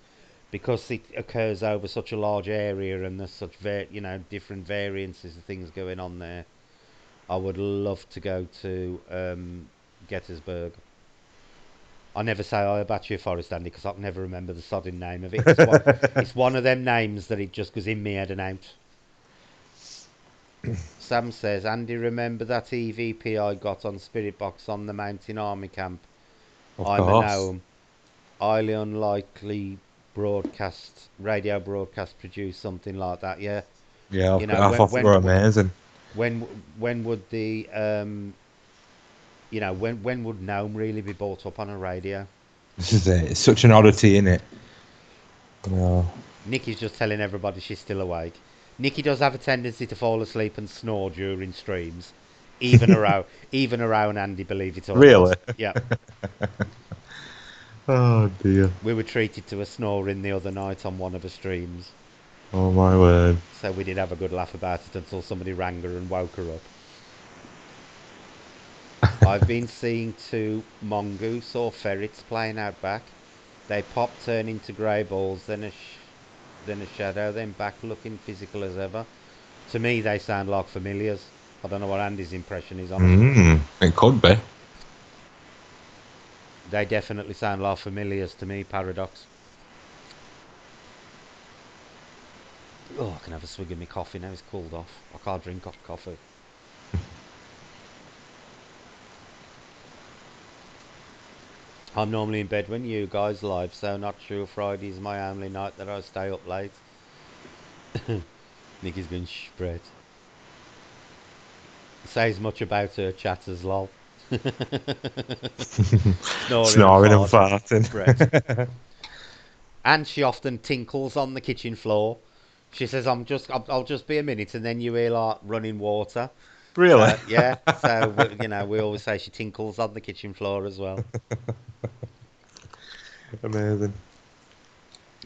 it occurs over such a large area and there's such different variances of things going on there. I would love to go to Gettysburg. I never say Ayabachi Forest, Andy, because I can never remember the sodding name of it. It's one of them names that it just goes in me head and out. Sam says, Andy, remember that EVP I got on Spirit Box on the Mountain Army Camp? Of I'm a course. gnome. Highly unlikely radio broadcast produce something like that. Yeah, Yeah, you know I when thought they were amazing. when would the when would Gnome really be brought up on a radio? This is it. It's such an oddity, in it. No. Nikki's just telling everybody she's still awake. Nikki does have a tendency to fall asleep and snore during streams, even around Andy, believe it or not. Really? Yeah, Oh dear. we were treated to a snoring the other night on one of her streams, Oh my word. so we did have a good laugh about it until somebody rang her and woke her up. I've been seeing two mongoose or ferrets playing out back. They pop, turn into grey balls, then a shadow, then back looking physical as ever. To me, they sound like familiars. I don't know what Andy's impression is on them. It could be. They definitely sound like familiars to me, Paradox. Oh, I can have a swig of my coffee now. It's cooled off. I can't drink hot coffee. I'm normally in bed when you guys live, so not sure Friday's my only night that I stay up late. Nikki's going spread. Says much about her chat as lol. Snoring and Snoring and farting. Spread. farting. And she often tinkles on the kitchen floor. She says, I'll just be a minute," and then you hear like running water. Really? So yeah, so we always say she tinkles on the kitchen floor as well. Amazing.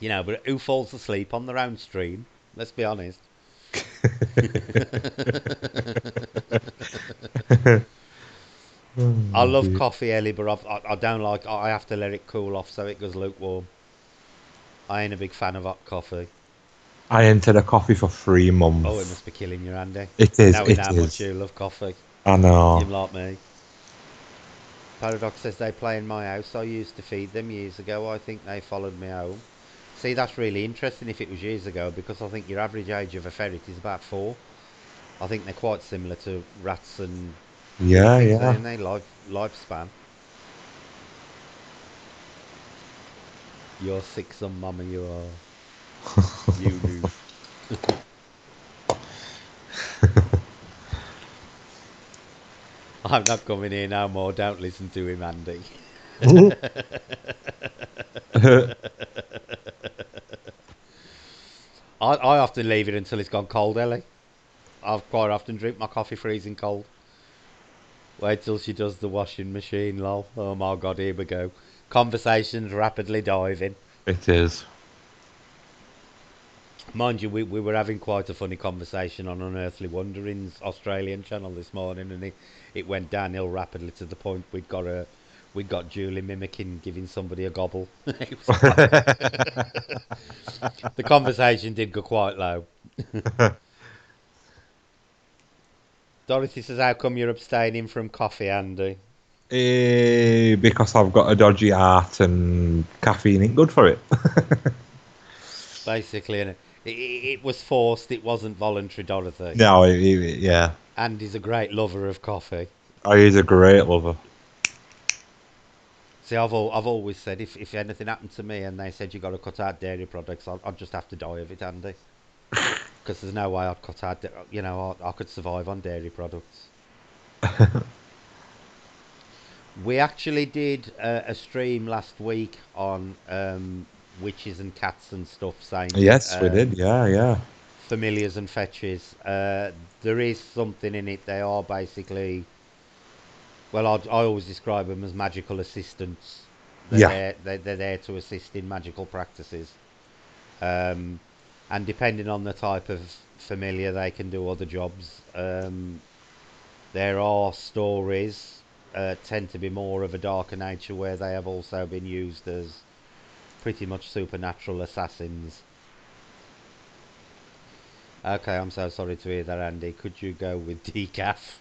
But who falls asleep on their own stream? Let's be honest. I Oh, love dear. coffee, Ellie, but I don't like. I have to let it cool off so it goes lukewarm. I ain't a big fan of hot coffee. I entered a coffee for 3 months. Oh, it must be killing you, Andy. It is, Knowing it how much is. you love coffee. I You know. like me. Paradox says they play in my house. I used to feed them years ago. I think they followed me home. See, that's really interesting if it was years ago because I think your average age of a ferret is about 4. I think they're quite similar to rats and guinea Yeah, pigs, yeah. aren't they? Lifespan. You're sick, some mama, you are. You knew. I'm not coming here no more. Don't listen to him, Andy. I often leave it until it's gone cold, Ellie. I quite often drink my coffee freezing cold. Wait till she does the washing machine, lol. Oh my god, here we go. Conversations rapidly diving. It is. Mind you, we were having quite a funny conversation on Unearthly Wanderings Australian channel this morning, and it went downhill rapidly to the point we got Julie mimicking giving somebody a gobble. It was the conversation did go quite low. Dorothy says, "How come you're abstaining from coffee, Andy?" Because I've got a dodgy heart and caffeine ain't good for it. Basically, and it was forced. It wasn't voluntary, Dorothy. No, yeah. Andy's a great lover of coffee. Oh, he's a great lover. See, I've always said if anything happened to me and they said you got to cut out dairy products, I'd just have to die of it, Andy. Because there's no way I'd cut out. I could survive on dairy products. We actually did a stream last week on witches and cats and stuff, saying Yes, we did. Yeah, yeah. familiars and fetches. There is something in it. They are basically, well, I always describe them as magical assistants. Yeah. They're there to assist in magical practices. Um, and depending on the type of familiar, they can do other jobs. There are stories tend to be more of a darker nature where they have also been used as pretty much supernatural assassins. Okay, I'm so sorry to hear that, Andy. Could you go with decaf?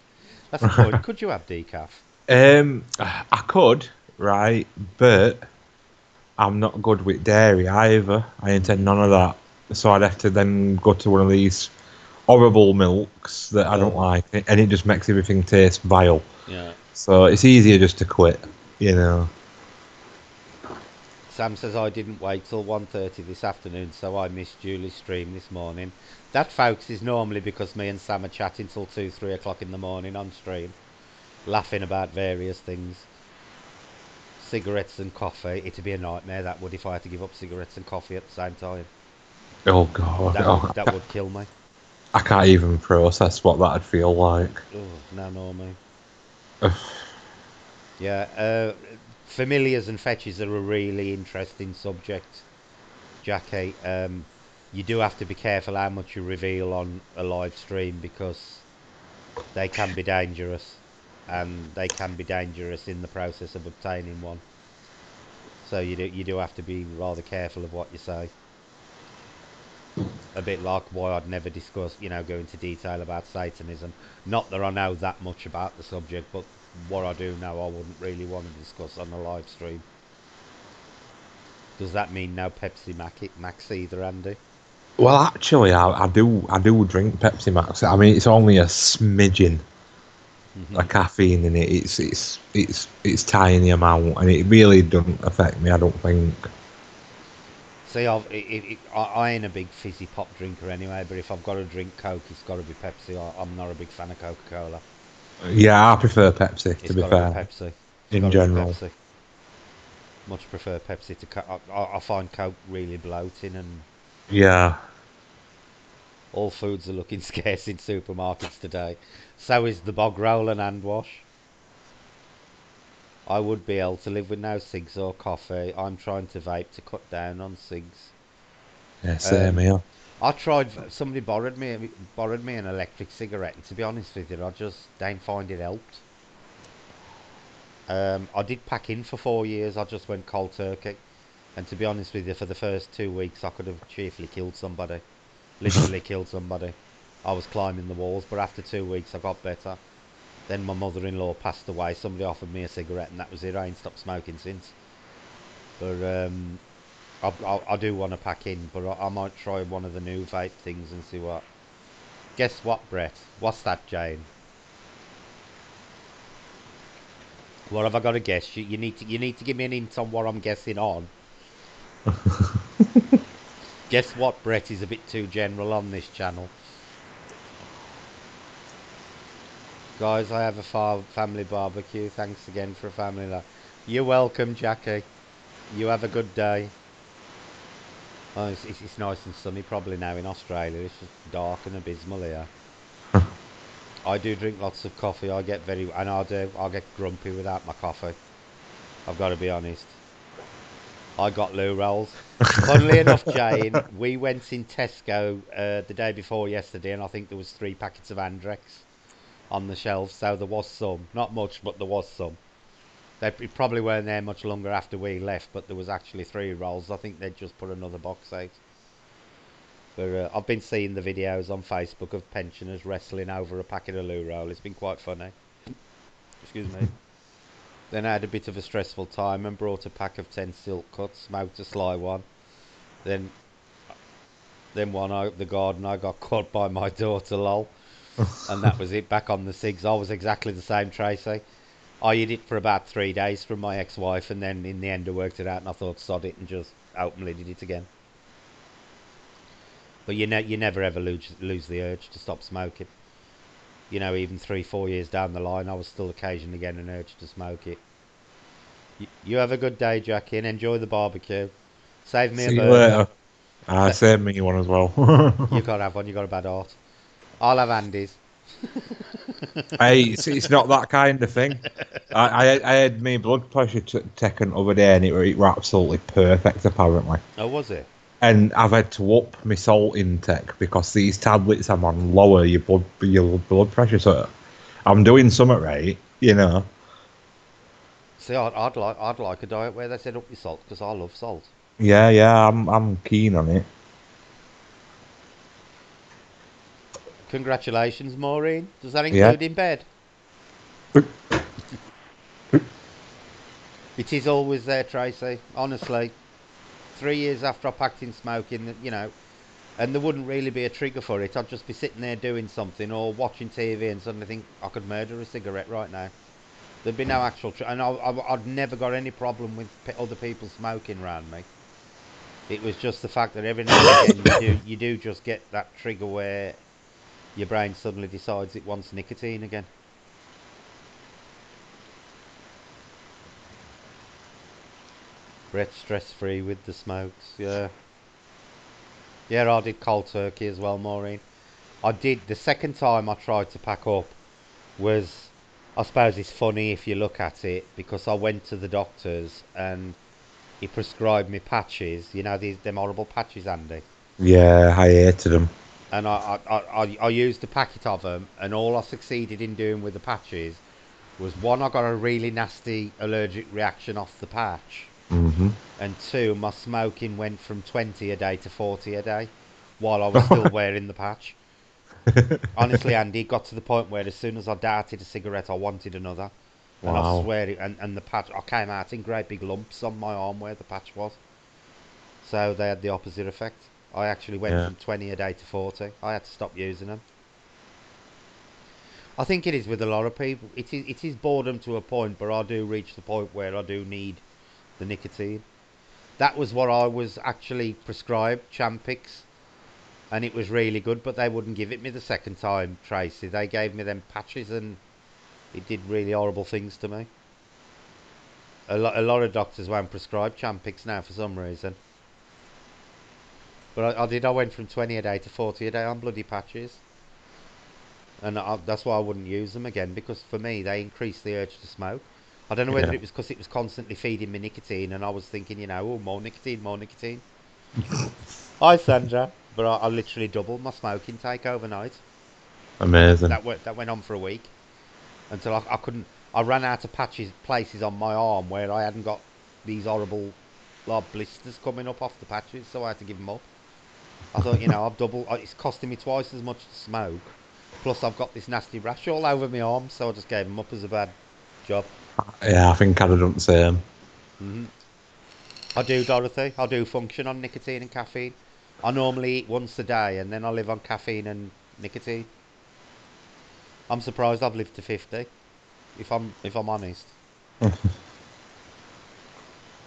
That's a point. Could you have decaf? I could, right, but I'm not good with dairy either. I intend Hmm. none of that. So I'd have to then go to one of these horrible milks that I don't Oh, like, and it just makes everything taste vile. yeah. So it's easier just to quit, you know. Sam says I didn't wait till 1:30 this afternoon, so I missed Julie's stream this morning. That, folks, is normally because me and Sam are chatting till 2, 3 o'clock in the morning on stream, laughing about various things. Cigarettes and coffee. It'd be a nightmare, that would, if I had to give up cigarettes and coffee at the same time. Oh god, That would kill me. I can't even process what that'd feel like. Oh, no, me. Yeah, familiars and fetches are a really interesting subject, Jackie. You do have to be careful how much you reveal on a live stream because they can be dangerous, and they can be dangerous in the process of obtaining one. So you do have to be rather careful of what you say. A bit like why I'd never discuss, go into detail about Satanism. Not that I know that much about the subject, but what I do know, I wouldn't really want to discuss on a live stream. Does that mean no Pepsi Max either, Andy? Well, actually, I do drink Pepsi Max. I mean, it's only a smidgen of caffeine in it. It's tiny amount, and it really doesn't affect me. I don't think. See, I ain't a big fizzy pop drinker anyway, but if I've got to drink Coke, it's got to be Pepsi. I'm not a big fan of Coca Cola. Yeah, I prefer Pepsi. To It's be got to be fair, Pepsi. It's got in to be general. Pepsi. Much prefer Pepsi to Coke. I find Coke really bloating, and Yeah. all foods are looking scarce in supermarkets today. So is the bog roll and hand wash. I would be able to live with no cigs or coffee. I'm trying to vape to cut down on cigs. Yeah, same Um, here. I tried. Somebody borrowed me an electric cigarette, and to be honest with you, I just don't find it helped. I did pack in for 4 years. I just went cold turkey, and to be honest with you, for the first 2 weeks, I could have cheerfully killed somebody. Literally killed somebody. I was climbing the walls, but after 2 weeks, I got better. Then my mother-in-law passed away. Somebody offered me a cigarette, and that was it. I ain't stopped smoking since. But I do want to pack in, but I might try one of the new vape things and see what. Guess what, Brett? What's that, Jane? What have I got to guess? You need to give me an hint on what I'm guessing on. Guess what, Brett is a bit too general on this channel. Guys, I have a family barbecue. Thanks again for a family life. You're welcome, Jackie. You have a good day. Oh, it's nice and sunny probably now in Australia. It's just dark and abysmal here. I do drink lots of coffee. And I get grumpy without my coffee. I've got to be honest. I got loo rolls. Funnily enough, Jane, we went in Tesco the day before yesterday, and I think there was 3 packets of Andrex on the shelves. So there was some, not much, but there was some. They probably weren't there much longer after we left, but there was actually 3 rolls. I think they'd just put another box out. But I've been seeing the videos on Facebook of pensioners wrestling over a packet of loo roll. It's been quite funny. Excuse me. Then I had a bit of a stressful time and brought a pack of 10 silk cuts, smoked a sly one. Then then one out the garden I got caught by my daughter, lol. And that was it, back on the cigs. I was exactly the same, Tracy. I hid it for about 3 days from my ex-wife, and then in the end I worked it out and I thought sod it and just openly did it again. But you never ever lose the urge to stop smoking. Even 3, 4 years down the line, I was still occasionally getting an urge to smoke it. You have a good day, Jackie, and enjoy the barbecue. Save me a See you burger. later. Save me one as You well. gotta have one. You got a bad heart. I'll have Andy's. Hey, it's not that kind of thing. I had my blood pressure taken the other day, and it were absolutely perfect, apparently. Oh, was it? And I've had to up my salt intake because these tablets I'm on lower your blood pressure. So I'm doing something right. See, I'd like a diet where they said up your salt because I love salt. Yeah, yeah, I'm keen on it. Congratulations, Maureen. Does that Yeah. include in bed? It is always there, Tracy. Honestly, 3 years after I packed in smoking, and there wouldn't really be a trigger for it. I'd just be sitting there doing something or watching TV and suddenly think I could murder a cigarette right now. There'd be no actual, and I'd never got any problem with other people smoking around me. It was just the fact that every now and again you do just get that trigger where your brain suddenly decides it wants nicotine again. Brett stress free with the smokes, yeah. Yeah, I did cold turkey as well, Maureen. I did the second time I tried to pack up was, I suppose it's funny if you look at it, because I went to the doctor's and he prescribed me patches. These them horrible patches, Andy. Yeah, I hated them. And I used a packet of them, and all I succeeded in doing with the patches was, one, I got a really nasty allergic reaction off the patch, Hmm. and two, my smoking went from 20 a day to 40 a day while I was still wearing the patch. Honestly, Andy, it got to the point where as soon as I darted a cigarette, I wanted another. And I Wow. swear it, and the patch, I came out in great big lumps on my arm where the patch was. So they had the opposite effect. I actually went Yeah. from 20 a day to 40. I had to stop using them. I think it is with a lot of people. It is boredom to a point, but I do reach the point where I do need the nicotine. That was what I was actually prescribed, Champix, and it was really good, but they wouldn't give it me the second time, Tracy. They gave me them patches, and it did really horrible things to me. A lot of doctors won't prescribe Champix now for some reason. But I did. I went from 20 a day to 40 a day on bloody patches. And that's why I wouldn't use them again, because for me, they increase the urge to smoke. I don't know whether Yeah. it was because it was constantly feeding me nicotine, and I was thinking, oh, more nicotine, more nicotine. Hi, Sandra. but I literally doubled my smoke intake overnight. Amazing. That went on for a week until I couldn't. I ran out of places on my arm where I hadn't got these horrible like blisters coming up off the patches, so I had to give them up. I thought, I've doubled. It's costing me twice as much to smoke, plus I've got this nasty rash all over my arm, so I just gave them up as a bad job. Yeah, I think I'd have done the same. I do, Dorothy. I do function on nicotine and caffeine. I normally eat once a day, and then I live on caffeine and nicotine. I'm surprised I've lived to 50, if I'm honest. But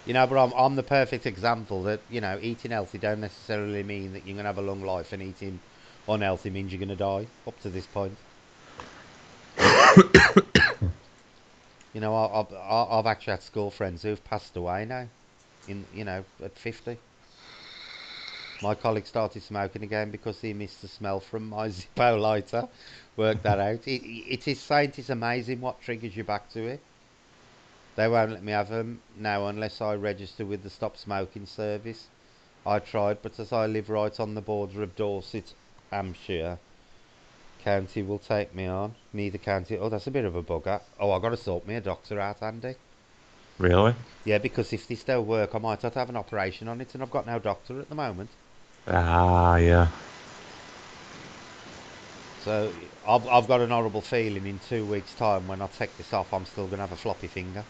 I'm the perfect example that eating healthy don't necessarily mean that you're gonna have a long life, and eating unhealthy means you're gonna die. Up to this point, I've actually had school friends who've passed away now, at 50. My colleague started smoking again because he missed the smell from my Zippo lighter. Worked that out. It is scientists amazing what triggers you back to it. They won't let me have them now unless I register with the Stop Smoking service. I tried, but as I live right on the border of Dorset, Hampshire, county will take me on. Neither county. Oh, that's a bit of a bugger. Oh, I got to sort me a doctor out, Andy. Really? Yeah, because if this don't work, I might have to have an operation on it, and I've got no doctor at the moment. Ah, yeah. So I've got an horrible feeling in 2 weeks' time when I take this off, I'm still gonna have a floppy finger.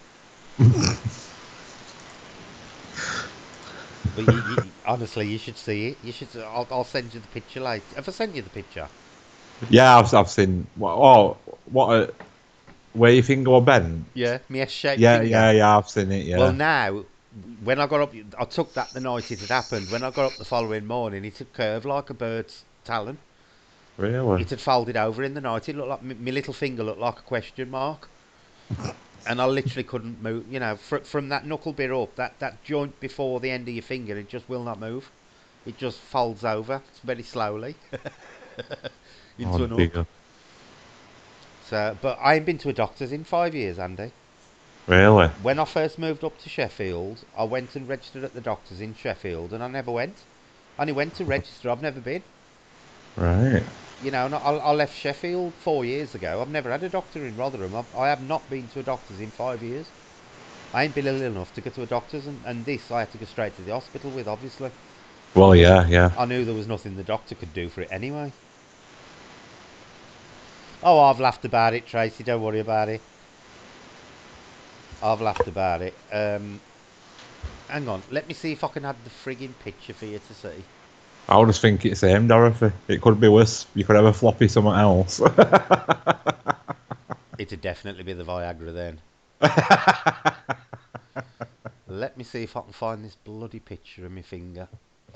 But honestly, you should see it. You should. I'll send you the picture later. Have I sent you the picture? Yeah, I've seen. Where you finger or bent? Yeah, my S-shaped Yeah, finger. yeah, yeah. I've seen it. Well, Yeah. now when I got up, I took that the night it had happened. When I got up the following morning, it had curved like a bird's talon. Really? It had folded over in the night. It looked like my little finger looked like a question mark. And I literally couldn't move. From that knuckle bit up, that joint before the end of your finger, it just will not move. It just folds over very slowly Oh into an hook. dear. So, but I ain't been to a doctor's in 5 years, Andy. Really? When I first moved up to Sheffield, I went and registered at the doctor's in Sheffield, and I never went. I only went to register. I've never been. Right. And I left Sheffield 4 years ago. I've never had a doctor in Rotherham. I have not been to a doctor's in 5 years. I ain't been ill enough to go to a doctor's, and this I had to go straight to the hospital with, obviously. Well, yeah, yeah. I knew there was nothing the doctor could do for it anyway. Oh, I've laughed about it, Tracy. Don't worry about it. I've laughed about it. Hang on. Let me see if I can add the frigging picture for you to see. I would just think it's same, Dorothy. It could be worse. You could have a floppy somewhere else. It'd definitely be the Viagra then. Let me see if I can find this bloody picture of my finger.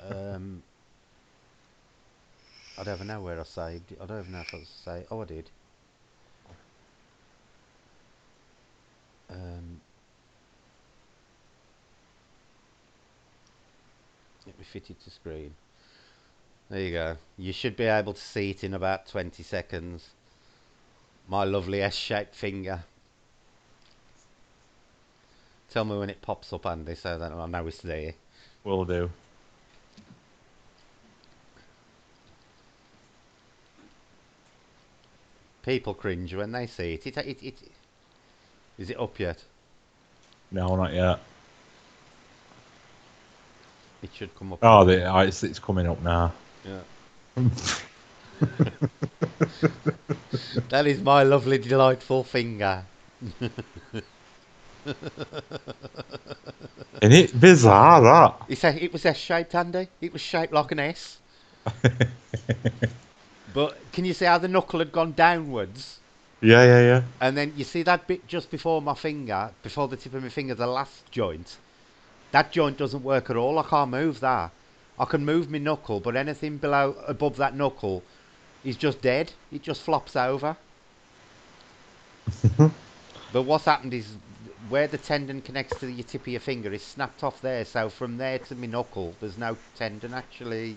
Um, I don't even know where I saved it. I don't even know if I saved. Oh, I did. Um, Let me fit it to screen. There you go. You should be able to see it in about 20 seconds. My lovely S-shaped finger. Tell me when it pops up, Andy, so that I know it's there. Will do. People cringe when they see it. Is it up yet? No, not yet. It should come up in a Oh, minute. it's coming up now. Yeah. That is my lovely, delightful finger. Isn't it bizarre It was S-shaped, Andy. It was shaped like an S. that? But can you see how the knuckle had gone downwards? Yeah, yeah, yeah. And then you see that bit just before my finger, before the tip of my finger, the last joint. That joint doesn't work at all. I can't move that. I can move my knuckle, but anything above that knuckle is just dead. It just flops over. But what's happened is where the tendon connects to your tip of your finger is snapped off there. So from there to my knuckle, there's no tendon actually.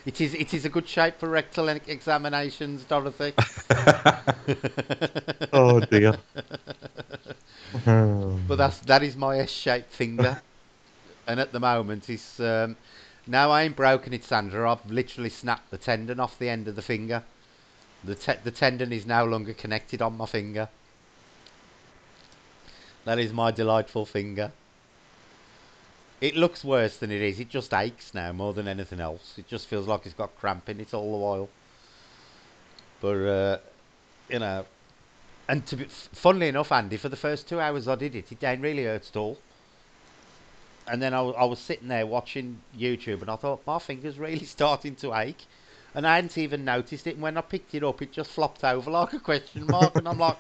It is a good shape for rectal examinations, Dorothy. Oh dear. But that is my S-shaped finger, and at the moment it's No, I ain't broken it, Sandra. I've literally snapped the tendon off the end of the finger. The tendon is no longer connected on my finger. That is my delightful finger. It looks worse than it is. It just aches now more than anything else. It just feels like it's got cramp in it all the while. But you know, and funnily enough, Andy, for the first 2 hours I did it, it didn't really hurt at all. And then I was sitting there watching YouTube, and I thought my finger's really starting to ache, and I hadn't even noticed it. And when I picked it up, it just flopped over like a question mark, and I'm like,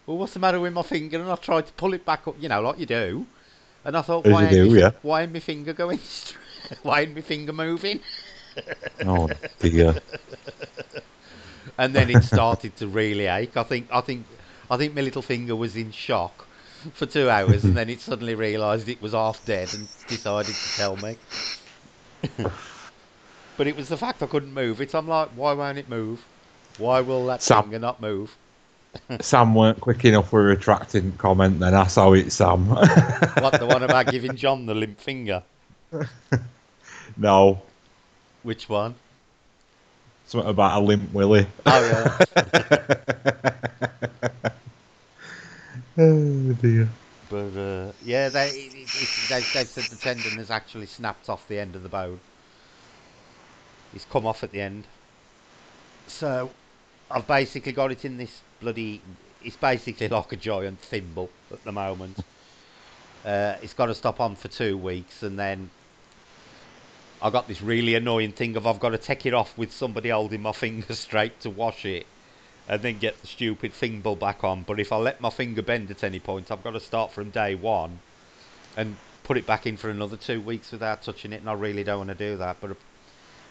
"Well, what's the matter with my finger?" And I tried to pull it back up, like you do. And I thought, As you do, yeah. why ain't my finger going? Why ain't my finger moving? Oh dear. And then it started to really ache. I think my little finger was in shock for 2 hours, and then it suddenly realised it was half dead and decided to tell me. But it was the fact I couldn't move it. I'm like, why won't it move? Why will that Sam finger not move? Sam weren't quick enough with a retracting comment. Then I saw it, Sam. What, the one about giving John the limp finger? No, Which one? something about a limp willy. Oh yeah. Oh dear. But yeah, they said the tendon has actually snapped off the end of the bone. It's come off at the end. So I've basically got it in this bloody. It's basically like a giant thimble at the moment. It's got to stop on for 2 weeks, and then I got this really annoying thing of I've got to take it off with somebody holding my finger straight to wash it, and then get the stupid thimble back on. But if I let my finger bend at any point, I've got to start from day one and put it back in for another 2 weeks without touching it, and I really don't want to do that. But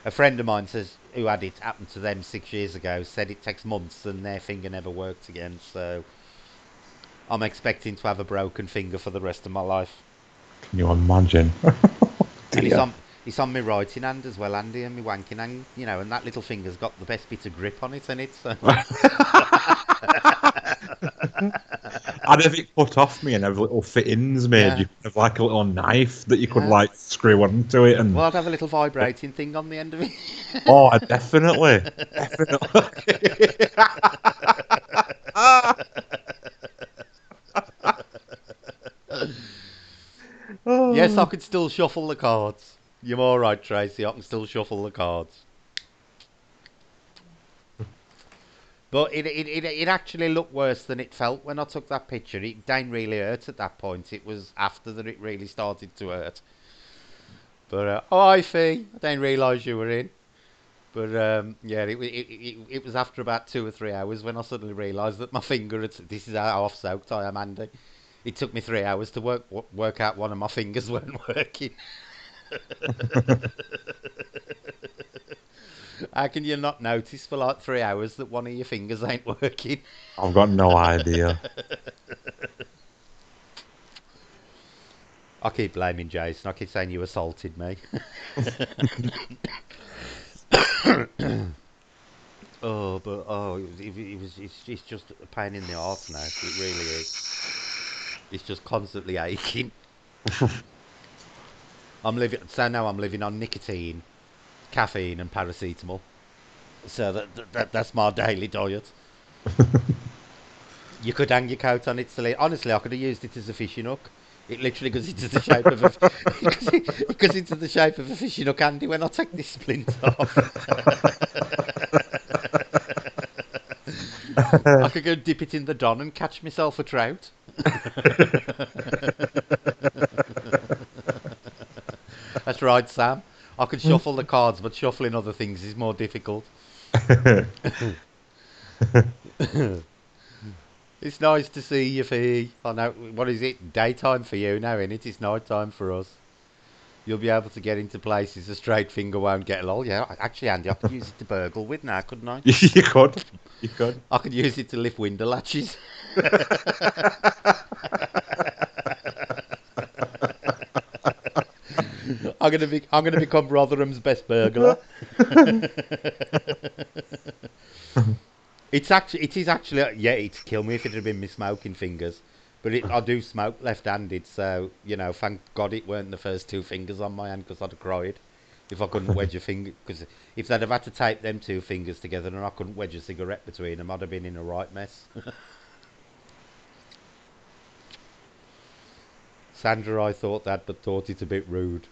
a friend of mine says, who had it happened to them 6 years ago, said it takes months and their finger never worked again. So I'm expecting to have a broken finger for the rest of my life. Can you imagine? And Dear. it's on my writing hand as well, Andy, and my wanking hand, and that little finger's got the best bit of grip on it, and it's. I'd have it cut off me and have little fittings made. Yeah, You could have like a little knife that you could yeah. like screw onto it and. Well, I'd have a little vibrating thing on the end of it. Oh, definitely, definitely. Yes, I Oh. could still shuffle the cards. You're all right, Tracy. I can still shuffle the cards. But it actually looked worse than it felt when I took that picture. It didn't really hurt at that point. It was after that it really started to hurt. But oh, hi, Fee. I didn't realise you were in. But yeah, it was after about 2 or 3 hours when I suddenly realised that my finger had. This is how half soaked I am, Andy. It took me 3 hours to work out one of my fingers weren't working. How can you not notice for like 3 hours that one of your fingers ain't working? I've got no idea. I keep blaming Jason. I keep saying you assaulted me. Oh, but it's just a pain in the arse now. It really is. It's just constantly aching. I'm living on nicotine, caffeine, and paracetamol. So that's my daily diet. You could hang your coat on it. Honestly, I could have used it as a fishing hook. It literally goes into the shape of a it goes into the shape of a fishing hook, Andy. When I take this splint off, I could go dip it in the Don and catch myself a trout. That's right, Sam. I could shuffle the cards, but shuffling other things is more difficult. It's nice to see you, Fee. I know. What is it? Daytime for you now, innit? It's night time for us. You'll be able to get into places a straight finger won't get. Lol, yeah. Actually, Andy, I could use it to burgle with now, couldn't I? You could. You could. I could use it to lift window latches. I'm gonna become Rotherham's best burglar. It is actually, yeah, it'd kill me if it had been my smoking fingers. But I do smoke left-handed, so, thank God it weren't the first two fingers on my hand because I'd have cried. If I couldn't wedge a finger, because if they'd have had to tape them two fingers together and I couldn't wedge a cigarette between them, I'd have been in a right mess. Sandra, I thought that, but thought it a bit rude.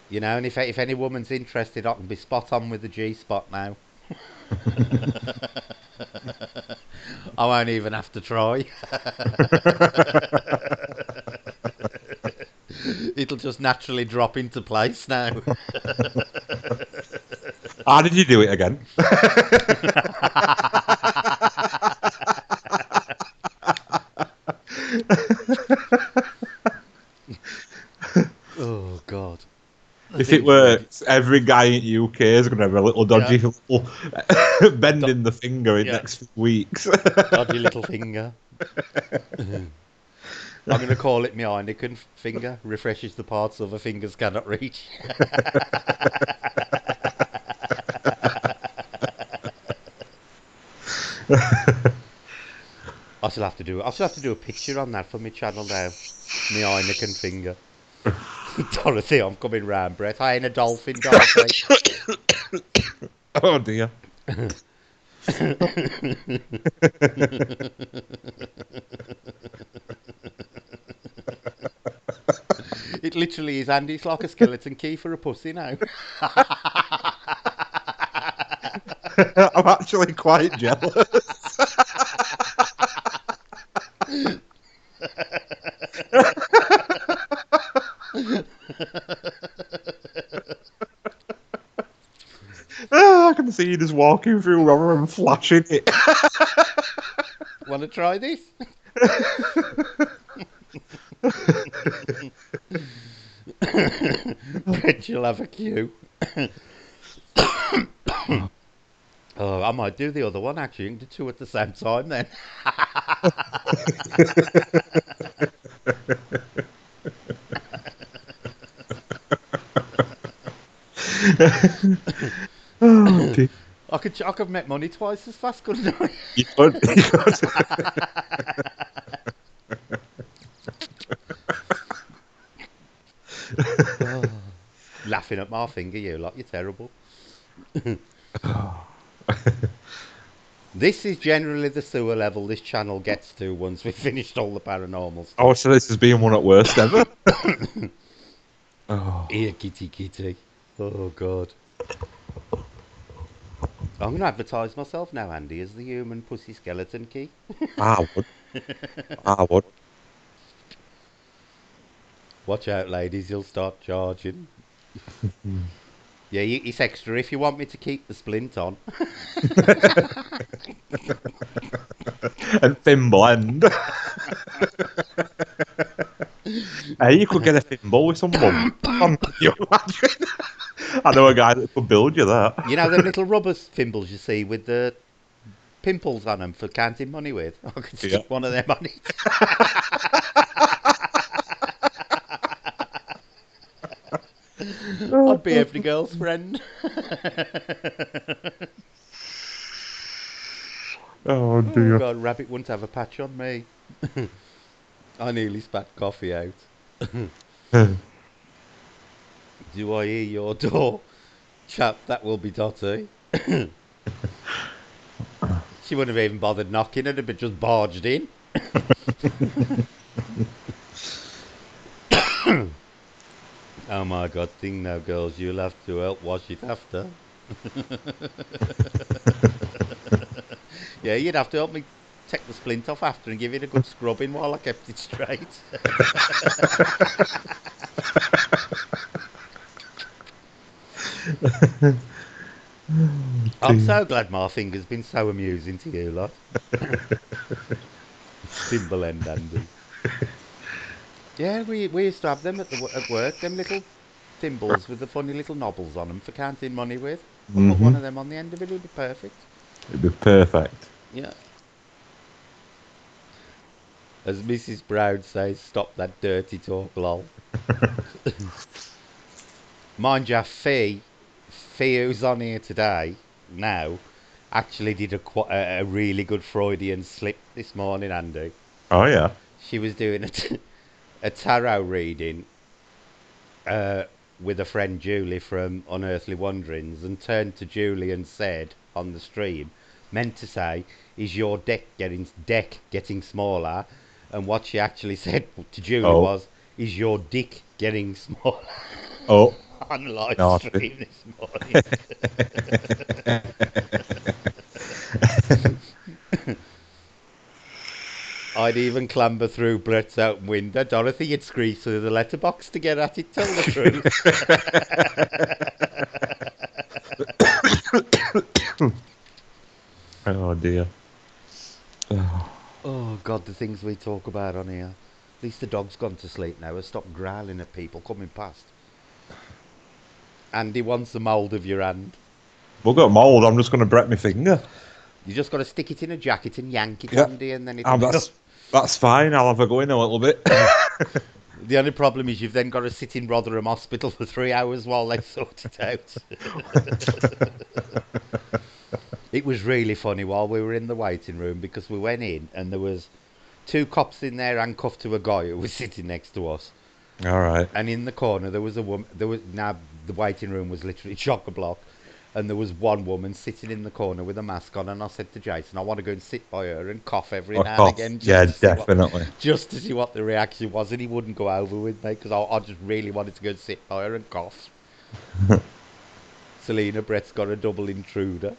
You know, and if any woman's interested, I can be spot on with the G spot now. I won't even have to try. It'll just naturally drop into place now. How did you do it again? Oh God! The If it things we did. works, every guy in the UK is going to have a little Yeah, dodgy little bend in the finger in yeah, next few weeks. dodgy little finger. I'm going to call it my Heineken finger. Refreshes the parts other fingers cannot reach. I shall have to do. I shall have to do a picture on that for my channel now. My Heineken finger. Dorothy, I'm coming round, Brett. I ain't a dolphin, Dorothy. Oh dear. It literally is, Andy. It's like a skeleton key for a pussy now. I'm actually quite jealous. I can see you just walking through rubber and flashing it. Want to try this? Bet you'll have a queue. Oh, I might do the other one actually. You can do two at the same time then. Oh dear. I could make money twice as fast, couldn't I? You could. You could. Oh, laughing at my finger, you like you're terrible. This is generally the sewer level this channel gets to once we've finished all the paranormal Oh, stuff. so this has been one at worst ever. Oh, Here, kitty kitty. Oh God. I'm going to advertise myself now, Andy, as the human pussy skeleton key. I would. I would. Watch out, ladies, you'll start charging. Yeah, it's extra if you want me to keep the splint on. And thin blend. Hey, you could get a thimble with some mum. Can you imagine? I know a guy that could build you that. You know them little rubber thimbles you see with the pimples on them for counting money with? I could Yeah. stick one of them on it. I'd be every girl's friend. Oh Oh dear. God, Rabbit wouldn't have a patch on me. I nearly spat coffee out. Do I hear your door? Chap, that will be Dotty. She wouldn't have even bothered knocking, it'd have just barged in. Oh my God, thing now, girls, you'll have to help wash it after. Yeah, you'd have to help me take the splint off after and give it a good scrubbing while I kept it straight. I'm Dear. so glad my finger's been so amusing to you lot. Thimble end, Andy. Yeah, we used to have them at work, them little thimbles with the funny little knobbles on them for counting money with. I put one Mm-hmm. of them on the end of it, it'd be perfect. It'd be perfect. Yeah. As Mrs. Brown says, stop that dirty talk, lol. Mind you, Fae who's on here today, now, actually did a really good Freudian slip this morning, Andy. Oh yeah. She was doing a tarot reading with a friend Julie from Unearthly Wanderings, and turned to Julie and said on the stream, meant to say, "Is your deck getting smaller?" And what she actually said to Julie Oh, was, "Is your dick getting smaller?" oh, On live naughty. stream this morning. I'd even clamber through Brett's open window. Dorothy, you'd squeeze through the letterbox to get at it. Tell the truth. Oh dear. Oh, Oh, God, the things we talk about on here. At least the dog's gone to sleep now. Has stopped growling at people coming past. Andy wants the mould of your hand. we'll go mould. I'm just going to break my finger. You just got to stick it in a jacket and yank it, Yeah, Andy, and then it'll be done. that's fine. I'll have a go in a little bit. The only problem is you've then got to sit in Rotherham Hospital for 3 hours while they sort it out. It was really funny while we were in the waiting room because we went in and there was two cops in there handcuffed to a guy who was sitting next to us. All right. And in the corner there was a woman. There was now the waiting room was literally chock a block, and there was one woman sitting in the corner with a mask on. And I said to Jason, I want to go and sit by her and cough every Or now and cough. again Yeah, definitely. just to see what the reaction was. And he wouldn't go over with me because I just really wanted to go and sit by her and cough. Selena, Brett's got a double intruder.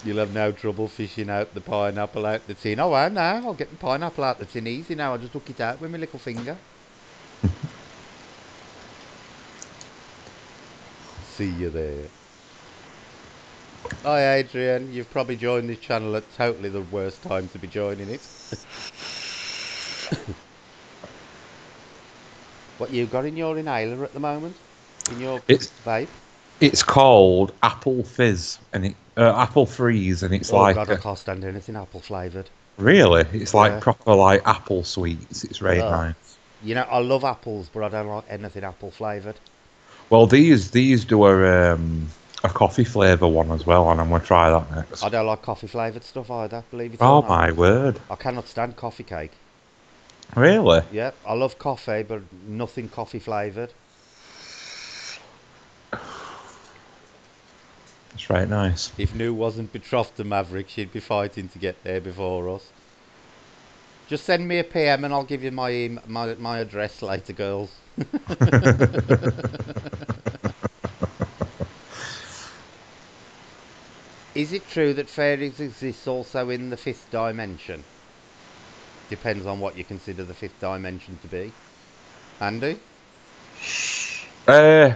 You'll have no trouble fishing out the pineapple out the tin. Oh, I know. I'll get the pineapple out the tin easy now. I'll just hook it out with my little finger. See you there. Hi, Adrian. You've probably joined this channel at totally the worst time to be joining it. What you got in your inhaler at the moment? In your It's vape? it's called Apple Fizz and Apple Freeze, and it's Oh, God, like I can't stand anything apple flavoured. really, it's like Yeah. proper like apple sweets. It's very Ugh. nice. You know, I love apples, but I don't like anything apple flavoured. Well, these do a coffee flavour one as well, and I'm gonna try that I next. don't like coffee flavoured stuff either, believe it or Oh not. my word! I cannot stand coffee cake. Really? Yeah, I love coffee, but nothing coffee flavoured. It's right nice. If New wasn't betrothed to Maverick, she'd be fighting to get there before us. Just send me a PM and I'll give you my address later, girls. Is it true that fairies exist also in the fifth dimension? Depends on what you consider the fifth dimension to be. Andy? Uh,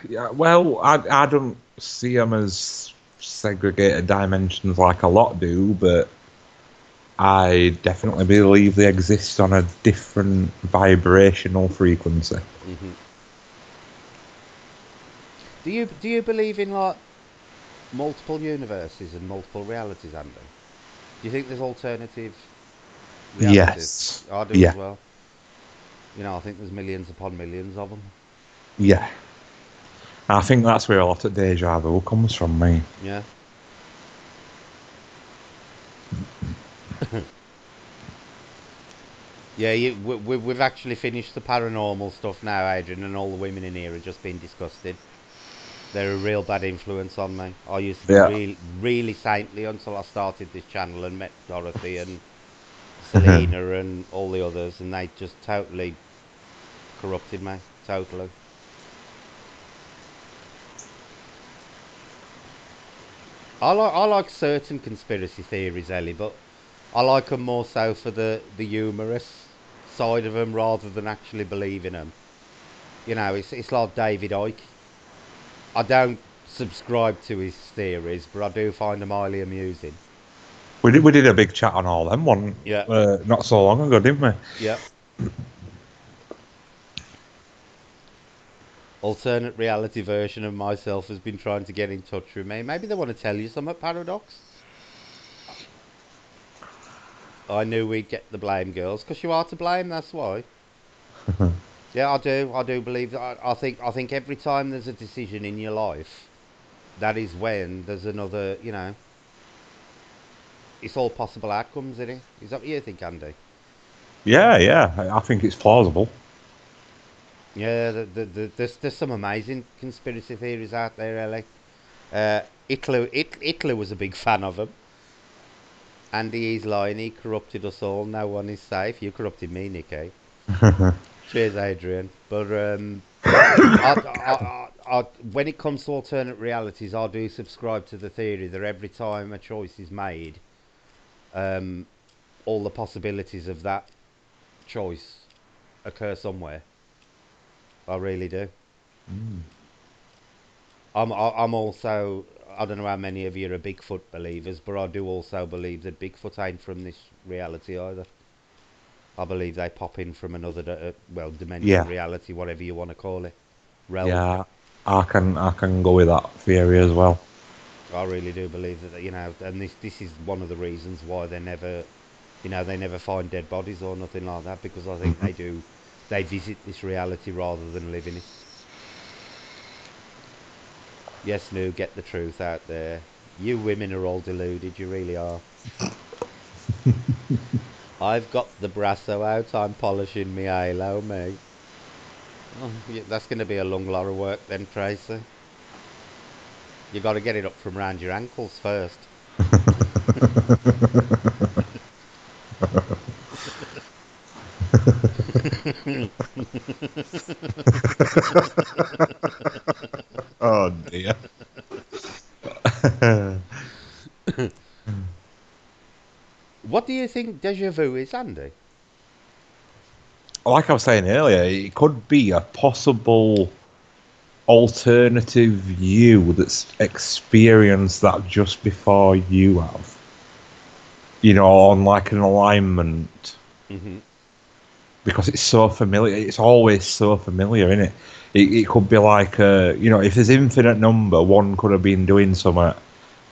yeah. Well, I don't see them as segregated dimensions like a lot do, but I definitely believe they exist on a different vibrational frequency. Hmm. Do you believe in like multiple universes and multiple realities, Andy? Do you think there's alternative realities? Yes. I do as Yeah. well. You know, I think there's millions upon millions of them. Yeah. I think that's where a lot of deja vu comes from, me. Yeah. Yeah, we've actually finished the paranormal stuff now, Adrian, and all the women in here have just been disgusted. They're a real bad influence on me. I used to be Yeah. really, really saintly until I started this channel and met Dorothy and Selena and all the others, and they just totally corrupted me. Totally. I like certain conspiracy theories, Ellie, but I like them more so for the humorous side of them rather than actually believing them. You know, it's like David Icke. I don't subscribe to his theories, but I do find them highly amusing. We did a big chat on all them one Yeah, not so long ago, didn't we? yeah. Alternate reality version of myself has been trying to get in touch with me. Maybe they want to tell you something, Paradox. I knew we'd get the blame, girls, because you are to blame. That's why. Yeah, I do. I do believe that. I think every time there's a decision in your life, that is when there's another. You know, it's all possible outcomes, isn't it? Is that what you think, Andy? Yeah, yeah. I think it's plausible. Yeah, there's some amazing conspiracy theories out there, Ellie. Hitler was a big fan of them. Andy, he's lying. He corrupted us all. No one is safe. You corrupted me, Nicky. Cheers, Adrian. But when it comes to alternate realities, I do subscribe to the theory that every time a choice is made, um, all the possibilities of that choice occur somewhere. I really do. I'm also, I don't know how many of you are Bigfoot believers, but I do also believe that Bigfoot ain't from this reality either. I believe they pop in from another, well, dimension, Yeah, reality, whatever you want to call it, realm. yeah. I can go with that theory as well. I really do believe that, and this is one of the reasons why they never find dead bodies or nothing like that, because I think Mhm. they visit this reality rather than live in it. Yes, no, get the truth out there. You women are all deluded, you really are. I've got the brasso out, I'm polishing me halo, me. Oh, yeah, that's going to be a long lot of work then, Tracy. You got to get it up from round your ankles first. Oh dear. What do you think deja vu is, Andy? Like I was saying earlier, it could be a possible alternative you that's experienced that just before you have. On like an alignment Hmm. because it's so familiar. It's always so familiar, isn't it? It could be like, if there's infinite number, one could have been doing something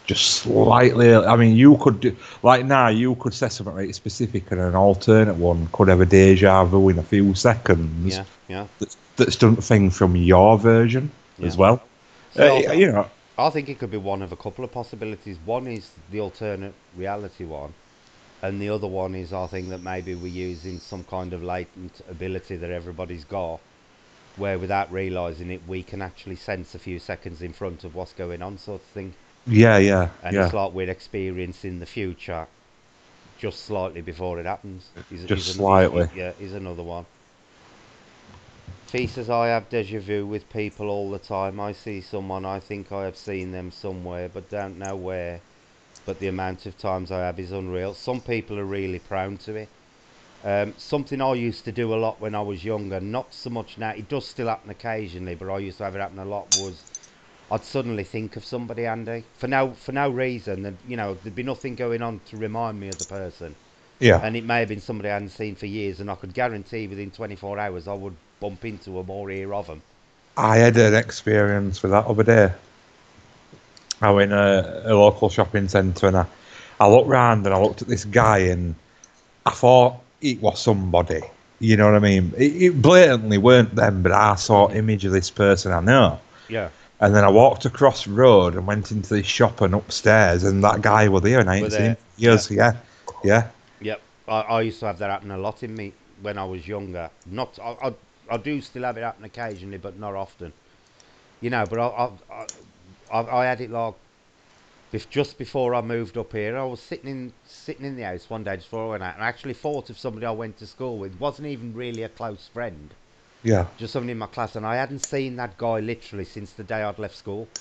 just slightly. I mean, you could do, like now, you could say something really specific, and an alternate one could have a deja vu in a few seconds Yeah, yeah, that's done thing from your version yeah. as well. See, I think it could be one of a couple of possibilities. One is the alternate reality one, and the other one is I think that maybe we're using some kind of latent ability that everybody's got, where without realizing it, we can actually sense a few seconds in front of what's going on, sort of thing. Yeah, yeah, And it's yeah. like we're experiencing the future just slightly before it happens. Just slightly. Yeah, is another one. Fee says I have deja vu with people all the time. I see someone, I think I have seen them somewhere, but don't know where. But the amount of times I have is unreal. Some people are really prone to it. Something I used to do a lot when I was younger, not so much now. It does still happen occasionally, but I used to have it happen a lot. Was I'd suddenly think of somebody, Andy, for no reason, and there'd be nothing going on to remind me of the person, Yeah. and it may have been somebody I hadn't seen for years, and I could guarantee within 24 hours I would bump into them or hear of them. I had an experience with that other day. I went a local shopping centre and I looked round and I looked at this guy and I thought it was somebody. You know what I mean? It blatantly weren't them, but I saw Hmm. image of this person I know. Yeah, And then I walked across the road and went into this shop and upstairs, and that guy was there, and I were ain't seen him there? for Yeah, years. Yeah, yeah, yep. I used to have that happen a lot in me when I was younger. Not I do still have it happen occasionally, but not often. But I had it like just before I moved up here. I was sitting in the house one day just before I went out, and I actually thought of somebody I went to school with. Wasn't even really a close friend, yeah. just somebody in my class, and I hadn't seen that guy literally since the day I'd left school.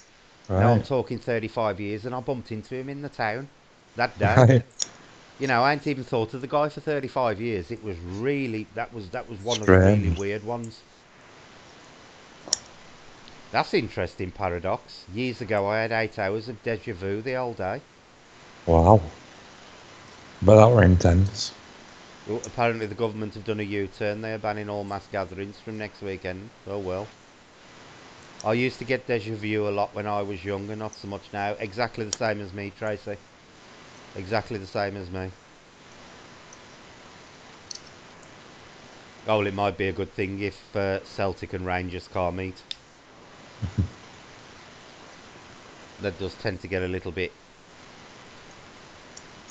Now I'm Right, talking 35 years, and I bumped into him in the town that day. right. I hadn't even thought of the guy for 35 years. It was really that was one of the really Strange. weird ones. That's interesting paradox. Years ago, I had 8 hours of deja vu the whole day. Wow, but that were intense. Well, apparently, the government have done a U-turn. They are banning all mass gatherings from next weekend. Oh well. I used to get deja vu a lot when I was younger, not so much now. Exactly the same as me, Tracy. Exactly the same as me. Oh, well, it might be a good thing if Celtic and Rangers can't meet. That does tend to get a little bit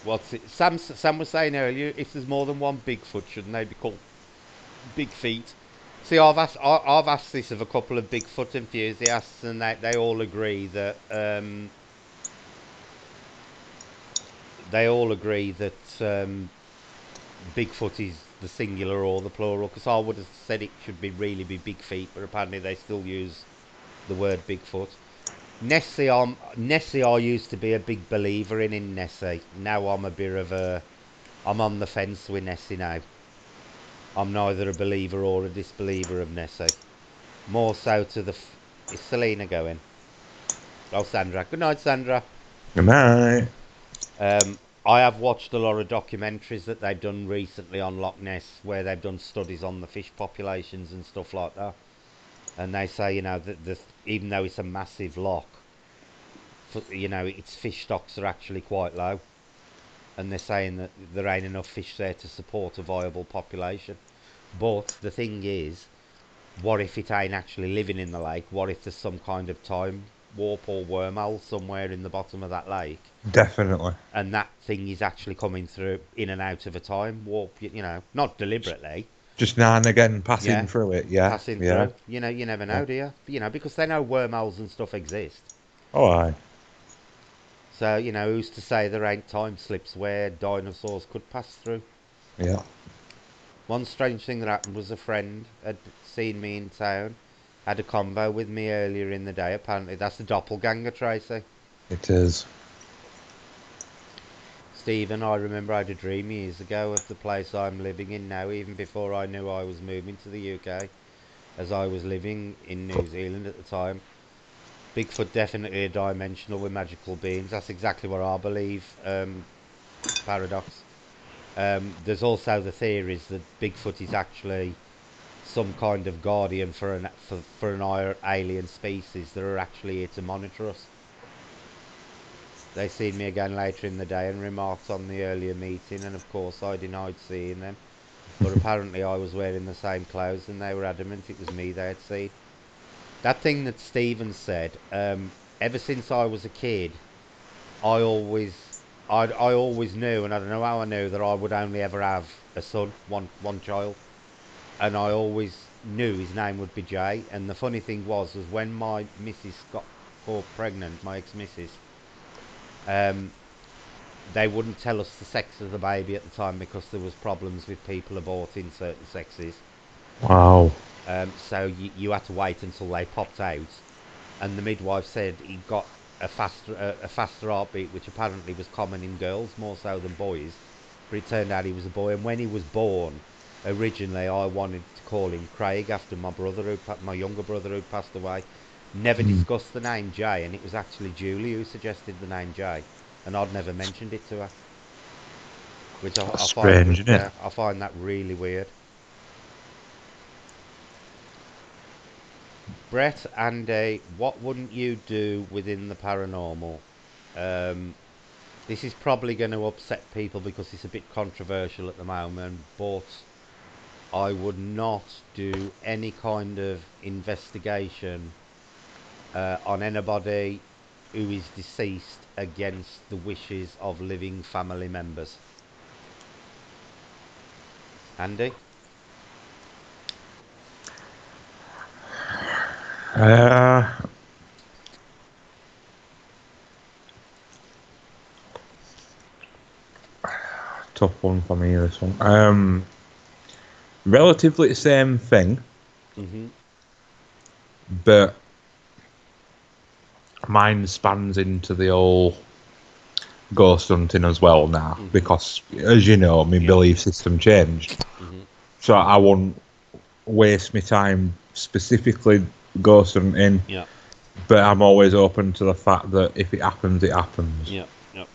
What's it? Sam was saying earlier, if there's more than one Bigfoot, shouldn't they be called Big Feet? See, I've asked this of a couple of Bigfoot enthusiasts, and they all agree that Bigfoot is the singular or the plural. Because I would have said it should be really be Big Feet, but apparently they still use the word Bigfoot. Nessie, I used to be a big believer in Nessie. Now I'm a bit of a, I'm on the fence with Nessie now. I'm neither a believer or a disbeliever of Nessie. More so to is Selena going? Oh, Sandra. Good night, Sandra. Good night. I have watched a lot of documentaries that they've done recently on Loch Ness, where they've done studies on the fish populations and stuff like that. And they say, that even though it's a massive loch, its fish stocks are actually quite low. And they're saying that there ain't enough fish there to support a viable population. But the thing is, what if it ain't actually living in the lake? What if there's some kind of time warp or wormhole somewhere in the bottom of that lake? Definitely. And that thing is actually coming through in and out of a time warp, not deliberately. Just now and again passing Yeah, through it. Yeah. passing Yeah. through. You never Yeah. know, do you? Because they know wormholes and stuff exist. Oh, aye. So, who's to say there ain't time slips where dinosaurs could pass through? Yeah. One strange thing that happened was a friend had seen me in town, had a convo with me earlier in the day. Apparently, that's the doppelganger, Tracy. It is. Stephen, I remember I had a dream years ago of the place I'm living in now, even before I knew I was moving to the UK, as I was living in New Zealand at the time. Bigfoot definitely a dimensional with magical beings. That's exactly what I believe. Paradox. There's also the theories that Bigfoot is actually some kind of guardian for an alien species that are actually here to monitor us. They seen me again later in the day and remarked on the earlier meeting, and of course I denied seeing them. But apparently I was wearing the same clothes, and they were adamant it was me they had seen. That thing that Stephen said, ever since I was a kid, I always, I always knew, and I don't know how I knew that I would only ever have a son, one child, and I always knew his name would be Jay. And the funny thing was when my missus got caught pregnant, my ex-missus, um, they wouldn't tell us the sex of the baby at the time because there was problems with people aborting certain sexes. Wow. So you had to wait until they popped out, and the midwife said he got a faster heartbeat, which apparently was common in girls more so than boys. But it turned out he was a boy, and when he was born, originally I wanted to call him Craig after my younger brother who passed away. Never Hmm. discussed the name Jay, and it was actually Julie who suggested the name Jay, and I'd never mentioned it to her, which That's strange, isn't it? I find that really weird. Brett, Andy, what wouldn't you do within the paranormal? Um, this is probably going to upset people because it's a bit controversial at the moment, but I would not do any kind of investigation on anybody who is deceased against the wishes of living family members. Andy? Uh, Tough one for me, this one. Relatively the same thing, Mm-hmm. but mine spans into the old ghost hunting as well now Mm-hmm. because, as you know, my Yeah. belief system changed. Mm-hmm. So I won't waste my time specifically ghost hunting, Yeah. but I'm always open to the fact that if it happens, it happens. Yeah. Yeah.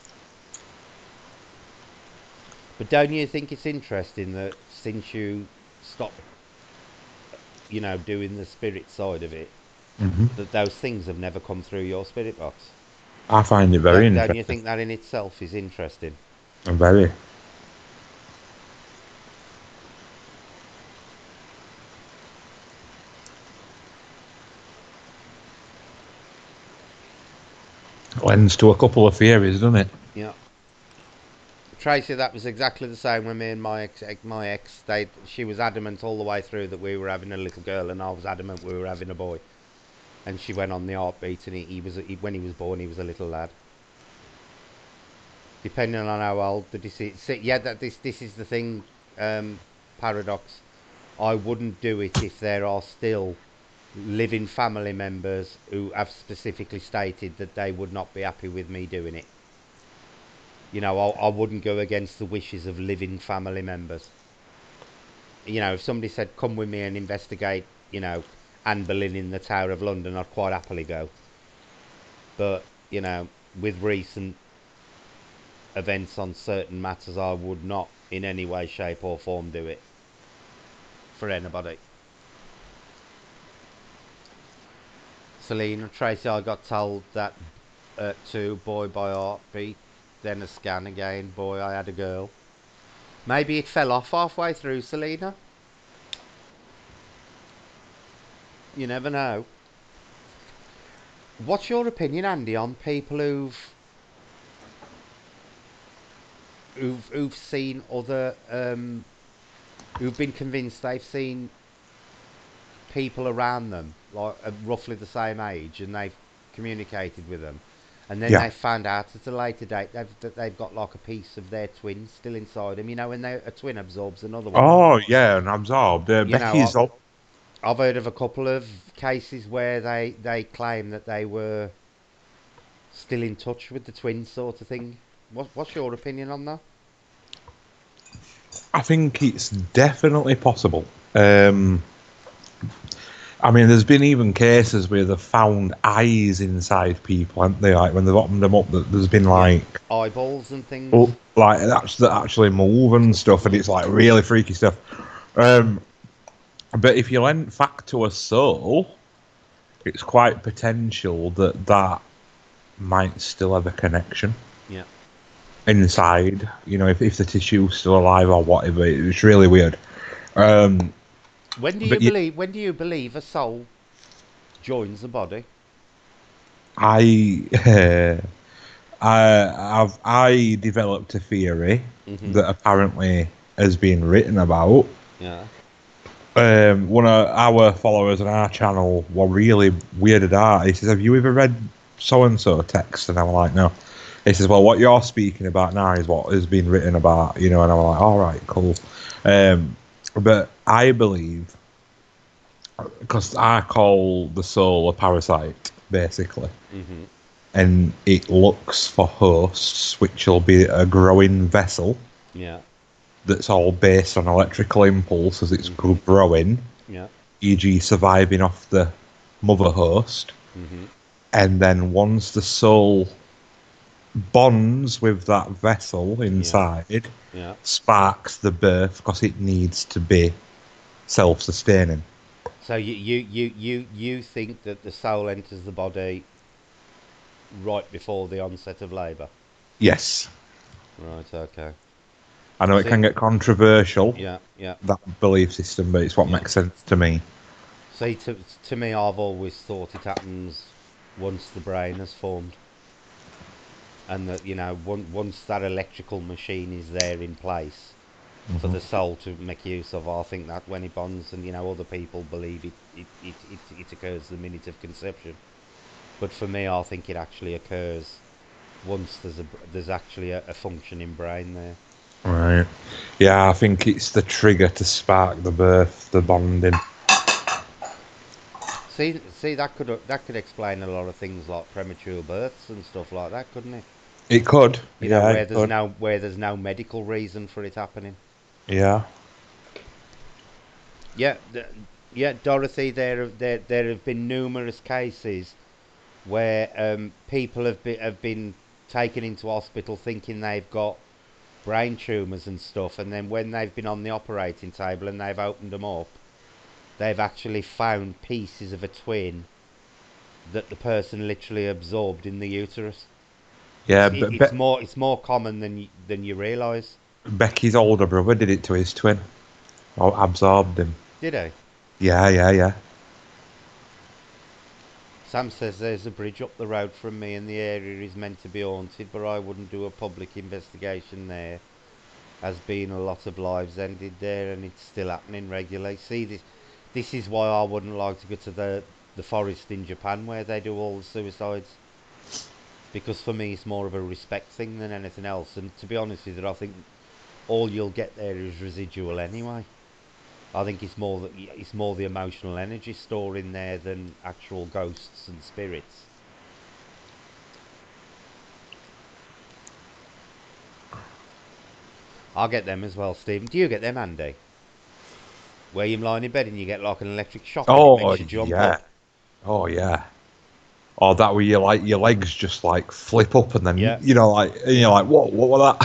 But don't you think it's interesting that since you stopped, doing the spirit side of it, Hmm. that those things have never come through your spirit box? I find it very Don't you interesting. think that in itself is interesting? Very. Lends to a couple of theories, doesn't it? Yeah. Tracy, that was exactly the same with me and my ex. She was adamant all the way through that we were having a little girl, and I was adamant we were having a boy. And she went on the heartbeat, and when he was born, he was a little lad. Depending on how old the deceased. Yeah, this is the thing. Paradox. I wouldn't do it if there are still living family members who have specifically stated that they would not be happy with me doing it. I wouldn't go against the wishes of living family members. If somebody said, "Come with me and investigate," Anne Boleyn in the Tower of London, I'd quite happily go. But with recent events on certain matters, I would not in any way, shape, or form do it for anybody. Selena, Tracy, I got told that too. Boy by heartbeat, then a scan again. Boy, I had a girl. Maybe it fell off halfway through, Selena. You never know. What's your opinion, Andy, on people who've seen other who've been convinced they've seen people around them like roughly the same age, and they've communicated with them, and then Yeah. they found out at a later date that they've got like a piece of their twin still inside them. When a twin absorbs another one. Oh yeah, and absorbed. You know, Becky's all. I've heard of a couple of cases where they claim that they were still in touch with the twin sort of thing. What's your opinion on that? I think it's definitely possible. I mean, there's been even cases where they've found eyes inside people, haven't they? Like when they've opened them up, there's been Yeah, like, eyeballs and things. oh, like that actually move and stuff, and it's like really freaky stuff. Um, but if you lent fact to a soul, it's quite potential that might still have a connection Yeah. inside. If the tissue's still alive or whatever, it's really weird. When do you But yeah, believe? When do you believe a soul joins the body? I I developed a theory Mhm. that apparently has been written about. Yeah. One of our followers on our channel were really weirded out. He says, "Have you ever read so and so text?" And I'm like, "No." He says, "Well, what you're speaking about now is what has been written about, And I'm like, "All right, cool." But I believe, because I call the soul a parasite, basically, Mhm. and it looks for hosts, which will be a growing vessel Yeah. that's all based on electrical impulse as it's Mhm. growing, Yeah. e.g., surviving off the mother host. Mhm. And then once the soul bonds with that vessel Yeah. inside, Yeah. sparks the birth because it needs to be self sustaining. So you think that the soul enters the body right before the onset of labour? Yes. Right. Okay. I know it See. can get controversial, Yeah. Yeah. that belief system, but it's what Yeah. makes sense to me. See, to me, I've always thought it happens once the brain has formed, and that once that electrical machine is there in place for the soul to make use of. I think that when it bonds, and other people believe it occurs the minute of conception. But for me, I think it actually occurs once there's actually a functioning brain there. Right. Yeah, I think it's the trigger to spark the birth, the bonding. See, that could explain a lot of things like premature births and stuff like that, couldn't it? It could. Yeah, Where it could. there's no medical reason for it happening. Yeah. Yeah, yeah, Dorothy. There have been numerous cases where people have been taken into hospital thinking they've got brain tumours and stuff, and then when they've been on the operating table and they've opened them up, they've actually found pieces of a twin that the person literally absorbed in the uterus. Yeah, It's more common than you realise. Becky's older brother did it to his twin. Or absorbed him. Did I? Yeah, yeah, yeah. Sam says there's a bridge up the road from me and the area is meant to be haunted, but I wouldn't do a public investigation there. Has been a lot of lives ended there, and it's still happening regularly. See, this is why I wouldn't like to go to the forest in Japan where they do all the suicides, because for me it's more of a respect thing than anything else. And to be honest with you, I think all you'll get there is residual anyway. I think it's more the emotional energy stored in there than actual ghosts and spirits. I get them as well, Stephen. Do you get them, Andy? Where you're lying in bed and you get like an electric shock and it Oh makes you jump yeah. up? Oh yeah. Or that where you like your legs just like flip up and then Yeah, like and you're like, what was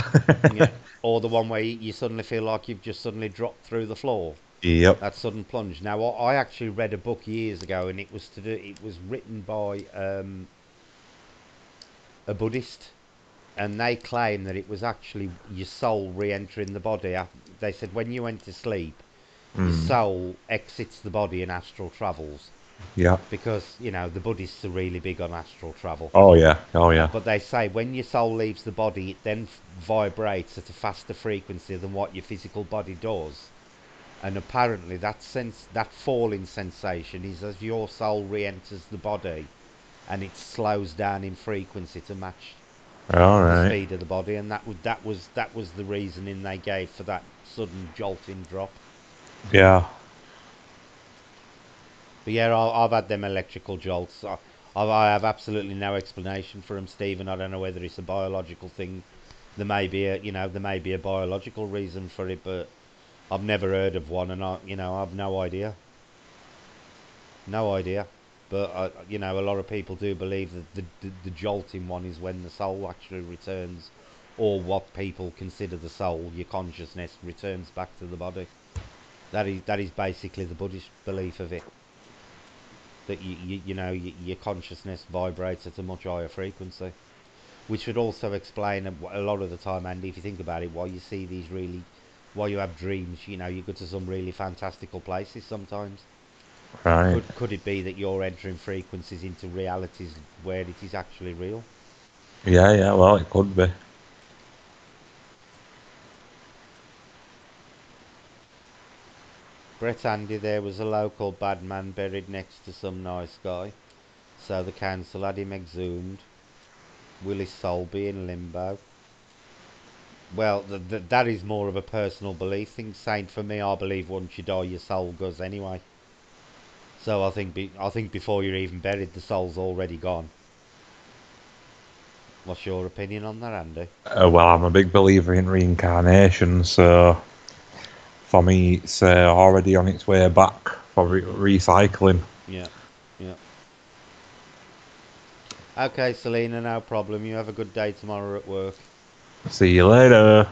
yeah. that? Or the one where you suddenly feel like you've just suddenly dropped through the floor. Yep. That sudden plunge. Now, I actually read a book years ago, and it was to do. It was written by a Buddhist, and they claim that it was actually your soul re-entering the body. They said when you went to sleep, your Mm. soul exits the body and astral travels, Yeah. because the Buddhists are really big on astral travel. Oh yeah. Oh yeah. But they say when your soul leaves the body, it then vibrates at a faster frequency than what your physical body does. And apparently, that falling sensation is as your soul re-enters the body, and it slows down in frequency to match All the right. speed of the body, and that was the reasoning they gave for that sudden jolting drop. Yeah. But yeah, I've had them electrical jolts. I have absolutely no explanation for them, Stephen. I don't know whether it's a biological thing. There may be a biological reason for it, but I've never heard of one, and I've no idea, no idea. But a lot of people do believe that the jolting one is when the soul actually returns, or what people consider the soul, your consciousness, returns back to the body. That is basically the Buddhist belief of it. That your consciousness vibrates at a much higher frequency, which would also explain a lot of the time, Andy, if you think about it, why you see these why you have dreams. You go to some really fantastical places sometimes. Right. Could it be that you're entering frequencies into realities where it is actually real? Yeah. Yeah. Well, it could be. Brett, Andy, there was a local bad man buried next to some nice guy, so the council had him exhumed. Will his soul be in limbo? Well, that is more of a personal belief thing. Saint, for me, I believe once you die, your soul goes anyway. So I think before you're even buried, the soul's already gone. What's your opinion on that, Andy? Well, I'm a big believer in reincarnation, so for me, it's already on its way back for Mhm. recycling. Yeah. Yeah. Okay, Selena, no problem. You have a good day tomorrow at work. See you later.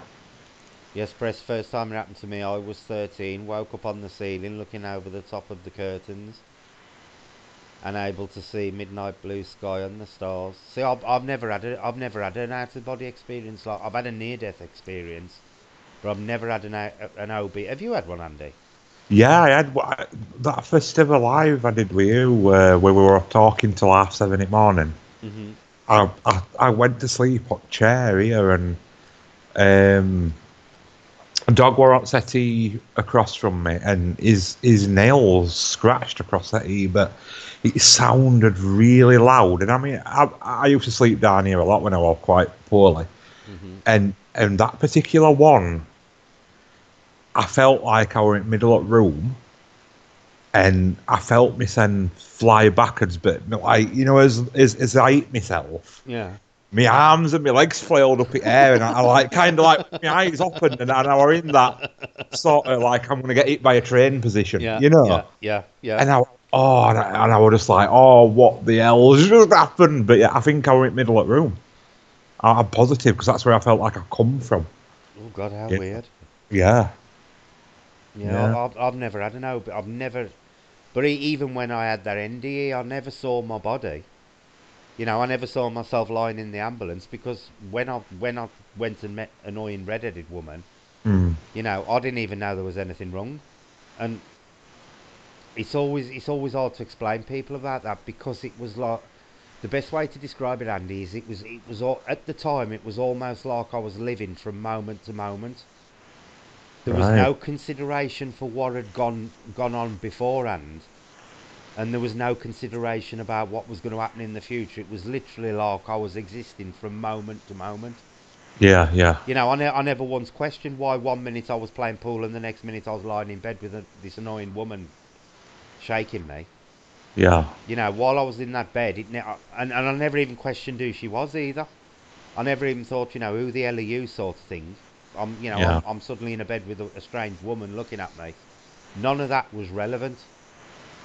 Yes, Press, first time it happened to me, I was 13, woke up on the ceiling looking over the top of the curtains, and able to see midnight blue sky and the stars. See, I've never had an out of body experience. Like, I've had a near death experience, but I've never had an OB. Have you had one, Andy? Yeah, I had that first ever live I did with you, where we were talking till 7:30 in the morning. Mhm. I went to sleep on a chair here, and um, a dog were on settee across from me, and his nails scratched across settee, but it sounded really loud. And I mean, I used to sleep down here a lot when I was quite poorly, Mhm. and that particular one, I felt like I were in the middle of the room, and I felt myself fly backwards, but like as I hit myself, Yeah. my arms and my legs flailed up in the air, and I like kind of like my eyes opened, and I were in that sort of like I'm gonna get hit by a train position, Yeah. you know. Yeah. Yeah. Yeah. And I was just like, oh, what the hell just happened? But yeah, I think I were in the middle of the room. I'm positive because that's where I felt like I come from. Oh God, how Yeah, weird. yeah, Yeah, yeah. I've never had an OB. I've never. But even when I had that NDE, I never saw my body. I never saw myself lying in the ambulance, because when I went and met annoying red-headed woman, Mm, I didn't even know there was anything wrong. And it's always hard to explain people about that, because it was like, the best way to describe it, Andy, is it was at the time it was almost like I was living from moment to moment. There was Right. no consideration for what had gone on beforehand, and there was no consideration about what was going to happen in the future. It was literally like I was existing from moment to moment. Yeah, yeah, I never once questioned why 1 minute I was playing pool and the next minute I was lying in bed with this annoying woman shaking me. yeah, While I was in that bed, and I never even questioned who she was either. I never even thought, who the hell are you, sort of thing. yeah. I'm suddenly in a bed with a strange woman looking at me. None of that was relevant,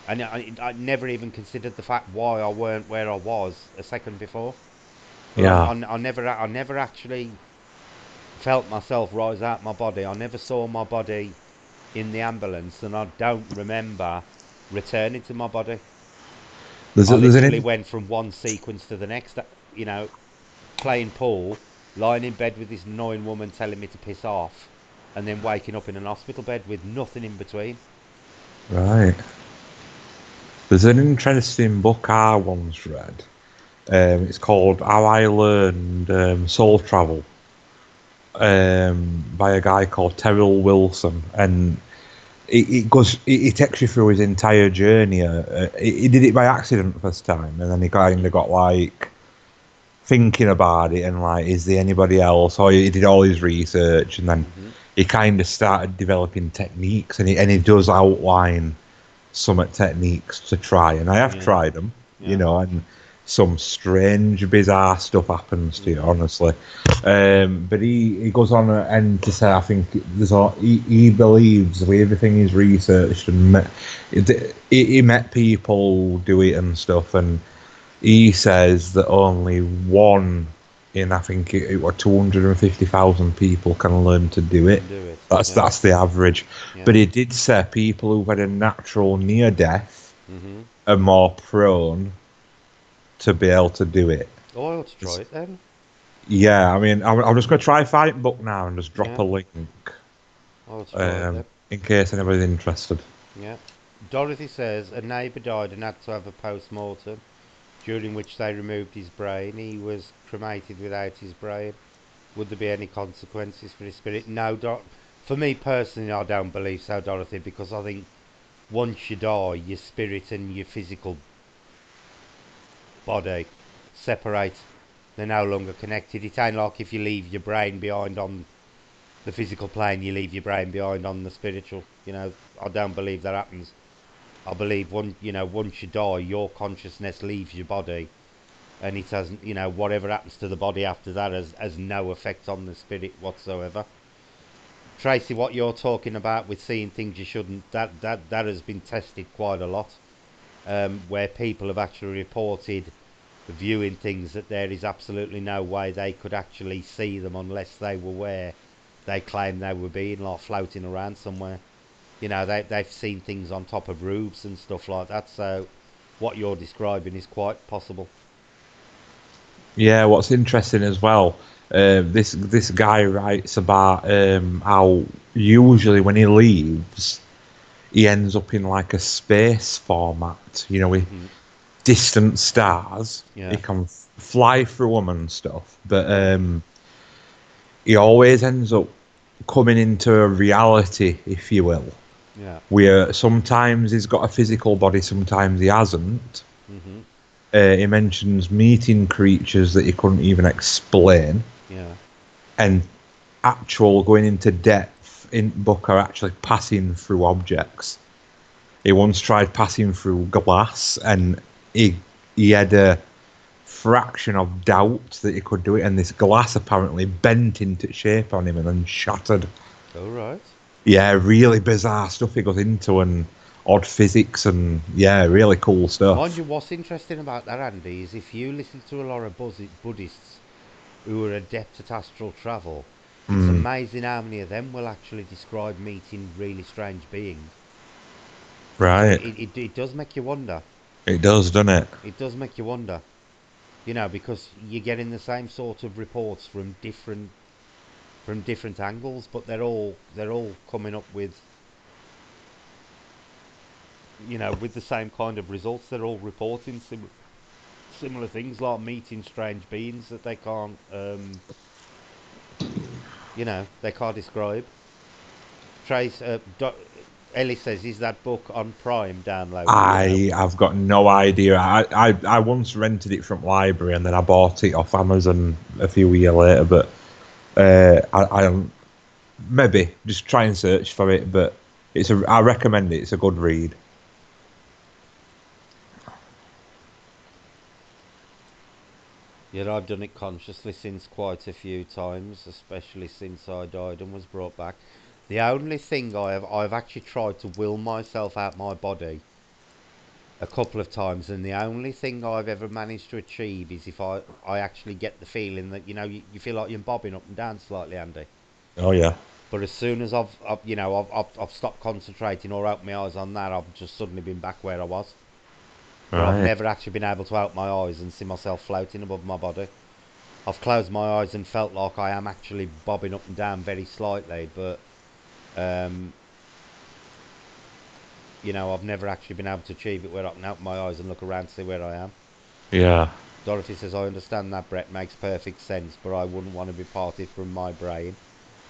and I never even considered the fact why I weren't where I was a second before. But Yeah. I never actually felt myself rise out my body. I never saw my body in the ambulance, and I don't remember returning to my body. There's I there's an literally in, went from one sequence to the next. Playing pool, lying in bed with this annoying woman telling me to piss off, and then waking up in an hospital bed with nothing in between. right. There's an interesting book I once read. It's called How I Learned Soul Travel, by a guy called Terrell Wilson, and it takes you through his entire journey. He did it by accident first time, and then he kind of got like thinking about it and like, is there anybody else? Or he did all his research, and then Hmm. he kind of started developing techniques, and he does outline some techniques to try, and I have Yeah, tried them, yeah, and some strange, bizarre stuff happens to you, hmm, honestly. But he goes on and to say, I think he believes with everything he's researched and he met people do it and stuff, and he says that only one in, I think it was 250,000 people can learn to do it. can do it. Yeah, That's the average. But yeah, he did say people who've had a natural near death hmm. are more prone to be able to do it. Oh, I ought to try it then. Yeah, I mean, I'm just going to try find it book now and just drop Yeah, a link I ought to try it um, then. in case anybody's interested. Yeah. Dorothy says a neighbour died and had to have a post mortem, during which they removed his brain. He was cremated without his brain. Would there be any consequences for his spirit? No, for me personally, I don't believe so, Dorothy, because I think once you die, your spirit and your physical body separate. They're no longer connected. It ain't like if you leave your brain behind on the physical plane, you leave your brain behind on the spiritual. I don't believe that happens. I believe once you die, your consciousness leaves your body, and it hasn't, whatever happens to the body after that has no effect on the spirit whatsoever. Tracy, what you're talking about with seeing things you shouldn't, that has been tested quite a lot, where people have actually reported viewing things that there is absolutely no way they could actually see them unless they were where they claim they were being, like floating around somewhere. They've seen things on top of roofs and stuff like that. So what you're describing is quite possible. Yeah, what's interesting as well, this guy writes about how usually when he leaves, he ends up in like a space format, with Hmm. distant stars. He Yeah, can fly through them and stuff, but yeah, he always ends up coming into a reality, if you will, yeah. where sometimes he's got a physical body, sometimes he hasn't. Hmm. He mentions meeting creatures that he couldn't even explain, Yeah. and actual going into depth in book are actually passing through objects. He once tried passing through glass, and he had a fraction of doubt that he could do it, and this glass apparently bent into shape on him and then shattered. All right. Yeah, really bizarre stuff he goes into, and odd physics, and yeah, really cool Mind stuff. you, what's interesting about that, Andy, is if you listen to a lot of Buddhists who are adept at astral travel, it's Mm, amazing how many of them will actually describe meeting really strange beings. So right. it does make you wonder. It does, doesn't it? It does make you wonder, because you're getting the same sort of reports from different angles, but they're all coming up with the same kind of results. They're all reporting similar things like meeting strange beings that they can't describe. Trace, Ellie says, is that book on Prime download? Do you know? I've got no idea. I once rented it from library and then I bought it off Amazon a few years later. But I don't. Maybe just try and search for it. But I recommend it. It's a good read. Yeah, I've done it consciously since quite a few times, especially since I died and was brought back. The only thing I've actually tried to will myself out my body a couple of times, and the only thing I've ever managed to achieve is if I actually get the feeling that you feel like you're bobbing up and down slightly, Andy. Oh yeah. But as soon as I've stopped concentrating or opened my eyes on that, I've just suddenly been back where I was. But I've Right. never actually been able to open my eyes and see myself floating above my body. I've closed my eyes and felt like I am actually bobbing up and down very slightly, but um, I've never actually been able to achieve it where I can open my eyes and look around to see where I am. Yeah. Dorothy says, I understand that, Brett, makes perfect sense, but I wouldn't want to be parted from my brain.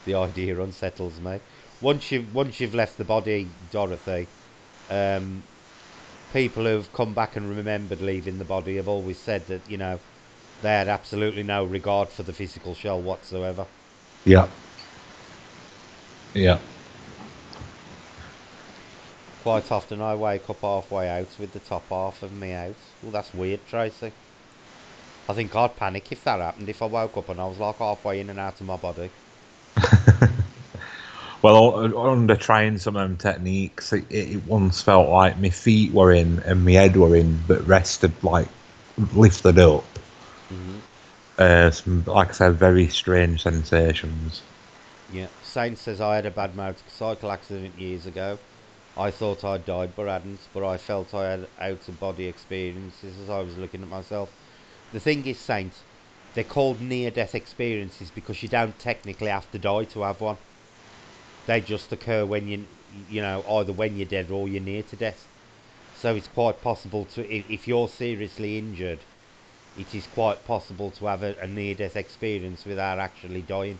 The idea unsettles me. Once you've left the body, Dorothy, um, people who've come back and remembered leaving the body have always said that, they had absolutely no regard for the physical shell whatsoever. Yeah. Yeah. Quite often I wake up halfway out with the top half of me out. Well, that's weird, Tracy. I think I'd panic if that happened, if I woke up and I was like halfway in and out of my body. Well, under trying some of them techniques, it once felt like my feet were in and my head were in, but rested like lifted up. Hmm. Some, like I said, very strange sensations. Yeah. Saint says I had a bad motorcycle accident years ago. I thought I'd died but hadn't, but I felt I had out of body experiences as I was looking at myself. The thing is, Saint, they're called near death experiences because you don't technically have to die to have one. They just occur when either when you're dead or you're near to death. So it's quite possible to, if you're seriously injured, it is quite possible to have a near death experience without actually dying.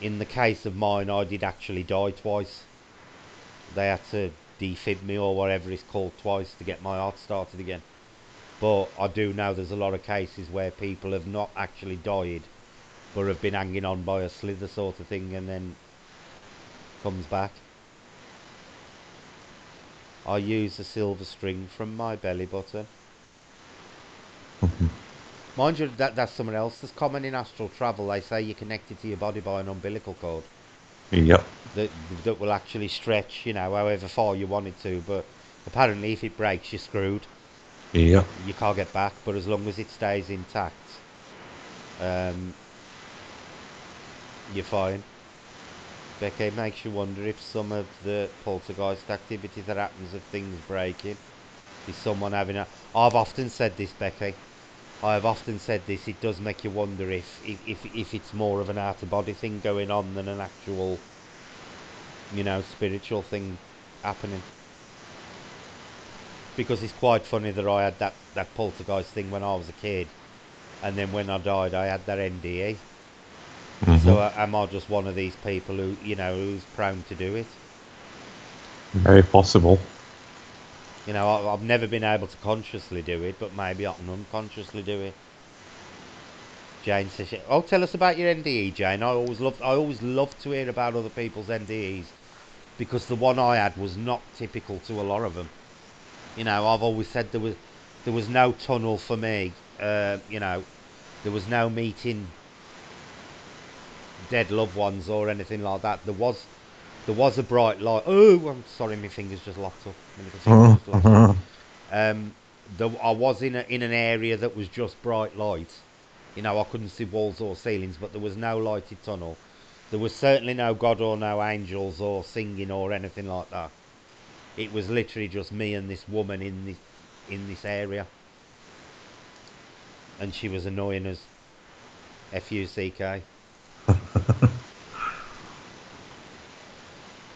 In the case of mine, I did actually die twice. They had to defib me or whatever it's called twice to get my heart started again. But I do know there's a lot of cases where people have not actually died, but have been hanging on by a slither sort of thing and then comes back. I use a silver string from my belly button. Mind you, that's someone else that's common in astral travel. They say you're connected to your body by an umbilical cord Yep. that will actually stretch, however far you want it to. But apparently, if it breaks, you're screwed. Yep. You can't get back. But as long as it stays intact, um, you're fine. Becky, it makes you wonder if some of the poltergeist activity that happens of things breaking is someone having a. I've often said this, Becky. I have often said this. It does make you wonder if it's more of an out of body thing going on than an actual, spiritual thing happening. Because it's quite funny that I had that poltergeist thing when I was a kid, and then when I died, I had that NDE. Hmm. So am I just one of these people who's prone to do it? Very possible. I've never been able to consciously do it, but maybe I can unconsciously do it. Jane says, "Oh, tell us about your NDE, Jane. I always love to hear about other people's NDEs because the one I had was not typical to a lot of them. I've always said there was no tunnel for me. There was no meeting dead loved ones or anything like that. There was a bright light. Oh, I'm sorry, my fingers just locked up. My little fingers just locked up. Um, I was in an area that was just bright light. I couldn't see walls or ceilings, but there was no lighted tunnel. There was certainly no God or no angels or singing or anything like that. It was literally just me and this woman in this area, and she was annoying as fuck.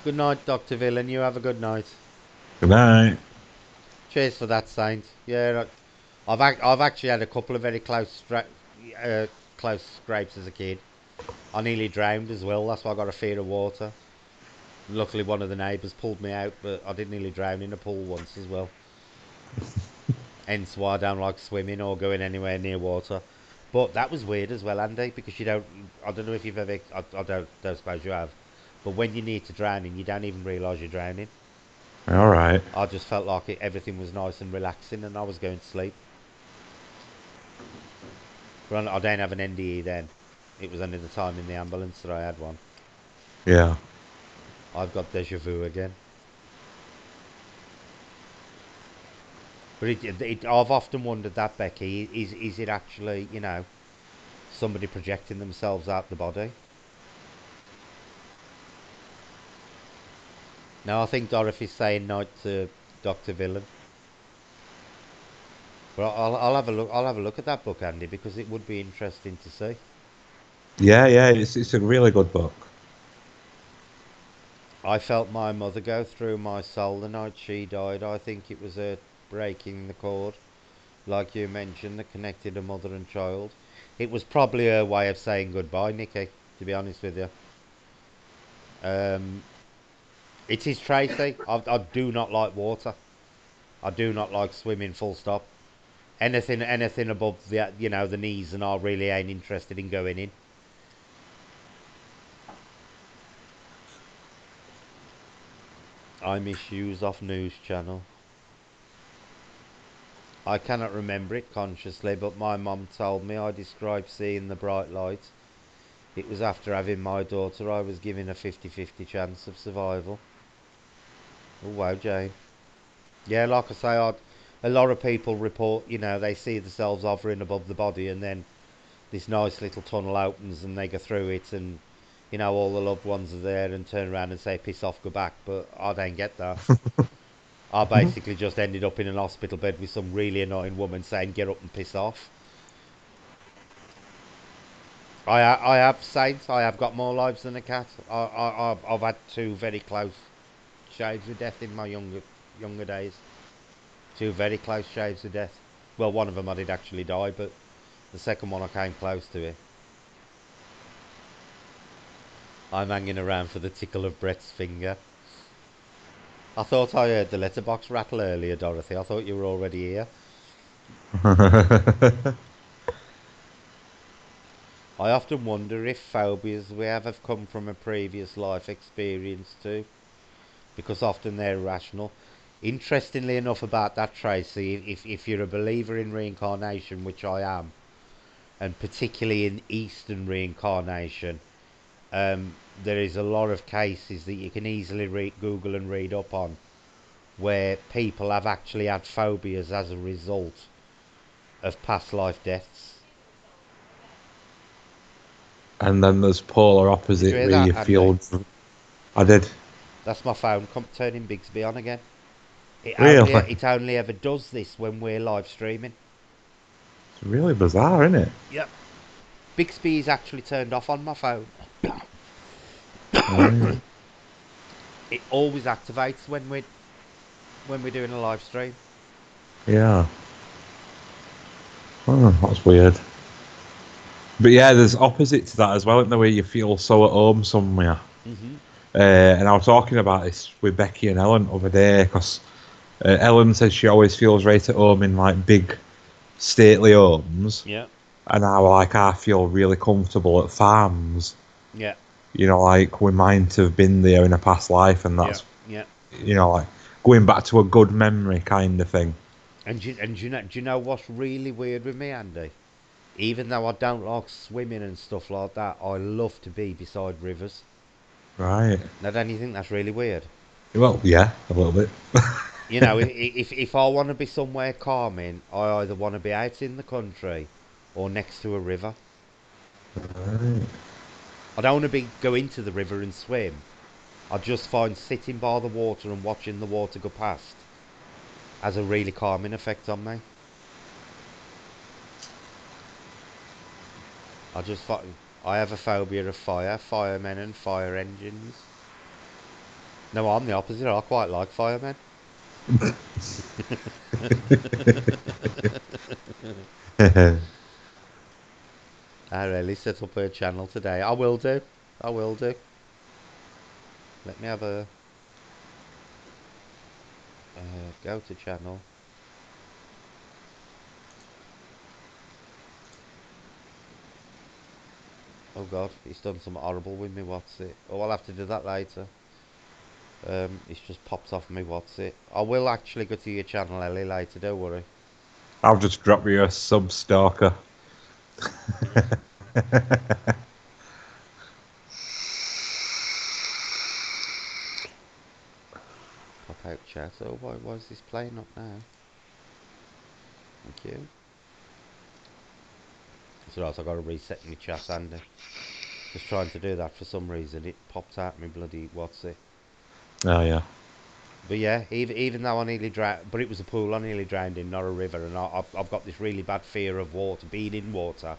Good night, Doctor Villain. You have a good night. Good night. Cheers for that, Saint. Yeah, I've actually had a couple of very close scrapes as a kid. I nearly drowned as well. That's why I got a fear of water. Luckily, one of the neighbours pulled me out, but I did nearly drown in a pool once as well. Hence why I don't like swimming or going anywhere near water. But that was weird as well, Andy, because you don't. I don't know if you've ever. I don't suppose you have. But when you're near to drowning, you don't even realise you're drowning. All right. I just felt like everything was nice and relaxing, and I was going to sleep. But I don't have an NDE then. It was only the time in the ambulance that I had one. Yeah. I've got deja vu again. But I've often wondered that, Becky. Is it actually, somebody projecting themselves out the body? No, I think Dorothy's saying night to Doctor Villain. But I'll have a look. I'll have a look at that book, Andy, because it would be interesting to see. Yeah, yeah. It's a really good book. I felt my mother go through my soul the night she died. I think it was her breaking the cord, like you mentioned, that connected a mother and child. It was probably her way of saying goodbye, Nikki. To be honest with you, um, it is Tracy. I do not like water. I do not like swimming. Full stop. Anything above the knees, and I really ain't interested in going in. I miss Hughes off News Channel. I cannot remember it consciously, but my mum told me I described seeing the bright light. It was after having my daughter. I was given a 50-50 chance of survival. Oh, wow, Jane. Yeah, like I say, a lot of people report, they see themselves hovering above the body, and then this nice little tunnel opens and they go through it, and, all the loved ones are there and turn around and say, piss off, go back. But I don't get that. I basically just ended up in an hospital bed with some really annoying woman saying, get up and piss off. I have saints. I have got more lives than a cat. I've had two very close shaves of death in my younger days. Two very close shaves of death. Well, one of them I did actually die, but the second one I came close to it. I'm hanging around for the tickle of Brett's finger. I thought I heard the letterbox rattle earlier, Dorothy. I thought you were already here. I often wonder if phobias we have come from a previous life experience too, because often they're irrational. Interestingly enough, about that, Tracy, if you're a believer in reincarnation, which I am, and particularly in Eastern reincarnation, there is a lot of cases that you can easily Google and read up on where people have actually had phobias as a result of past life deaths. And then there's polar Did you opposite hear where that, you Andy? feel. I did. That's my phone turning Bigsby on again. Really? It only ever does this when we're live streaming. It's really bizarre, isn't it? Yep. Bixby is actually turned off on my phone. Right. It always activates when we're doing a live stream. Yeah. Oh, that's weird. But yeah, there's opposite to that as well, isn't there, where you feel so at home somewhere. Hmm. And I was talking about this with Becky and Ellen the other day because Ellen says she always feels right at home in like big stately homes, Yeah. and I feel really comfortable at farms. Yeah. Like we might have been there in a past life, and Yeah. that's Yeah. like going back to a good memory kind of thing. And do you know what's really weird with me, Andy? Even though I don't like swimming and stuff like that, I love to be beside rivers. Right. Now, don't you think that's really weird? Well, yeah, a little bit. If I want to be somewhere calming, I either want to be out in the country or next to a river. Right. I don't want to go into the river and swim. I just find sitting by the water and watching the water go past has a really calming effect on me. I just find I have a phobia of fire, firemen, and fire engines. No, I'm the opposite. I quite like firemen. I really set up a channel today. I will do. I will do. Let me have a go to channel. Oh god, he's done some horrible with me. What's it? Oh, I'll have to do that later. It's just popped off me. What's it? I will actually go to your channel, Ellie, later. Don't worry. I'll just drop you a sub stalker. Pop out chat. Oh, why is this playing up now? Thank you. It's alright, I've got to reset my chat, Andy. Just trying to do that for some reason. It popped out me bloody what's it. Oh yeah. But yeah, even though I nearly drowned, but it was a pool I nearly drowned in, not a river. And I've got this really bad fear of water, being in water.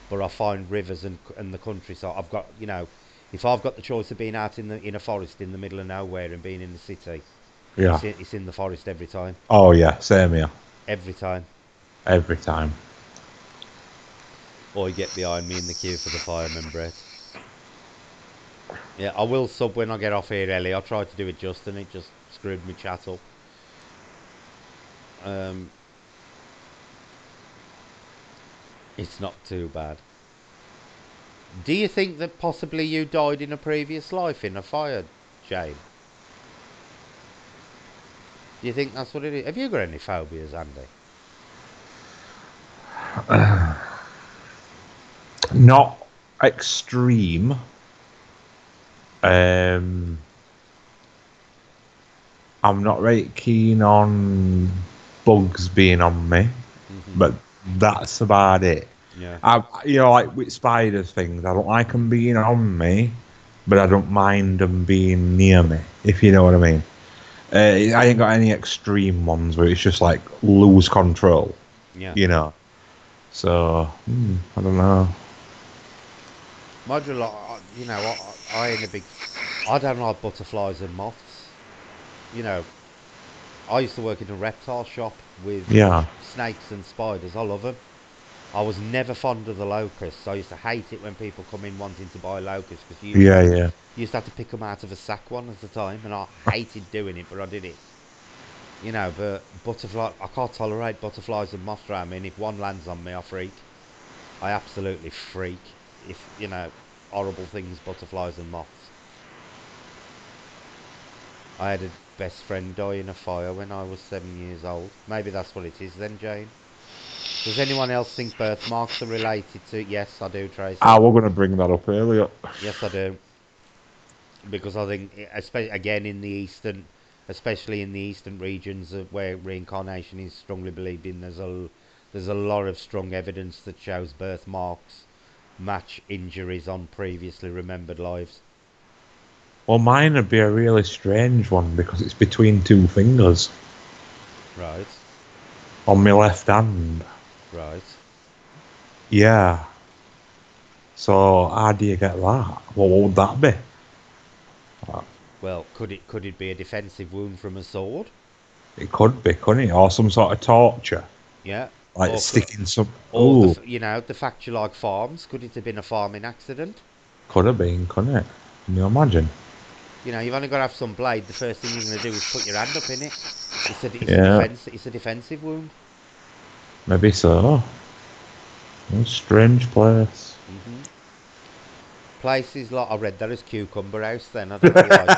But I find rivers and the countryside. I've got, if I've got the choice of being out in a forest in the middle of nowhere and being in the city, Yeah. it's in the forest every time. Oh yeah, same here. Every time. Every time. Or you get behind me in the queue for the fireman, Brett. Yeah, I will sub when I get off here, Ellie. I tried to do it just and it just screwed me chat up. Um, it's not too bad. Do you think that possibly you died in a previous life in a fire, Jane? Do you think that's what it is? Have you got any phobias, Andy? Not extreme. Um, I'm not very keen on bugs being on me, Hmm. but that's about it. Yeah. Like with spiders things, I don't like them being on me, but I don't mind them being near me, if you know what I mean. I ain't got any extreme ones where it's just like lose control, Yeah. you know. So, I don't know. Modular, I ain't a big. I don't like butterflies and moths. You know, I used to work in a reptile shop with Yeah, snakes and spiders. I love them. I was never fond of the locusts. I used to hate it when people come in wanting to buy locusts because yeah, yeah. you used to have to pick them out of a sack one at a time, and I hated doing it, but I did it. But butterfly, I can't tolerate butterflies and moths around me, and if one lands on me, I freak. I absolutely freak. If, horrible things, butterflies and moths. I had a best friend die in a fire when I was 7 years old. Maybe that's what it is then, Jane. Does anyone else think birthmarks are related to? Yes, I do, Tracy. We're going to bring that up earlier. Yes, I do. Because I think, especially again in the eastern, especially in the eastern regions where reincarnation is strongly believed in, there's a lot of strong evidence that shows birthmarks match injuries on previously remembered lives. Well, mine would be a really strange one because it's between two fingers Right, on my left hand. right. Yeah. So how do you get that? What would that be? Well, could it be a defensive wound from a sword? It could be, couldn't it? Or some sort of torture, Yeah, like or sticking some. or Oh, the fact you like farms. Could it have been a farming accident? could have been, couldn't it? Can you imagine? You've only got to have some blade. The first thing you're going to do is put your hand up in it. It's a Yeah, defense. It's a defensive wound. maybe so. A strange place. Hmm. Places like I read that as Cucumber House. Then I don't know why.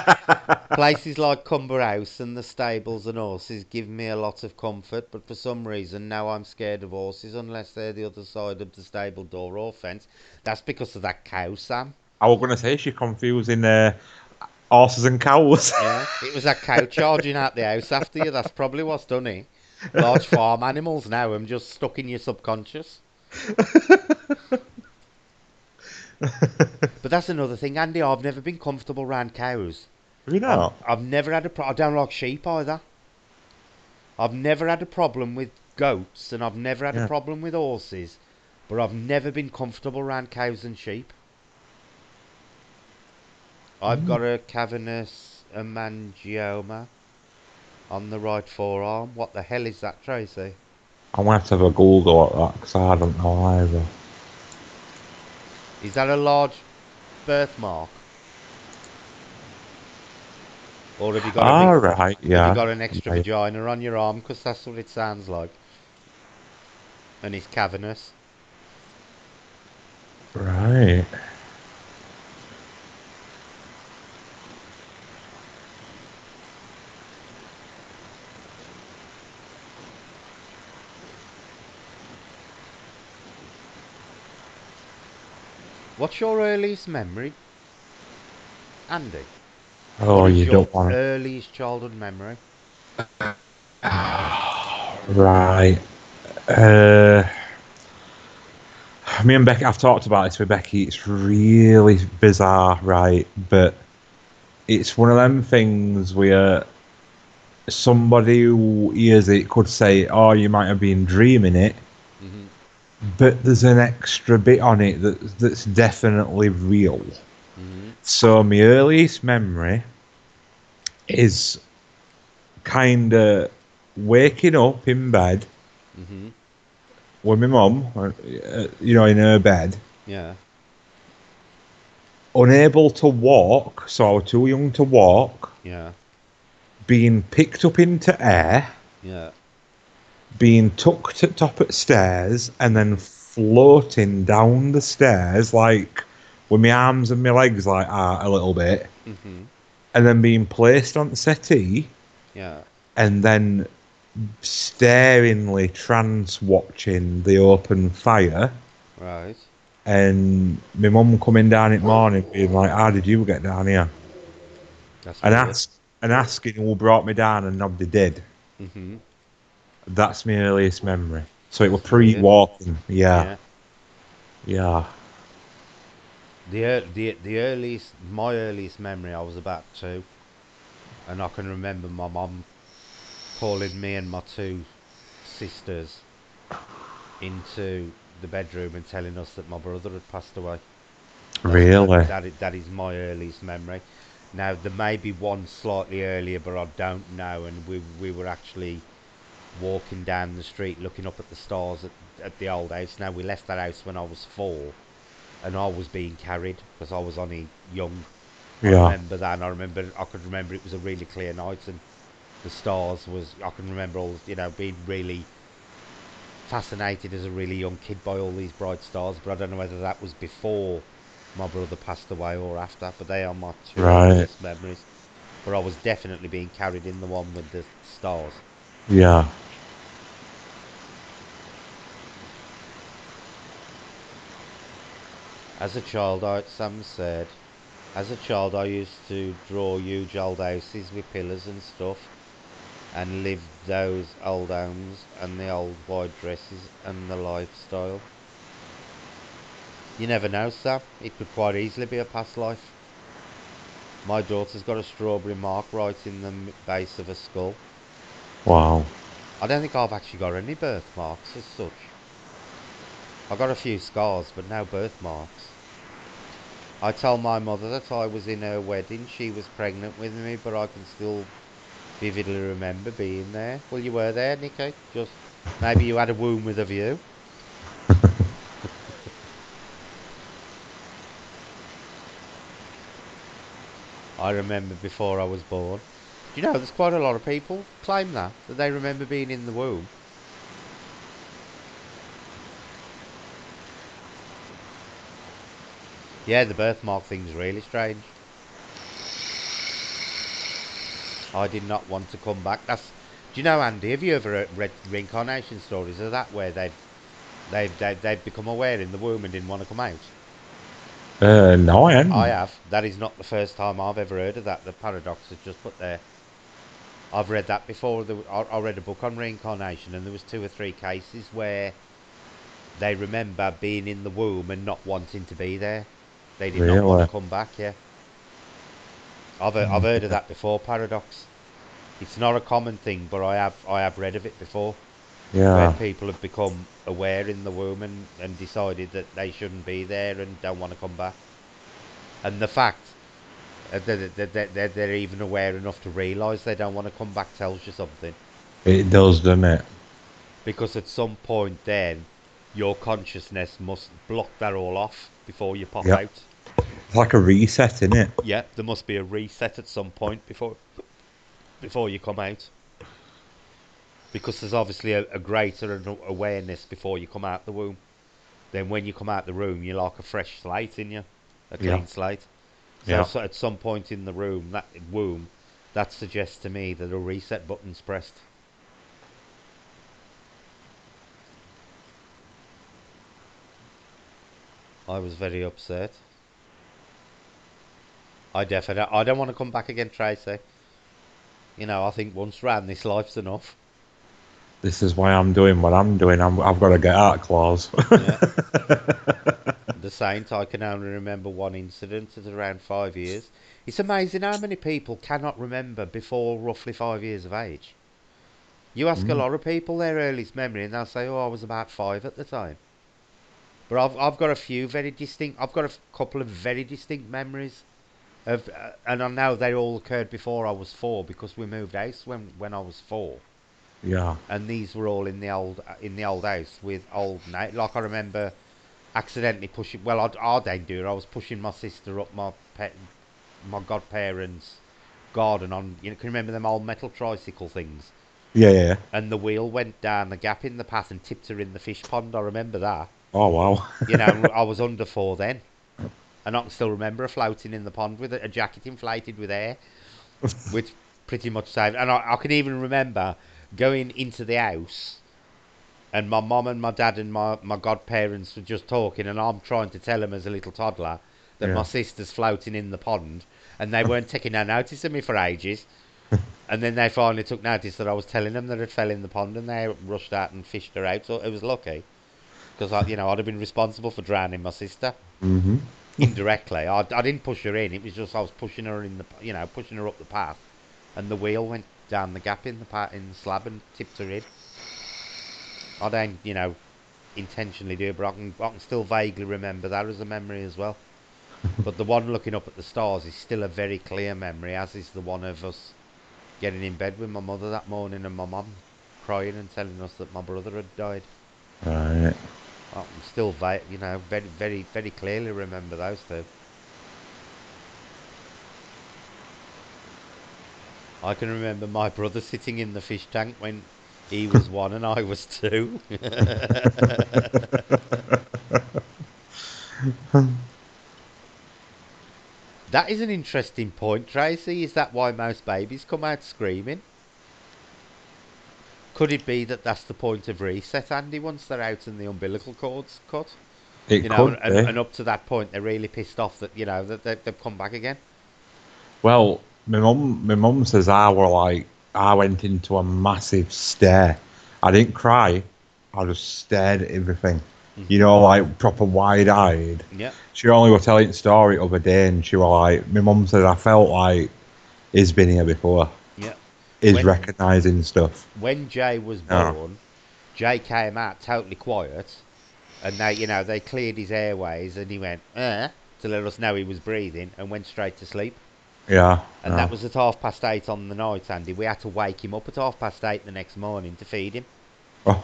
Places like Cumber House and the stables and horses give me a lot of comfort, but for some reason now I'm scared of horses unless they're the other side of the stable door or fence. That's because of that cow, Sam. I was going to say she's confusing horses and cows. Yeah, it was that cow charging out the house after you. That's probably what's done it. Large farm animals now. I'm just stuck in your subconscious. But that's another thing, Andy. I've never been comfortable around cows. You know? I've never had a I don't like sheep either. I've never had a problem with goats, and I've never had a Yeah. problem with horses, but I've never been comfortable around cows and sheep. I've got a cavernous hemangioma on the right forearm. What the hell is that, Tracy? I'm going to have to have a Google at that because I don't know either. Is that a large birthmark? Or have you got a big, All right, have you yeah. got an extra Right. vagina on your arm? Because that's what it sounds like. And it's cavernous. Right. What's your earliest memory, Andy? What Oh, is you your don't want earliest childhood memory? to. Right. Uh, Me and Becky, I've talked about this with Becky. It's really bizarre, right? But it's one of them things where somebody who hears it could say, "Oh, you might have been dreaming it," Mm-hmm. but there's an extra bit on it that's definitely real. Mm-hmm. So my earliest memory is kind of waking up in bed Mm-hmm. with my mum, in her bed, Yeah. unable to walk, so I was too young to walk, Yeah. being picked up into air, Yeah. being tucked at top of stairs, and then Mm-hmm. floating down the stairs like with my arms and my legs like a little bit, Mm-hmm. and then being placed on the settee, Yeah. and then staringly trance watching the open fire. Right. And my mum coming down in the morning being like, "How did you get down here?" That's And weird. asking who brought me down, and nobody did. Mm-hmm. That's my earliest memory. So it was That's weird. pre-walking. Yeah, Yeah. yeah. The earliest, my earliest memory, I was about 2, and I can remember my mum calling me and my 2 sisters into the bedroom and telling us that my brother had passed away. Really? That is my earliest memory. Now there may be one slightly earlier, but I don't know. And we were actually walking down the street, looking up at the stars at the old house. Now we left that house when I was 4, and I was being carried because I was only young. I Yeah. remember that, and I could remember it was a really clear night, and the stars was. I can remember all being really fascinated as a really young kid by all these bright stars, but I don't know whether that was before my brother passed away or after. But they are my 2 Right. earliest memories. But I was definitely being carried in the one with the stars. Yeah. As a child, Sam said, as a child, I used to draw huge old houses with pillars and stuff, and live those old homes and the old white dresses and the lifestyle. You never know, Sam. It could quite easily be a past life. My daughter's got a strawberry mark right in the base of her skull. Wow. I don't think I've actually got any birthmarks as such. I got a few scars, but no birthmarks. I told my mother that I was in her wedding. She was pregnant with me, but I can still vividly remember being there. Well, you were there, Nicky. Just maybe you had a womb with a view. I remember before I was born. Do you know, there's quite a lot of people claim that they remember being in the womb. Yeah, the birthmark thing's really strange. I did not want to come back. Do you know, Andy? Have you ever read reincarnation stories of that where they've become aware in the womb and didn't want to come out? No, I I hadn't. have. That is not the first time I've ever heard of that. The paradox is just put there. I've read that before. I read a book on reincarnation, and there was 2 or 3 cases where they remember being in the womb and not wanting to be there. They did not want to Really? come back. Yeah, I've heard of that before. Paradox. It's not a common thing, but I have read of it before, where Yeah. people have become aware in the womb and decided that they shouldn't be there and don't want to come back. And the fact that they're even aware enough to realise they don't want to come back tells you something. It does, doesn't it? Because at some point, then your consciousness must block that all off before you pop Yep. out. It's like a reset, isn't it? Yeah, there must be a reset at some point before. before you come out, because there's obviously a greater awareness before you come out the womb. Then when you come out the room, you're like a fresh slate in you, a Yeah. clean slate. So, Yeah. so at some point in the room, that womb, that suggests to me that a reset button's pressed. I was very upset. I don't want to come back again, Tracy. I think once round this life's enough. This is why I'm doing what I'm doing. I've got to get out clause. Yeah. The Saint, I can only remember one incident at around 5 years. It's amazing how many people cannot remember before roughly 5 years of age. You ask a Mm, lot of people their earliest memory, and they'll say, "Oh, I was about 5 at the time." But I've got a few very distinct. I've got a couple of very distinct memories and I know they all occurred before I was 4 because we moved house when I was 4, yeah. and these were all in the old house with old like I remember accidentally pushing. Well, I didn't do it. I was pushing my sister up my godparents' garden on. Can you remember them old metal tricycle things? Yeah. Yeah. And the wheel went down the gap in the path and tipped her in the fish pond. I remember that. Oh wow. I was under 4 then, and I can still remember her floating in the pond with a jacket inflated with air, which pretty much saved. And I can even remember going into the house, and my mum and my dad and my godparents were just talking, and I'm trying to tell them as a little toddler that my Yeah. sister's floating in the pond, and they weren't taking no notice of me for ages. And then they finally took notice that I was telling them that it fell in the pond, and they rushed out and fished her out. So it was lucky because I'd have been responsible for drowning my sister Mhm. indirectly. I didn't push her in. It was just I was pushing her pushing her up the path, and the wheel went down the gap in the slab and tipped her in. I don't, intentionally do it, but I can still vaguely remember that as a memory as well. But the one looking up at the stars is still a very clear memory, as is the one of us getting in bed with my mother that morning and my mum crying and telling us that my brother had died. Right. I can still, very, very, very clearly remember those two. I can remember my brother sitting in the fish tank when he was 1 and I was 2. That is an interesting point, Tracy. Is that why most babies come out screaming? Could it be that that's the point of reset, Andy, once they're out and the umbilical cord's cut? It could be. And up to that point, they're really pissed off that, they've come back again. Well, my mum says I went into a massive stare. I didn't cry. I just stared at everything. Hmm. You know, like proper wide eyed. Yeah, She only was telling the story the other day, and she was like, my mum said I felt like he's been here before. yeah. He's When recognising stuff. when Jay was Yeah. born, Jay came out totally quiet, and they cleared his airways, and he went to let us know he was breathing, and went straight to sleep. Yeah. And that Yeah. was at 8:30 on the night, Andy. We had to wake him up at 8:30 the next morning to feed him. Oh,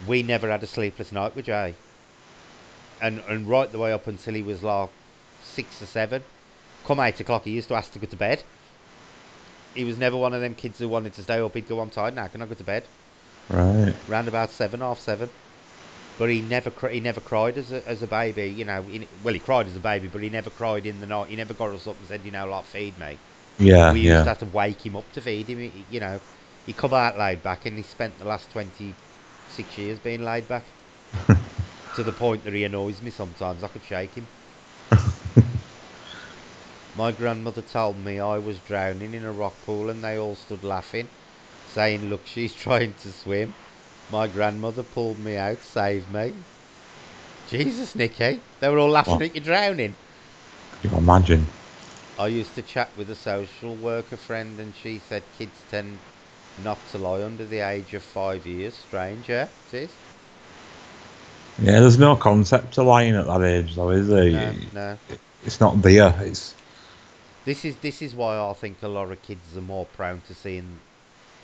We never had a sleepless night with Jay, and right the way up until he was like 6 or 7. Come 8 o'clock, he used to ask to go to bed. He was never one of them kids who wanted to stay up. He'd go, "I'm tired now. Can I go to bed?" right. Round about 7, half 7. But he never cried as a baby. Well, he cried as a baby, but he never cried in the night. He never got us up and said, like, feed me. Yeah. We used to Yeah. have to wake him up to feed him. He come out laid back, and he spent the last 26 years being laid back to the point that he annoys me sometimes. I could shake him. My grandmother told me I was drowning in a rock pool, and they all stood laughing, saying, "Look, she's trying to swim." My grandmother pulled me out, saved me. Jesus, Nicky, they were all laughing Well, at you drowning. you can imagine. I used to chat with a social worker friend, and she said kids tend not to lie under the age of 5 years. Strange, yeah, it is. Yeah, there's no concept of lying at that age, though, is there? No, no. It's not there. It's This is why I think a lot of kids are more prone to seeing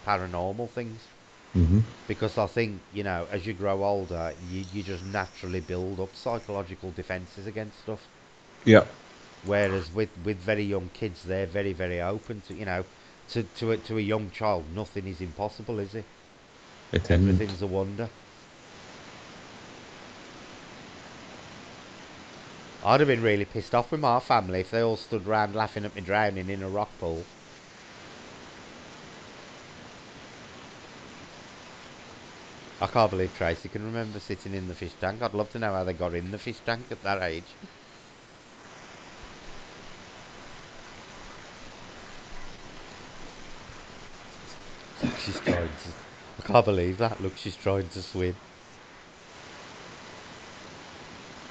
paranormal things, hmm because I think as you grow older, you just naturally build up psychological defenses against stuff. yeah, Whereas with very young kids, they're very very open to to a young child, nothing is impossible, is it? It isn't. Everything's a wonder. I'd have been really pissed off with my family if they all stood round laughing at me drowning in a rock pool. I can't believe Tracy can remember sitting in the fish tank. I'd love to know how they got in the fish tank at that age. Look, she's trying to. I can't believe that. Look, she's trying to swim.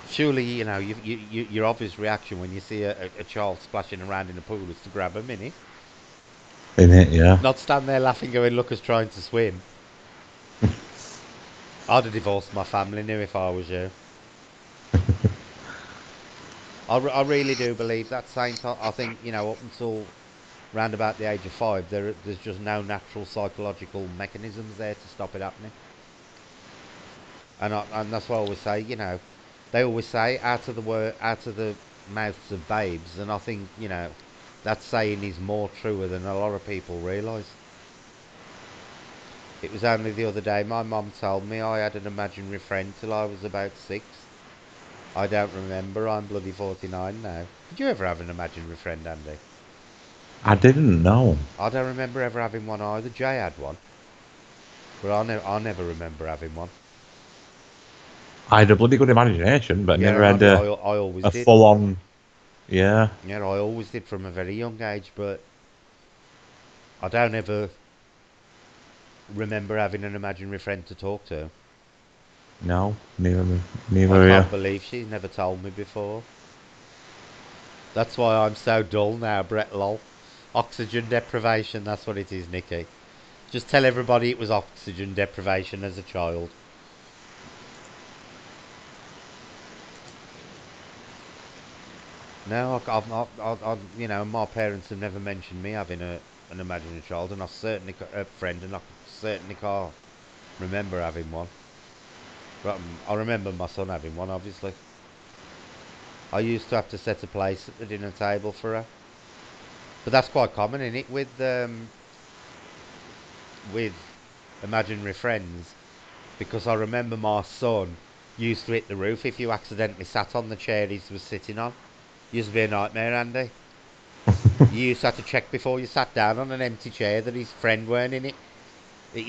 Surely, your obvious reaction when you see a child splashing around in a pool is to grab a minute. In it, yeah. Not stand there laughing, going, look us trying to swim. I'd have divorced my family now if I was you. I really do believe that, Saint. I think, up until round about the age of 5, there's just no natural psychological mechanisms there to stop it happening. And that's why I always say, they always say out of the mouths of babes, and I think, that saying is more truer than a lot of people realise. It was only the other day my mum told me I had an imaginary friend till I was about 6. I don't remember, I'm bloody 49 now. Did you ever have an imaginary friend, Andy? I didn't know. I don't remember ever having one either. Jay had one, but I never remember having one. I had a bloody good imagination, but Yeah, never and had I always a did. full on. Yeah. Yeah, I always did from a very young age, but I don't ever remember having an imaginary friend to talk to. No, neither. I Neither. Yeah. can't believe she's never told me before. That's why I'm so dull now, Brett lol. Oxygen deprivation, that's what it is, Nikki. Just tell everybody it was oxygen deprivation as a child. No, my parents have never mentioned me having an imaginary child, and a friend, and I certainly can't remember having one. But I remember my son having one, obviously. I used to have to set a place at the dinner table for her, but that's quite common, isn't it, with imaginary friends? Because I remember my son used to hit the roof if you accidentally sat on the chair he was sitting on. Used to be a nightmare, Andy. You used to have to check before you sat down on an empty chair that his friend weren't in it.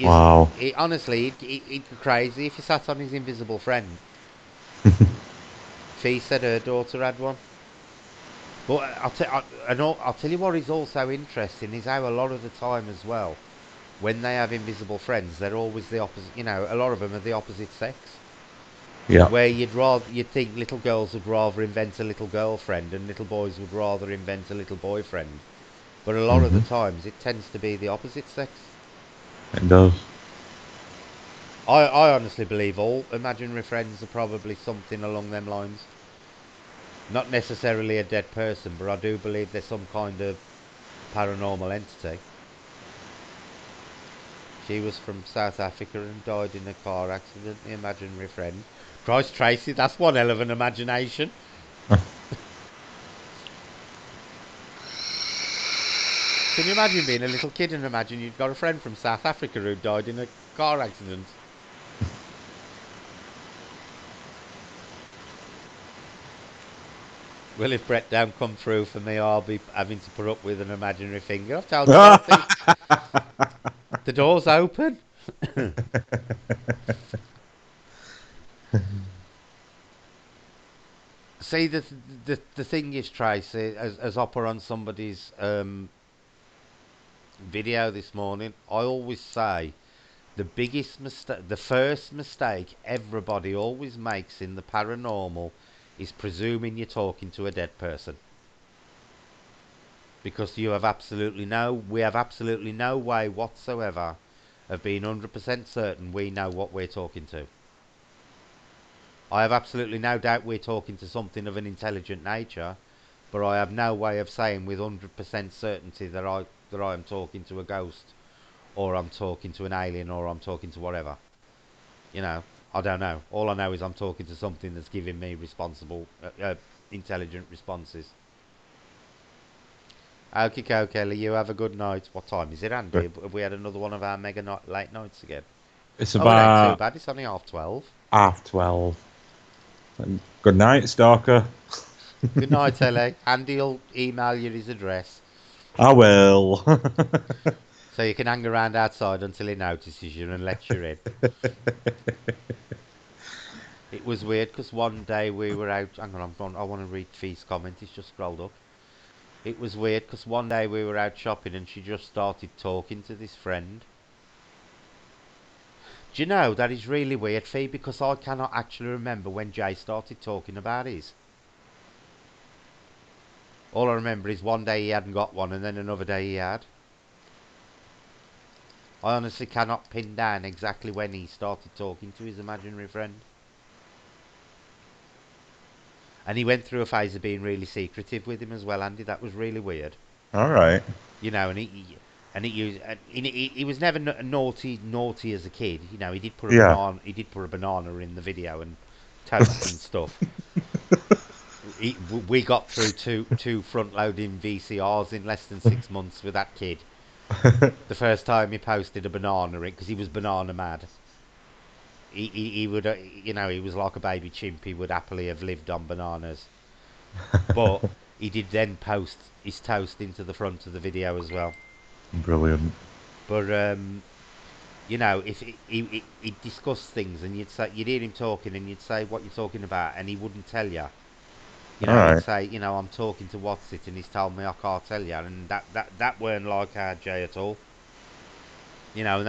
Wow. Honestly, it'd go crazy if you sat on his invisible friend. Fee said her daughter had one. But I'll tell you what is also interesting is how a lot of the time as well, when they have invisible friends, they're always the opposite. A lot of them are the opposite sex. Yeah. Where you'd think little girls would rather invent a little girlfriend and little boys would rather invent a little boyfriend. But a lot of the Mhm. times it tends to be the opposite sex. It does. I honestly believe all imaginary friends are probably something along them lines. Not necessarily a dead person, but I do believe there's some kind of paranormal entity. She was from South Africa and died in a car accident, the imaginary friend. Christ, Tracy, that's one hell of an imagination. Can you imagine being a little kid and imagine you'd got a friend from South Africa who died in a car accident? Well, if Brett don't come through for me, I'll be having to put up with an imaginary finger. I've told you about this. The door's open. See, the thing is, Tracy, as I put on somebody's video this morning, I always say the biggest mistake, the first mistake everybody always makes in the paranormal is presuming you're talking to a dead person. Because we have absolutely no way whatsoever of being 100% certain we know what we're talking to. I have absolutely no doubt we're talking to something of an intelligent nature, but I have no way of saying with 100% certainty that I am talking to a ghost, or I'm talking to an alien, or I'm talking to whatever. I don't know. All I know is I'm talking to something that's giving me intelligent responses. Okay, Kelly, you have a good night. What time is it, Andy? But Have we had another one of our mega late nights again? it's Oh, it ain't too about bad. It's only 12:30. 12:30. Good night, stalker. Good night, Ellie. Andy'll email you his address I will. so you can hang around outside until he notices you and lets you in. It was weird because one day we were out. Hang on, I want to read Fee's comment. He's just scrolled up. It was weird because one day we were out shopping and she just started talking to this friend. Do you know that is really weird, Fee? Because I cannot actually remember when Jay started talking about his. All I remember is one day he hadn't got one and then another day he had. I honestly cannot pin down exactly when he started talking to his imaginary friend. And he went through a phase of being really secretive with him as well, Andy. That was really weird. All right. You know, he was never naughty as a kid. You know, he did put a Yeah. banana in the video and toast and stuff. We got through two front loading VCRs in less than 6 months with that kid. The first time he posted a banana in because he was banana mad. He would he was like a baby chimp. He would happily have lived on bananas, but he did then post his toast into the front of the video as well. Brilliant. But if he'd discuss things and you'd hear him talking and you'd say what you're talking about and he wouldn't tell you. All He'd right. say, I'm talking to what's it and he's told me I can't tell you, and that weren't like our Jay at all. And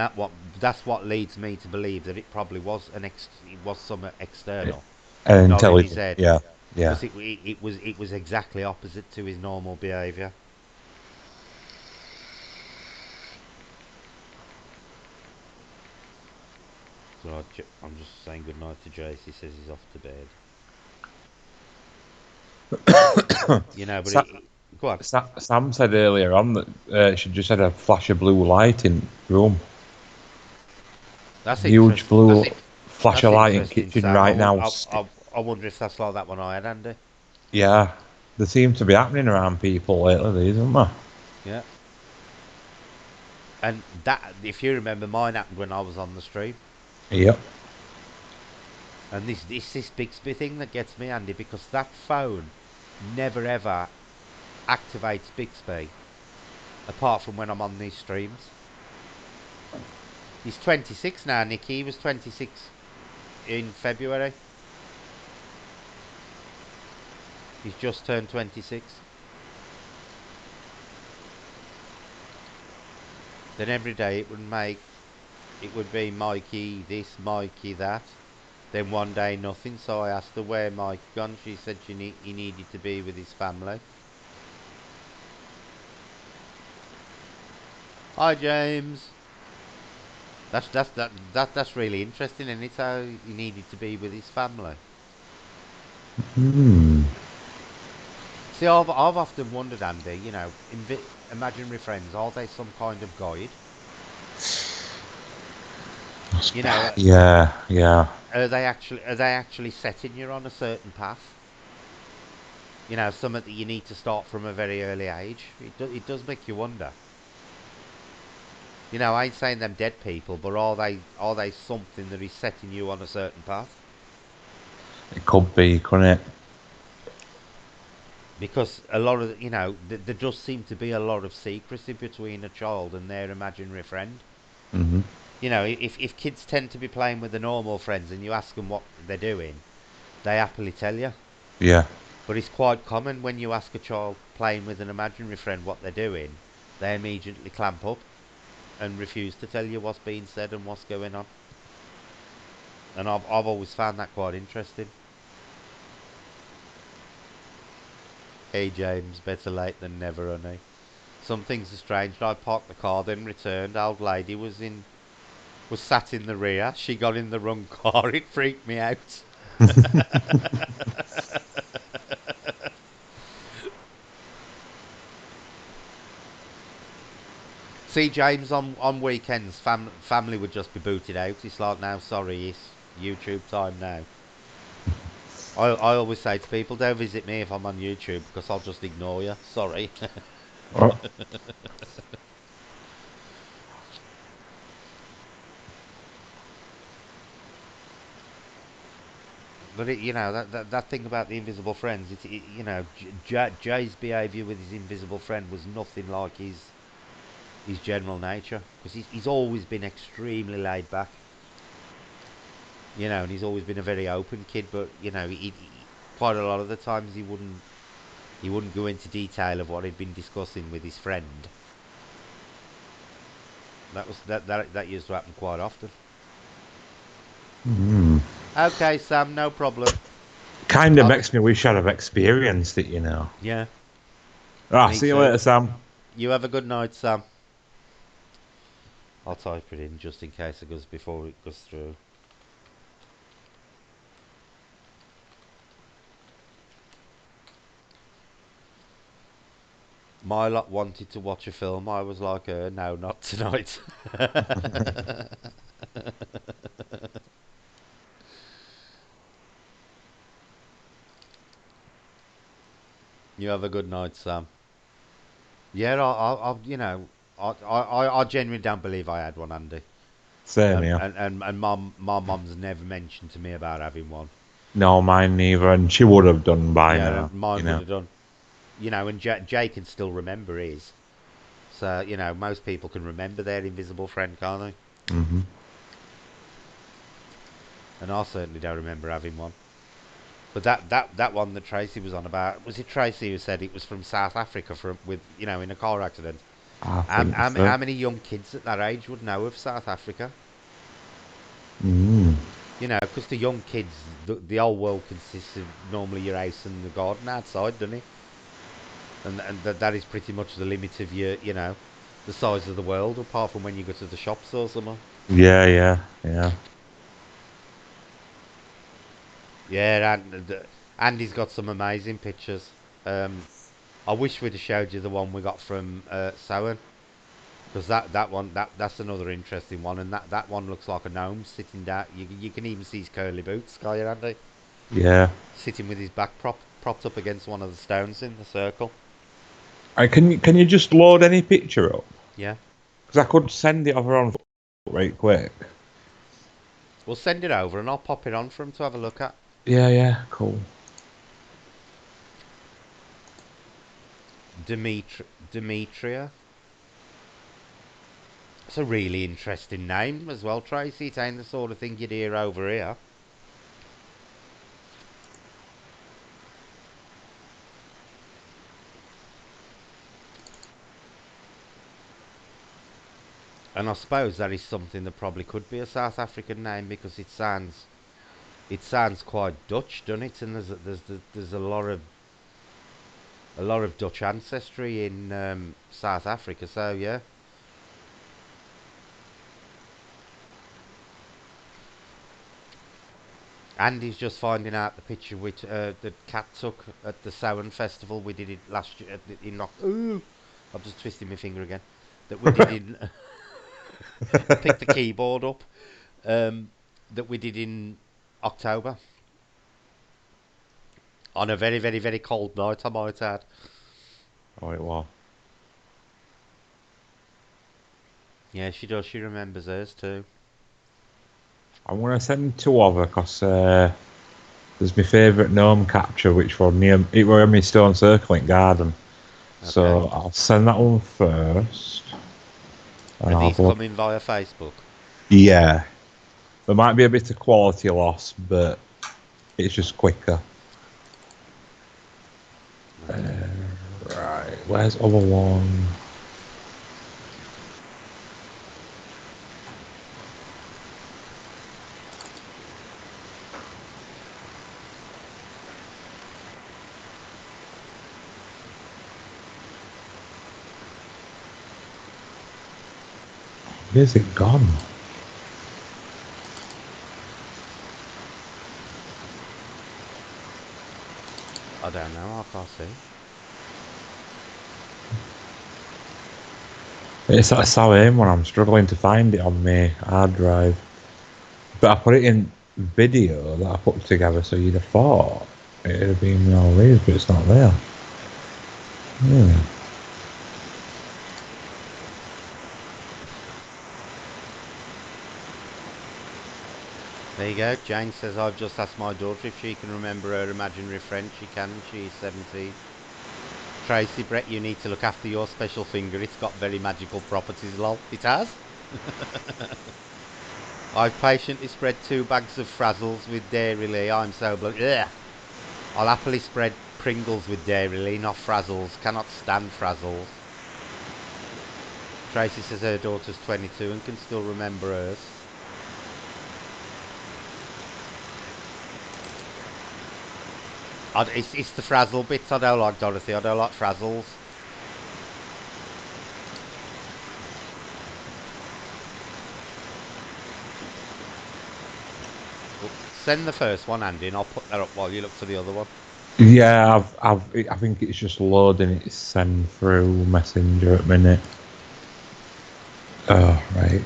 that's what leads me to believe that it probably was it was some external, nodding his Intelligent. head, Yeah. Yeah. because it was exactly opposite to his normal behaviour. So I'm just saying good night to Jace. He says he's off to bed. But Sa- go on. Sam said earlier on that she just had a flash of blue light in room. That's Huge interesting. blue flash That's of light in interesting, kitchen Sam. right now. I wonder if that's like that one I had, Andy. Yeah. They seem to be happening around people lately, isn't there? Yeah. And that, if you remember, mine happened when I was on the stream. Yep. And this Bixby thing that gets me, Andy, because that phone never ever activates Bixby apart from when I'm on these streams. He's 26 now, Nicky. He was 26 in February. He's just turned 26. Then every day it would be Mikey this, Mikey that. Then one day nothing, so I asked her where Mike gone. She said he needed to be with his family. Hi James. That's really interesting, and it's how he needed to be with his family. Hmm. See, I've often wondered, Andy. Imaginary friends, are they some kind of guide? You know, Yeah. Yeah. are they actually setting you on a certain path? Something that you need to start from a very early age. It does make you wonder. I ain't saying them dead people, but are they something that is setting you on a certain path? It could be, couldn't it? Because a lot of there does seem to be a lot of secrecy between a child and their imaginary friend. Hmm. If kids tend to be playing with the normal friends and you ask them what they're doing, they happily tell you. Yeah. But it's quite common when you ask a child playing with an imaginary friend what they're doing, they immediately clamp up and refuse to tell you what's being said and what's going on. And I've always found that quite interesting. Hey James, better late than never, honey. Some things are strange. I parked the car, then returned. Old lady was sat in the rear. She got in the wrong car. It freaked me out. See, James, on weekends, family would just be booted out. It's like, now, sorry, it's YouTube time now. I always say to people, don't visit me if I'm on YouTube because I'll just ignore you. Sorry. Oh, But that thing about the invisible friends, Jay's behaviour with his invisible friend was nothing like his general nature, because he's always been extremely laid back, and he's always been a very open kid. But quite a lot of the times he wouldn't go into detail of what he'd been discussing with his friend. That used to happen quite often. mm. Okay, Sam, no problem. Kind of I'll, makes me wish I'd have experienced it, you know. yeah, Ah, me see you too. later, Sam. You have a good night, Sam. I'll type it in just in case it goes before it goes through. My lot wanted to watch a film. I was like, no, not tonight. You have a good night, Sam. Yeah, I genuinely don't believe I had one, Andy. Same here. And my mum's never mentioned to me about having one. No, mine neither, and she would have done by Yeah, now, and you mine would know. have done. And Jay can still remember his. So, most people can remember their invisible friend, can't they? Hmm. And I certainly don't remember having one. But that one that Tracy was on about, was it Tracy who said it was from South Africa in a car accident? I How, think how, so. how many young kids at that age would know of South Africa? Mm. Because the young kids, the whole world consists of normally your house and the garden outside, doesn't it? And that is pretty much the limit of the size of the world, apart from when you go to the shops or something. Yeah, yeah, yeah. Yeah, Andy's got some amazing pictures. Um, I wish we'd have showed you the one we got from Sowen, because that's another interesting one, and that one looks like a gnome sitting down. You can even see his curly boots, can't you, Andy? Yeah. Sitting with his back propped up against one of the stones in the circle. Can you just load any picture up? Yeah, Because I could send it over on right quick. we'll send it over, and I'll pop it on for him to have a look at. Yeah, yeah, cool. Demetria. It's a really interesting name as well, Tracy. It ain't the sort of thing you'd hear over here. And I suppose that is something that probably could be a South African name, because it sounds quite Dutch, doesn't it? And there's a lot of Dutch ancestry in South Africa. So yeah, Andy's just finding out the picture which the cat took at the Samhain festival. We did it last year in Ooh, I'm just twisting my finger again. That we did in. I picked the keyboard up. Um, that we did in October on a very, very, very cold night, I might add. Oh, it was. Yeah, she does. She remembers hers too. I'm gonna send two over because there's my favourite gnome capture, which was near it were in my stone circling garden. Okay. So I'll send that one first, and Are I'll these have a look. coming via Facebook? Yeah, there might be a bit of quality loss, but it's just quicker. Okay. Right, where's other one? Where's it gone? I don't know. I can't see. It's that same one. I'm struggling to find it on my hard drive. But I put it in video that I put together, so you'd have thought it'd have been all these, but it's not there. Hmm. There you go. Jane says, I've just asked my daughter if she can remember her imaginary friend. She can. She's 17. Tracy, Brett, you need to look after your special finger. It's got very magical properties, lol. It has? I've patiently spread 2 bags of Frazzles with Dairy Lee. I'm so Ugh. I'll happily spread Pringles with Dairy Lee, not Frazzles. Cannot stand Frazzles. Tracy says her daughter's 22 and can still remember hers. It's the Frazzle bits I don't like, Dorothy. I don't like Frazzles. Well, send the first one, Andy, and I'll put that up while you look for the other one. Yeah, I think it's just loading its send through Messenger at minute. Oh, right.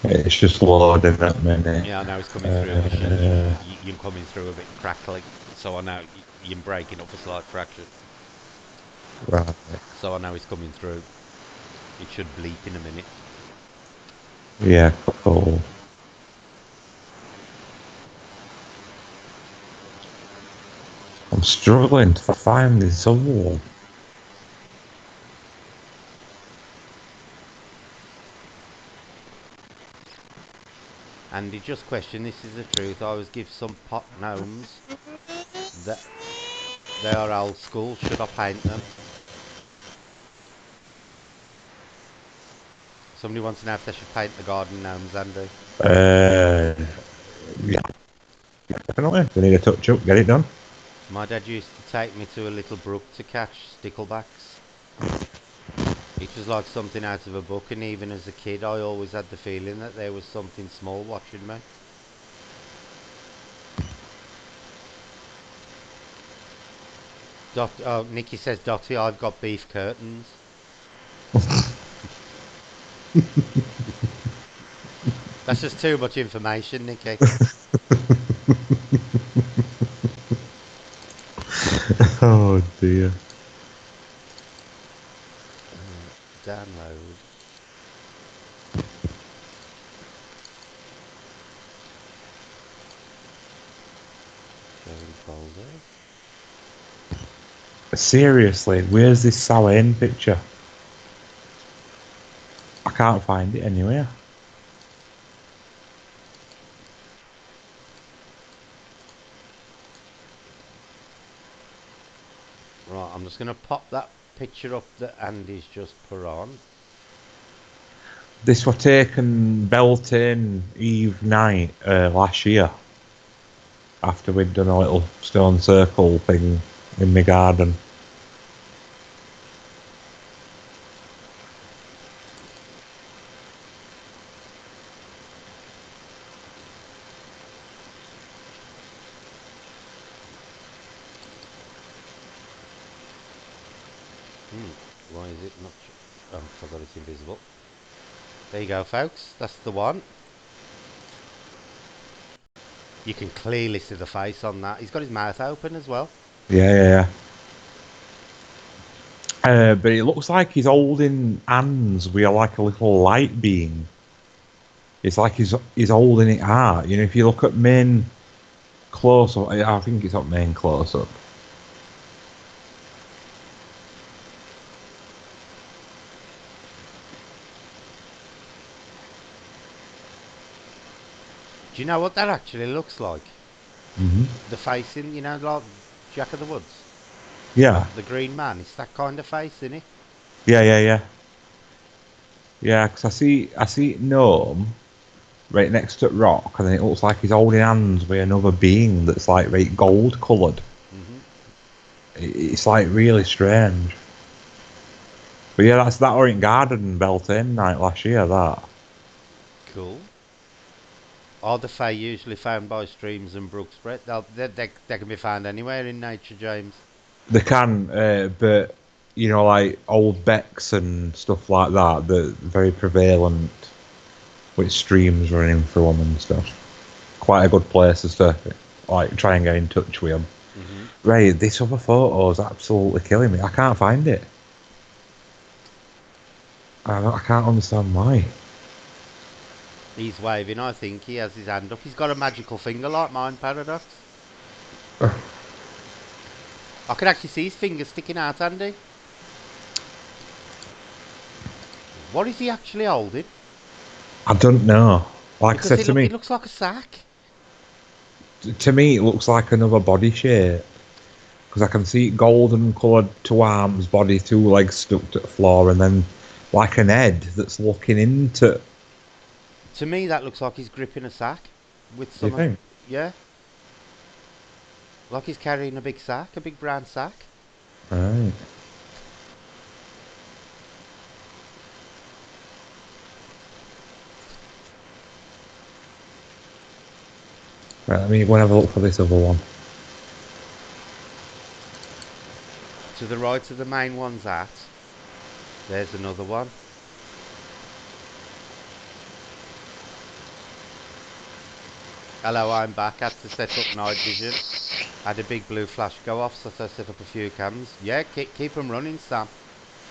It's just loading at minute. Yeah, I know it's coming through. You're coming through a bit crackly, so I know you're breaking up a slight fraction. Right. So I know it's coming through. It should bleep in a minute. Yeah, cool. I'm struggling to find this other one. Andy, just question, this is the truth. I always give some pot gnomes that they are old school. Should I paint them? Somebody wants to know if they should paint the garden gnomes, Andy. Yeah, definitely. We need a touch up, get it done. My dad used to take me to a little brook to catch sticklebacks. It was like something out of a book, and even as a kid, I always had the feeling that there was something small watching me. Nikki says, Dotty, I've got beef curtains. That's just too much information, Nikki. Oh dear. Download. Showing folder. Seriously, where's this Salain picture? I can't find it anywhere. Right, I'm just going to pop that picture up that Andy's just put on. This was taken Beltane Eve night last year. After we'd done a little stone circle thing in my garden. Why is it not? Oh, because I got it invisible. There you go, folks. That's the one. You can clearly see the face on that. He's got his mouth open as well. Yeah. But it looks like he's holding hands with like a little light being. It's like he's holding it hard. You know, if you look at main close up, I think it's up main close up. Do you know what that actually looks like? Mm-hmm. The face in, like Jack of the Woods. Yeah. The Green Man. It's that kind of face, isn't it? Yeah. Yeah, because I see Gnome right next to Rock, and then it looks like he's holding hands with another being that's like right gold coloured. It's like really strange. But yeah, that's that Orient Garden Beltane night last year. That. Cool. Are the Fae usually found by streams and brooks, Brett? They can be found anywhere in nature, James. They can, but you know, like old becks and stuff like that, they're very prevalent with streams running through them and stuff. Quite a good places to like try and get in touch with them. Right, this other photo is absolutely killing me. I can't find it. I can't understand why. He's waving, I think. He has his hand up. He's got a magical finger like mine, Paradox. I can actually see his finger sticking out, Andy. What is he actually holding? I don't know. Like I Because said, it looks like a sack. to me, it looks like another body shape. Because I can see golden coloured 2 arms, body, 2 legs stuck to the floor, and then like an head that's looking into. To me, that looks like he's gripping a sack with Do you some. think? Yeah, like he's carrying a big sack, a big brown sack. Right. Right, let me go and have a look for this other one. To the right of the main one's at. There's another one. Hello, I'm back. Had to set up night vision. Had a big blue flash go off, so I set up a few cams. Yeah, keep them running, Sam.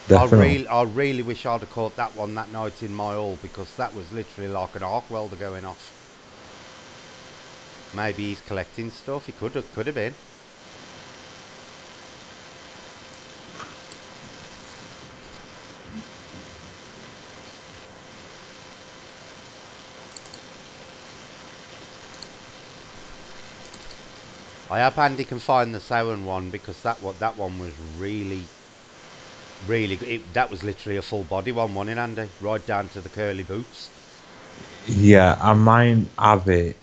Definitely. I really wish I'd have caught that one that night in my hall because that was literally like an arc welder going off. Maybe he's collecting stuff. He could have been. I hope Andy can find the Samhain one because that one was really good. That was literally a full body one, wasn't it, Andy? Right down to the curly boots. Yeah, I might have it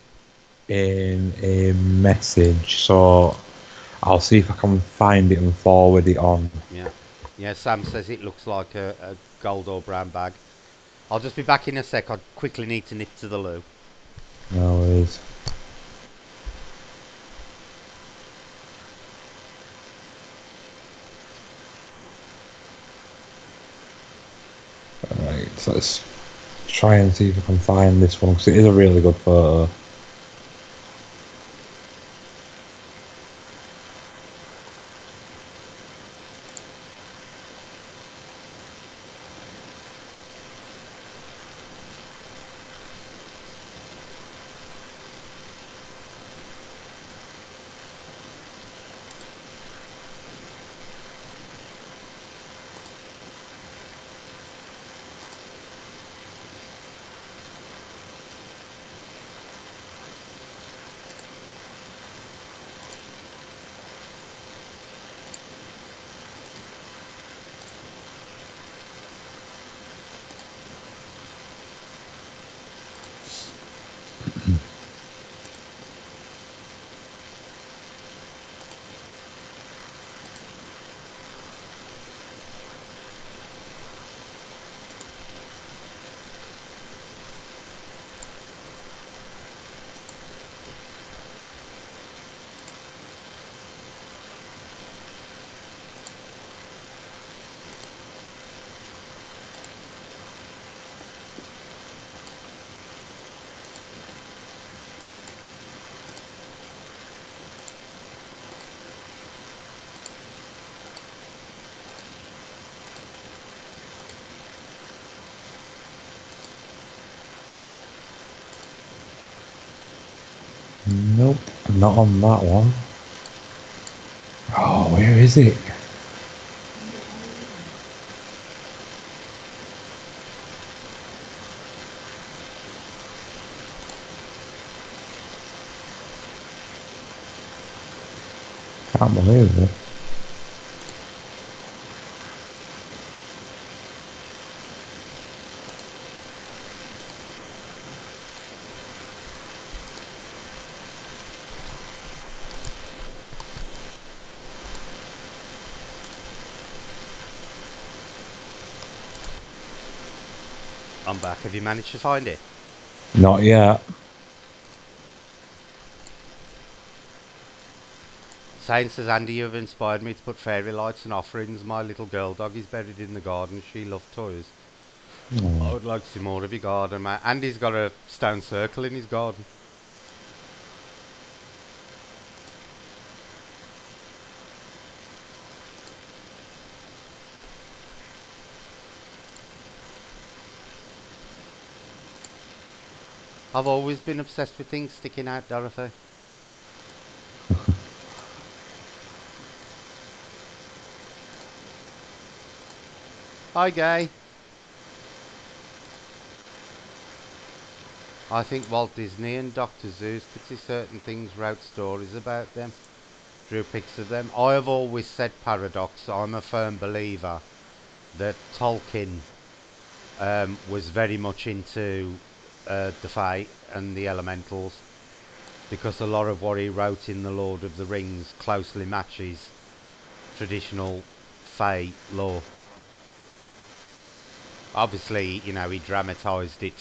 in a message, so I'll see if I can find it and forward it on. Yeah, yeah. Sam says it looks like a gold or brown bag. I'll just be back in a sec. I quickly need to nip to the loo. No worries. Right, so let's try and see if I can find this one because it is a really good photo. Nope, not on that one. Oh, where is it? Can't believe it. I'm back. Have you managed to find it? Not yet. Saint says, Andy, you have inspired me to put fairy lights and offerings. My little girl dog is buried in the garden. She loved toys. I Oh, would like to see more of your garden, mate. Andy's got a stone circle in his garden. I've always been obsessed with things sticking out, Dorothy. Hi, Gay. I think Walt Disney and Dr. Seuss, to certain things, wrote stories about them, drew pics of them. I have always said paradox. I'm a firm believer that Tolkien was very much into the Fae and the elementals because a lot of what he wrote in The Lord of the Rings closely matches traditional Fae lore. Obviously, he dramatised it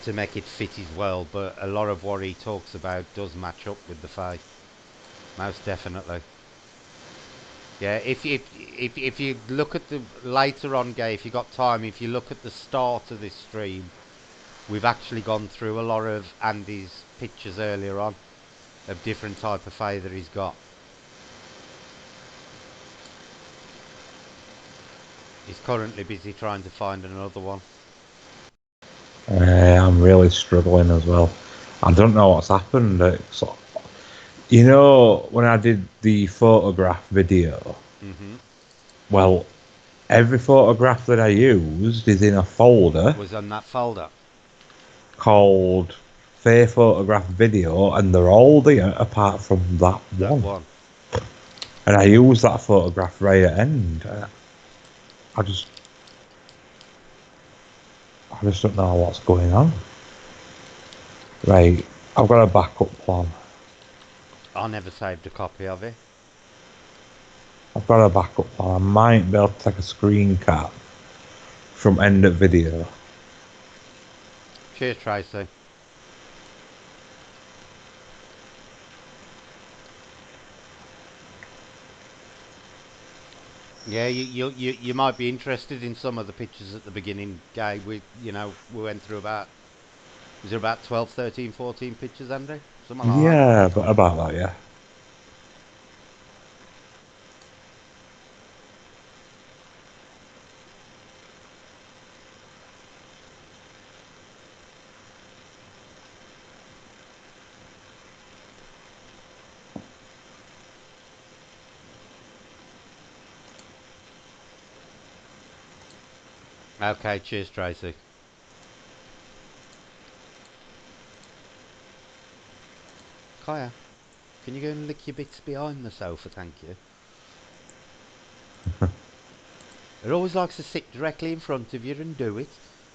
to make it fit his world, but a lot of what he talks about does match up with the Fae, most definitely. Yeah, if you look at the later on, Gay, if you got time, if you look at the start of this stream, we've actually gone through a lot of Andy's pictures earlier on of different type of Fae that he's got. He's currently busy trying to find another one. I'm really struggling as well. I don't know what's happened. You know, when I did the photograph video, Mm-hmm. well, every photograph that I used is in a folder Was on that folder. called Fae Photograph Video, and they're all there apart from that That one. one. And I used that photograph right at end. I just don't know what's going on. Right, I've got a backup plan. I never saved a copy of it. I've got a backup plan. I might be able to take a screen cap from end of video. Cheers, Tracy. Yeah, you might be interested in some of the pictures at the beginning, Gay. We went through was there about 12, 13, 14 pictures, Andy? Something like that. Yeah, but about that, yeah. Okay, cheers, Tracy. Kaya, can you go and lick your bits behind the sofa, thank you? It always likes to sit directly in front of you and do it,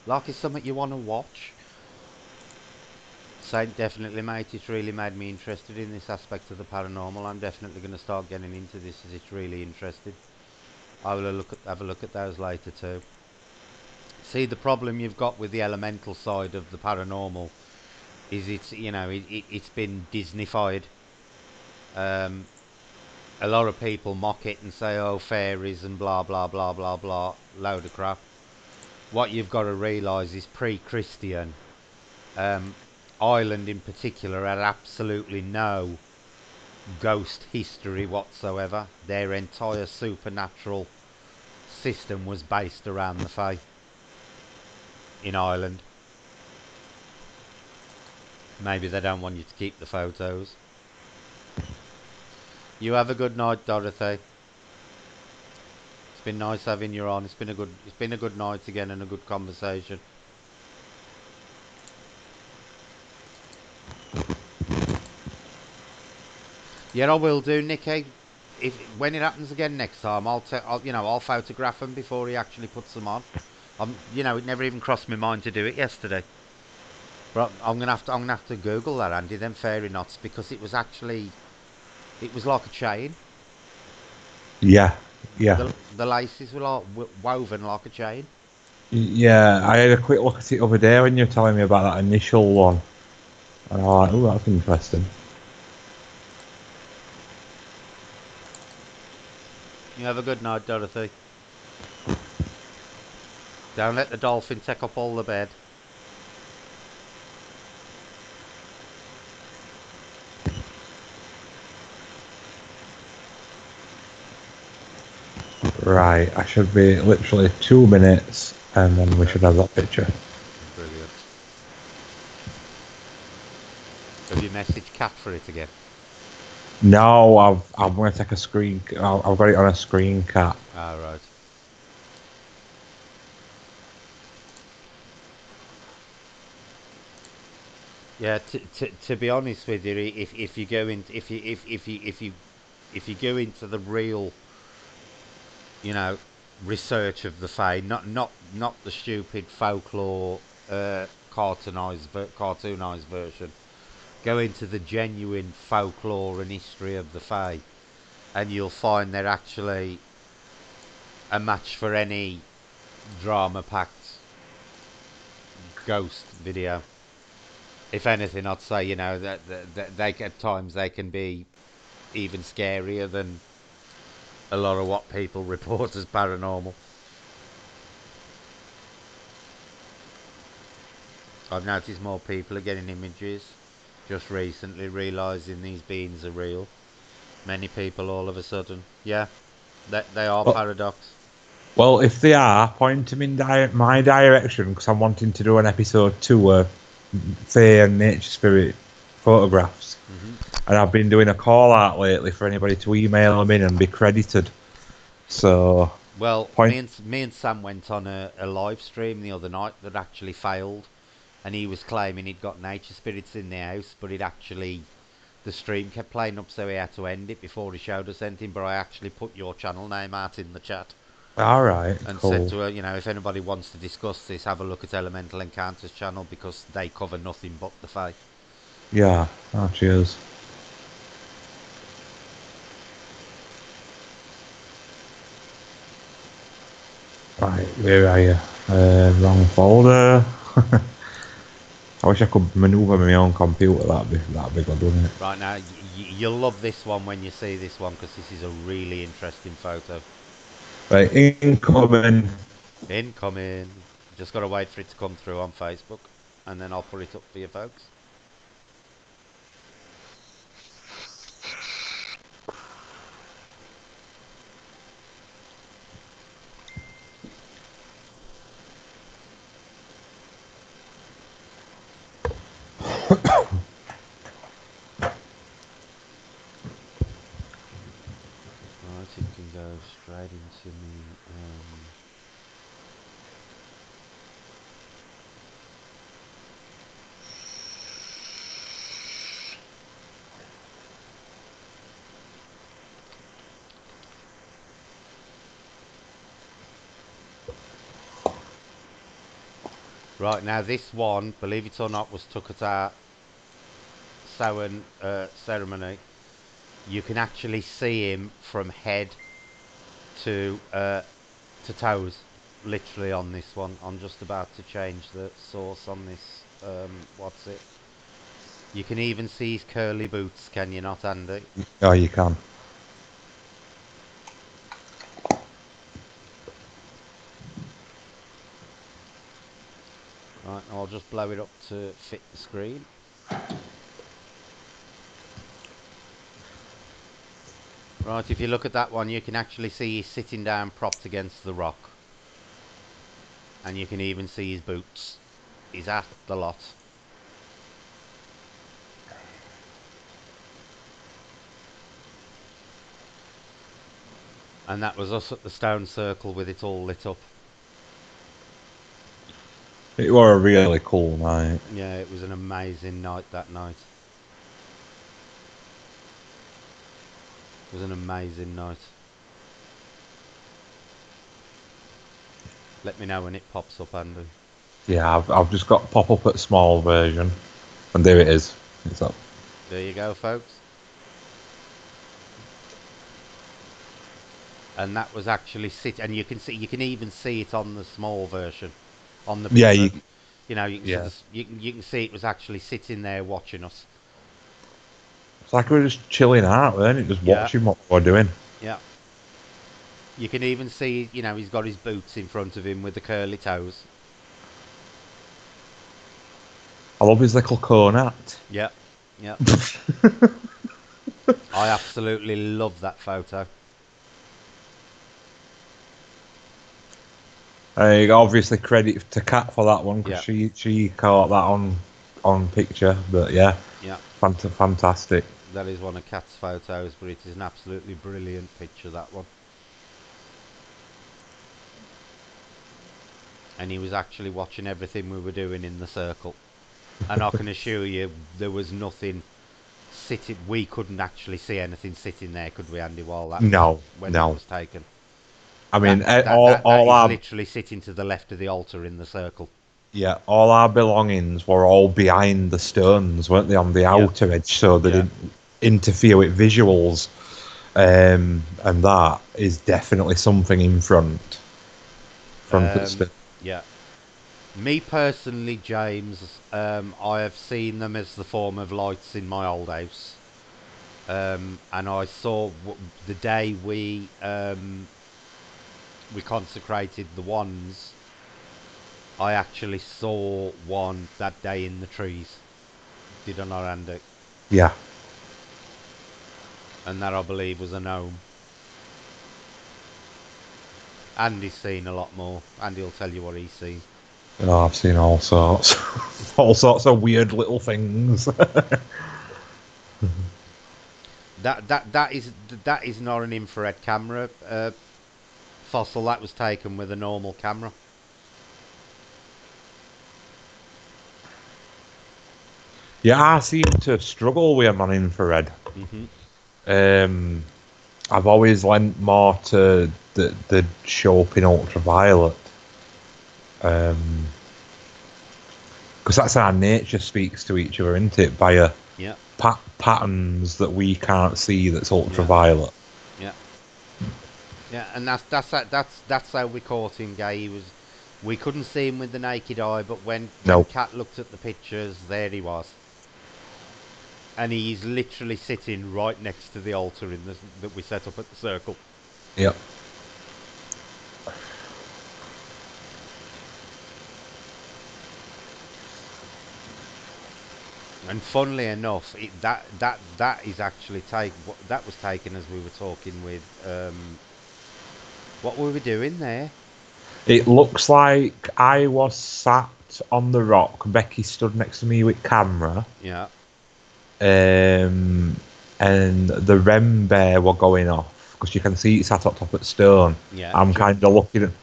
like it's something you want to watch. Saint, definitely, mate. It's really made me interested in this aspect of the paranormal. I'm definitely going to start getting into this as it's really interesting. I will have a look at those later too. See, the problem you've got with the elemental side of the paranormal is it's been Disneyfied. Um, a lot of people mock it and say, "Oh, fairies and blah blah blah blah blah," load of crap. What you've got to realise is pre-Christian, um, Ireland in particular had absolutely no ghost history whatsoever. Their entire supernatural system was based around the Fae in Ireland. Maybe they don't want you to keep the photos. You have a good night, Dorothy. It's been nice having you on. It's been a good night again and a good conversation. Yeah, I will do, Nicky. If when it happens again next time, I'll photograph them before he actually puts them on. It never even crossed my mind to do it yesterday. But I'm gonna have to Google that, Andy. Them fairy knots, because it was like a chain. Yeah, yeah. The laces were like woven like a chain. Yeah, I had a quick look at it over there when you were telling me about that initial one. And I was like, oh, that's interesting. You have a good night, Dorothy. Don't let the dolphin take up all the bed. Right, I should be literally 2 minutes and then we should have that picture. Brilliant. you message Cat for it again? No, I'm going to take a screen. I've got it on a screen cap. Ah, right. Yeah, to be honest with you, if you go in, if you go into the real, you know, research of the Fae, not the stupid folklore, cartoonized version. Go into the genuine folklore and history of the Fae, and you'll find they're actually a match for any drama-packed ghost video. If anything, I'd say that they at times they can be even scarier than a lot of what people report as paranormal. I've noticed more people are getting images just recently, realizing these beings are real. Many people all of a sudden, yeah, that they are Well, paradox. well, if they are, point them in my direction because I'm wanting to do an episode 2 of Fae and Nature Spirit photographs. Hmm. And I've been doing a call out lately for anybody to email them in and be credited. So, Well, point. me and Sam went on a live stream the other night that actually failed, and he was claiming he'd got nature spirits in the house, but it actually the stream kept playing up, so he had to end it before he showed us anything. But I actually put your channel name out in the chat All right, and said cool. to her, if anybody wants to discuss this, have a look at Elemental Encounters channel because they cover nothing but the Fae. Yeah. Oh, cheers. Right, where are you? Wrong folder. I wish I could maneuver my own computer. That'd be good, wouldn't it? Right now, you'll love this one when you see this one because this is a really interesting photo. Right, incoming. Incoming. Just got to wait for it to come through on Facebook, and then I'll put it up for you folks. Right, it can go straight into me. Right now, this one, believe it or not, was took at our Samhain ceremony. You can actually see him from head to toes, literally on this one. I'm just about to change the source on this. What's it? You can even see his curly boots. Can you not, Andy? Oh, you can. Right, I'll just blow it up to fit the screen. Right, if you look at that one, you can actually see he's sitting down propped against the rock. And you can even see his boots. He's at the lot. And that was us at the stone circle with it all lit up. It were a really cool night. Yeah, it was an amazing night that night. It was an amazing night. Let me know when it pops up, Andy. Yeah, I've just got pop up at small version, and there it is. It's up. There you go, folks. And that was actually and you can even see it on the small version, on the Yeah, big you can see yeah. this, you can see it was actually sitting there watching us. It's like we were just chilling out, weren't it? Just Yeah, watching what we were doing. yeah. You can even see, he's got his boots in front of him with the curly toes. I love his little cone hat. Yeah, yeah. I absolutely love that photo. Obviously, credit to Kat for that one because Yeah, she caught that on picture. But yeah, yeah. Fantastic. That is one of Kat's photos, but it is an absolutely brilliant picture, that one. And he was actually watching everything we were doing in the circle. And I can assure you, there was nothing sitting. We couldn't actually see anything sitting there, could we, Andy? While that was No, when that no. was taken. I That mean, that that that all is our literally sitting to the left of the altar in the circle. yeah, all our belongings were all behind the stones, weren't they, on the Yeah, outer edge, so they yeah. didn't interfere with visuals. And that is definitely something in front of the Um, stone. yeah. Me personally, James, I have seen them as the form of lights in my old house. And I saw the day we consecrated the wands. I actually saw one that day in the trees. Did I not, Andy? Yeah. And that, I believe, was a gnome. Andy's seen a lot more. Andy'll tell you what he's seen. Oh, I've seen all sorts, all sorts of weird little things. That is not an infrared camera fossil. That was taken with a normal camera. Yeah, I seem to struggle with them on infrared. Hmm. Um, I've always lent more to the show up in ultraviolet. Um, because that's how nature speaks to each other, isn't it? Via Yeah, patterns that we can't see. That's yeah, ultraviolet. yeah, yeah. And that's how we caught him, Gay. We couldn't see him with the naked eye, but when No. Cat looked at the pictures, there he was, and he's literally sitting right next to the altar in that we set up at the circle. Yep. And funnily enough, that is actually that was taken as we were talking with what were we doing there? It looks like I was sat on the rock. Becky stood next to me with camera. Yeah, Um, and the REM bear were going off because you can see it sat up top at stone. yeah. I'm kind of looking.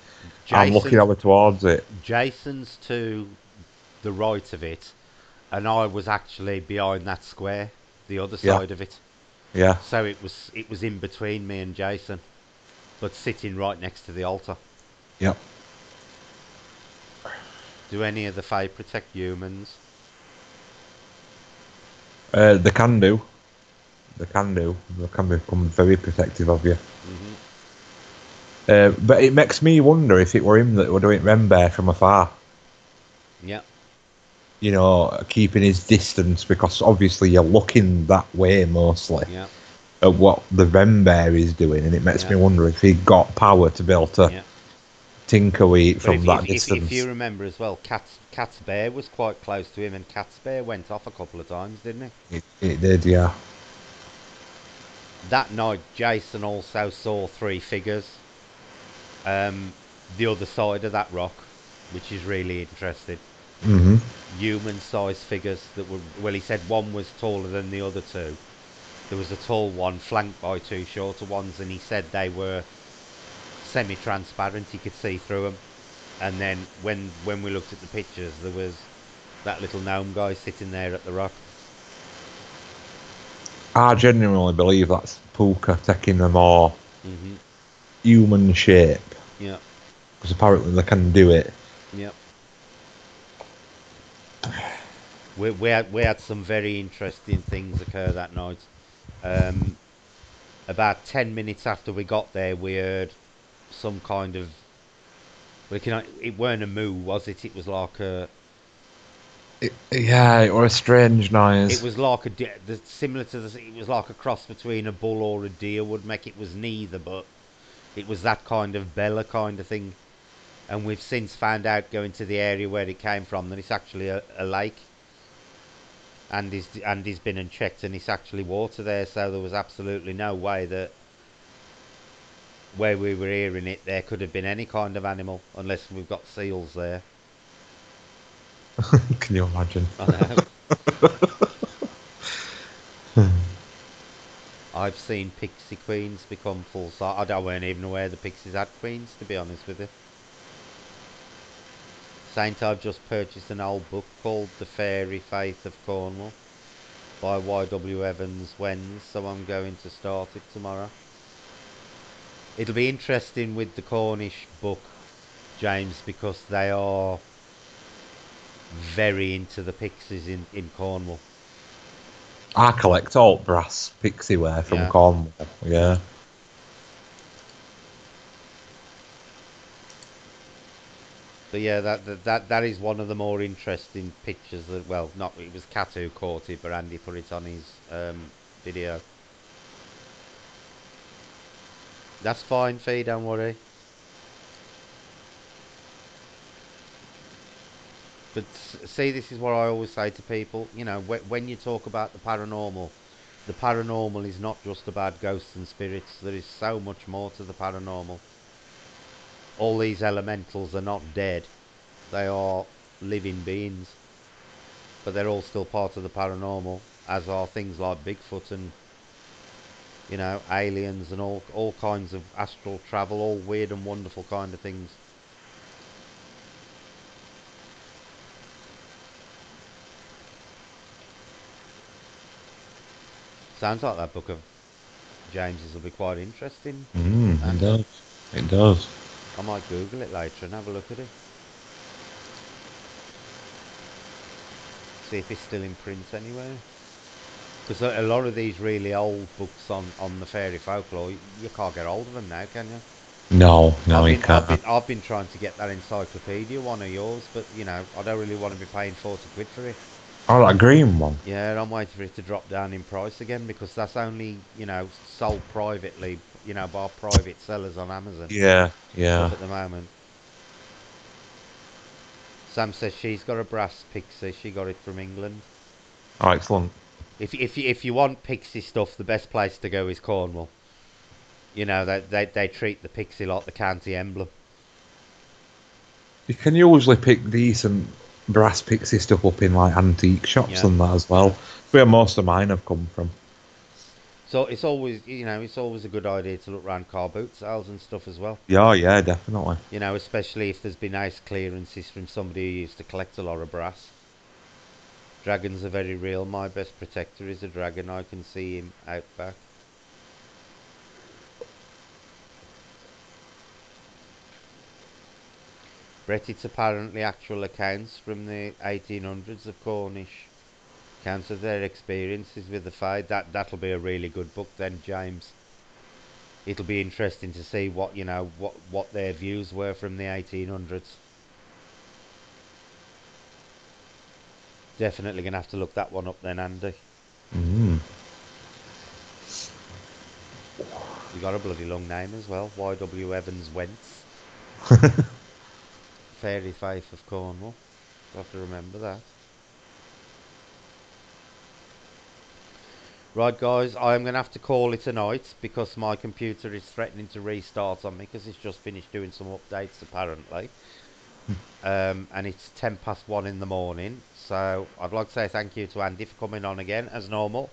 I'm looking Jason's over towards it. Jason's to the right of it, and I was actually behind that square, the other Yeah. side of it. Yeah. So it was in between me and Jason, but sitting right next to the altar. Yep. Do any of the Fae protect humans? They can do. They can do. They can become very protective of you. Hmm. But it makes me wonder if it were him that were doing REM bear from afar. Yeah, You know, keeping his distance because obviously you're looking that way mostly yeah, at what the REM bear is doing, and it makes yeah, me wonder if he got power to be able to yeah. tinker with it But from that if you distance. remember as well, Cat's bear was quite close to him, and Cat's bear went off a couple of times, didn't he? It did, yeah. That night, Jason also saw three figures. The other side of that rock, which is really interesting. Hmm. Human-sized figures that were, well, he said one was taller than the other two. There was a tall one flanked by two shorter ones, and he said they were semi-transparent. He could see through them. And then when we looked at the pictures, there was that little gnome guy sitting there at the rock. I genuinely believe that's Puka taking a more Hmm. human shape Yeah, because apparently they can do it. yeah. We had some very interesting things occur that night. Um, about 10 minutes after we got there, we heard some kind of. It weren't a moo, was it? It was like a. Yeah, or a strange It noise. was like similar to the. It was like a cross between a bull or a deer would make. It was neither, but it was that kind of bella kind of thing. And we've since found out going to the area where it came from that it's actually a lake. And he's been and checked, and it's actually water there. So there was absolutely no way that where we were hearing it there could have been any kind of animal unless we've got seals there. Can you imagine? I know. I've seen pixie queens become full size. I weren't even aware the pixies had queens, to be honest with you. Saint, I've just purchased an old book called The Fairy Faith of Cornwall by Y.W. Evans Wens, so I'm going to start it tomorrow. It'll be interesting with the Cornish book, James, because they are very into the pixies in Cornwall. I collect alt brass pixie ware from Yeah, Cornwall. yeah. Yeah. But yeah, that is one of the more interesting pictures that. Well, not it was Cat who caught it, but Andy put it on his video. That's fine, Fee. Don't worry. But see, this is what I always say to people. You know, when you talk about the paranormal is not just about ghosts and spirits. There is so much more to the paranormal. All these elementals are not dead. They are living beings, but they're all still part of the paranormal, as are things like Bigfoot and aliens and all kinds of astral travel, all weird and wonderful kind of things. Sounds like that book of James's will be quite interesting, It Andy. does. It does. I might Google it later and have a look at it. See if it's still in print anywhere. Because a lot of these really old books on the fairy folklore, you can't get hold of them now, can you? No, no, I've you been I've can't. been I've been trying to get that encyclopedia, one of yours, but I don't really want to be paying 40 quid for it. Oh, that green one. Yeah, I'm waiting for it to drop down in price again because that's only sold privately, by private sellers on Amazon Yeah, and stuff yeah. at the moment. Sam says she's got a brass pixie. She got it from England. Oh, excellent. If you want pixie stuff, the best place to go is Cornwall. They treat the pixie like the county emblem. You can usually pick decent brass pixie stuff up in like antique shops Yeah, and that as well. yeah. It's where most of mine have come from. So it's always a good idea to look around car boot sales and stuff as well. Yeah, yeah, definitely. Especially if there's been nice clearances from somebody who used to collect a lot of brass. Dragons are very real. My best protector is a dragon. I can see him out back. Brett, it's apparently actual accounts from the 1800s of Cornish accounts of their experiences with the Fae. That'll be a really good book then, James. It'll be interesting to see what their views were from the 1800s. Definitely gonna have to look that one up then, Andy. Mm. You got a bloody long name as well. Y.W. Evans Wentz, Fairy Faith of Cornwall. I have to remember that. Right, guys, I am going to have to call it a night because my computer is threatening to restart on me because it's just finished doing some updates apparently. And it's 10 past 1 in the morning. So I'd like to say thank you to Andy for coming on again, as normal,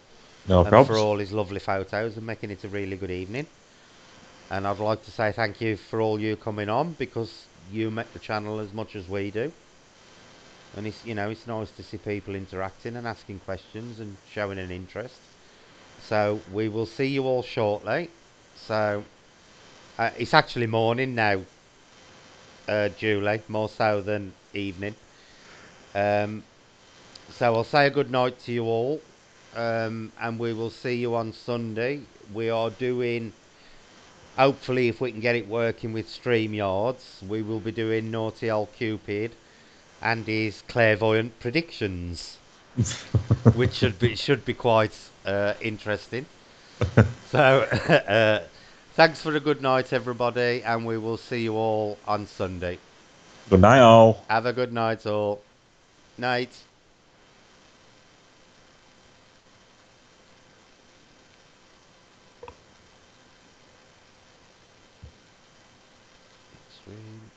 No and for probs. all his lovely photos and making it a really good evening. And I'd like to say thank you for all you coming on because you make the channel as much as we do. And it's nice to see people interacting and asking questions and showing an interest. So we will see you all shortly. So it's actually morning now, Julie, more so than evening. Um, so I'll say a good night to you all, and we will see you on Sunday. We are doing, hopefully, if we can get it working with StreamYards, we will be doing Naughty Old Cupid and his clairvoyant predictions, which should be quite interesting. So, thanks for a good night, everybody, and we will see you all on Sunday. Good night, all. Have a good night, all. Night. Stream.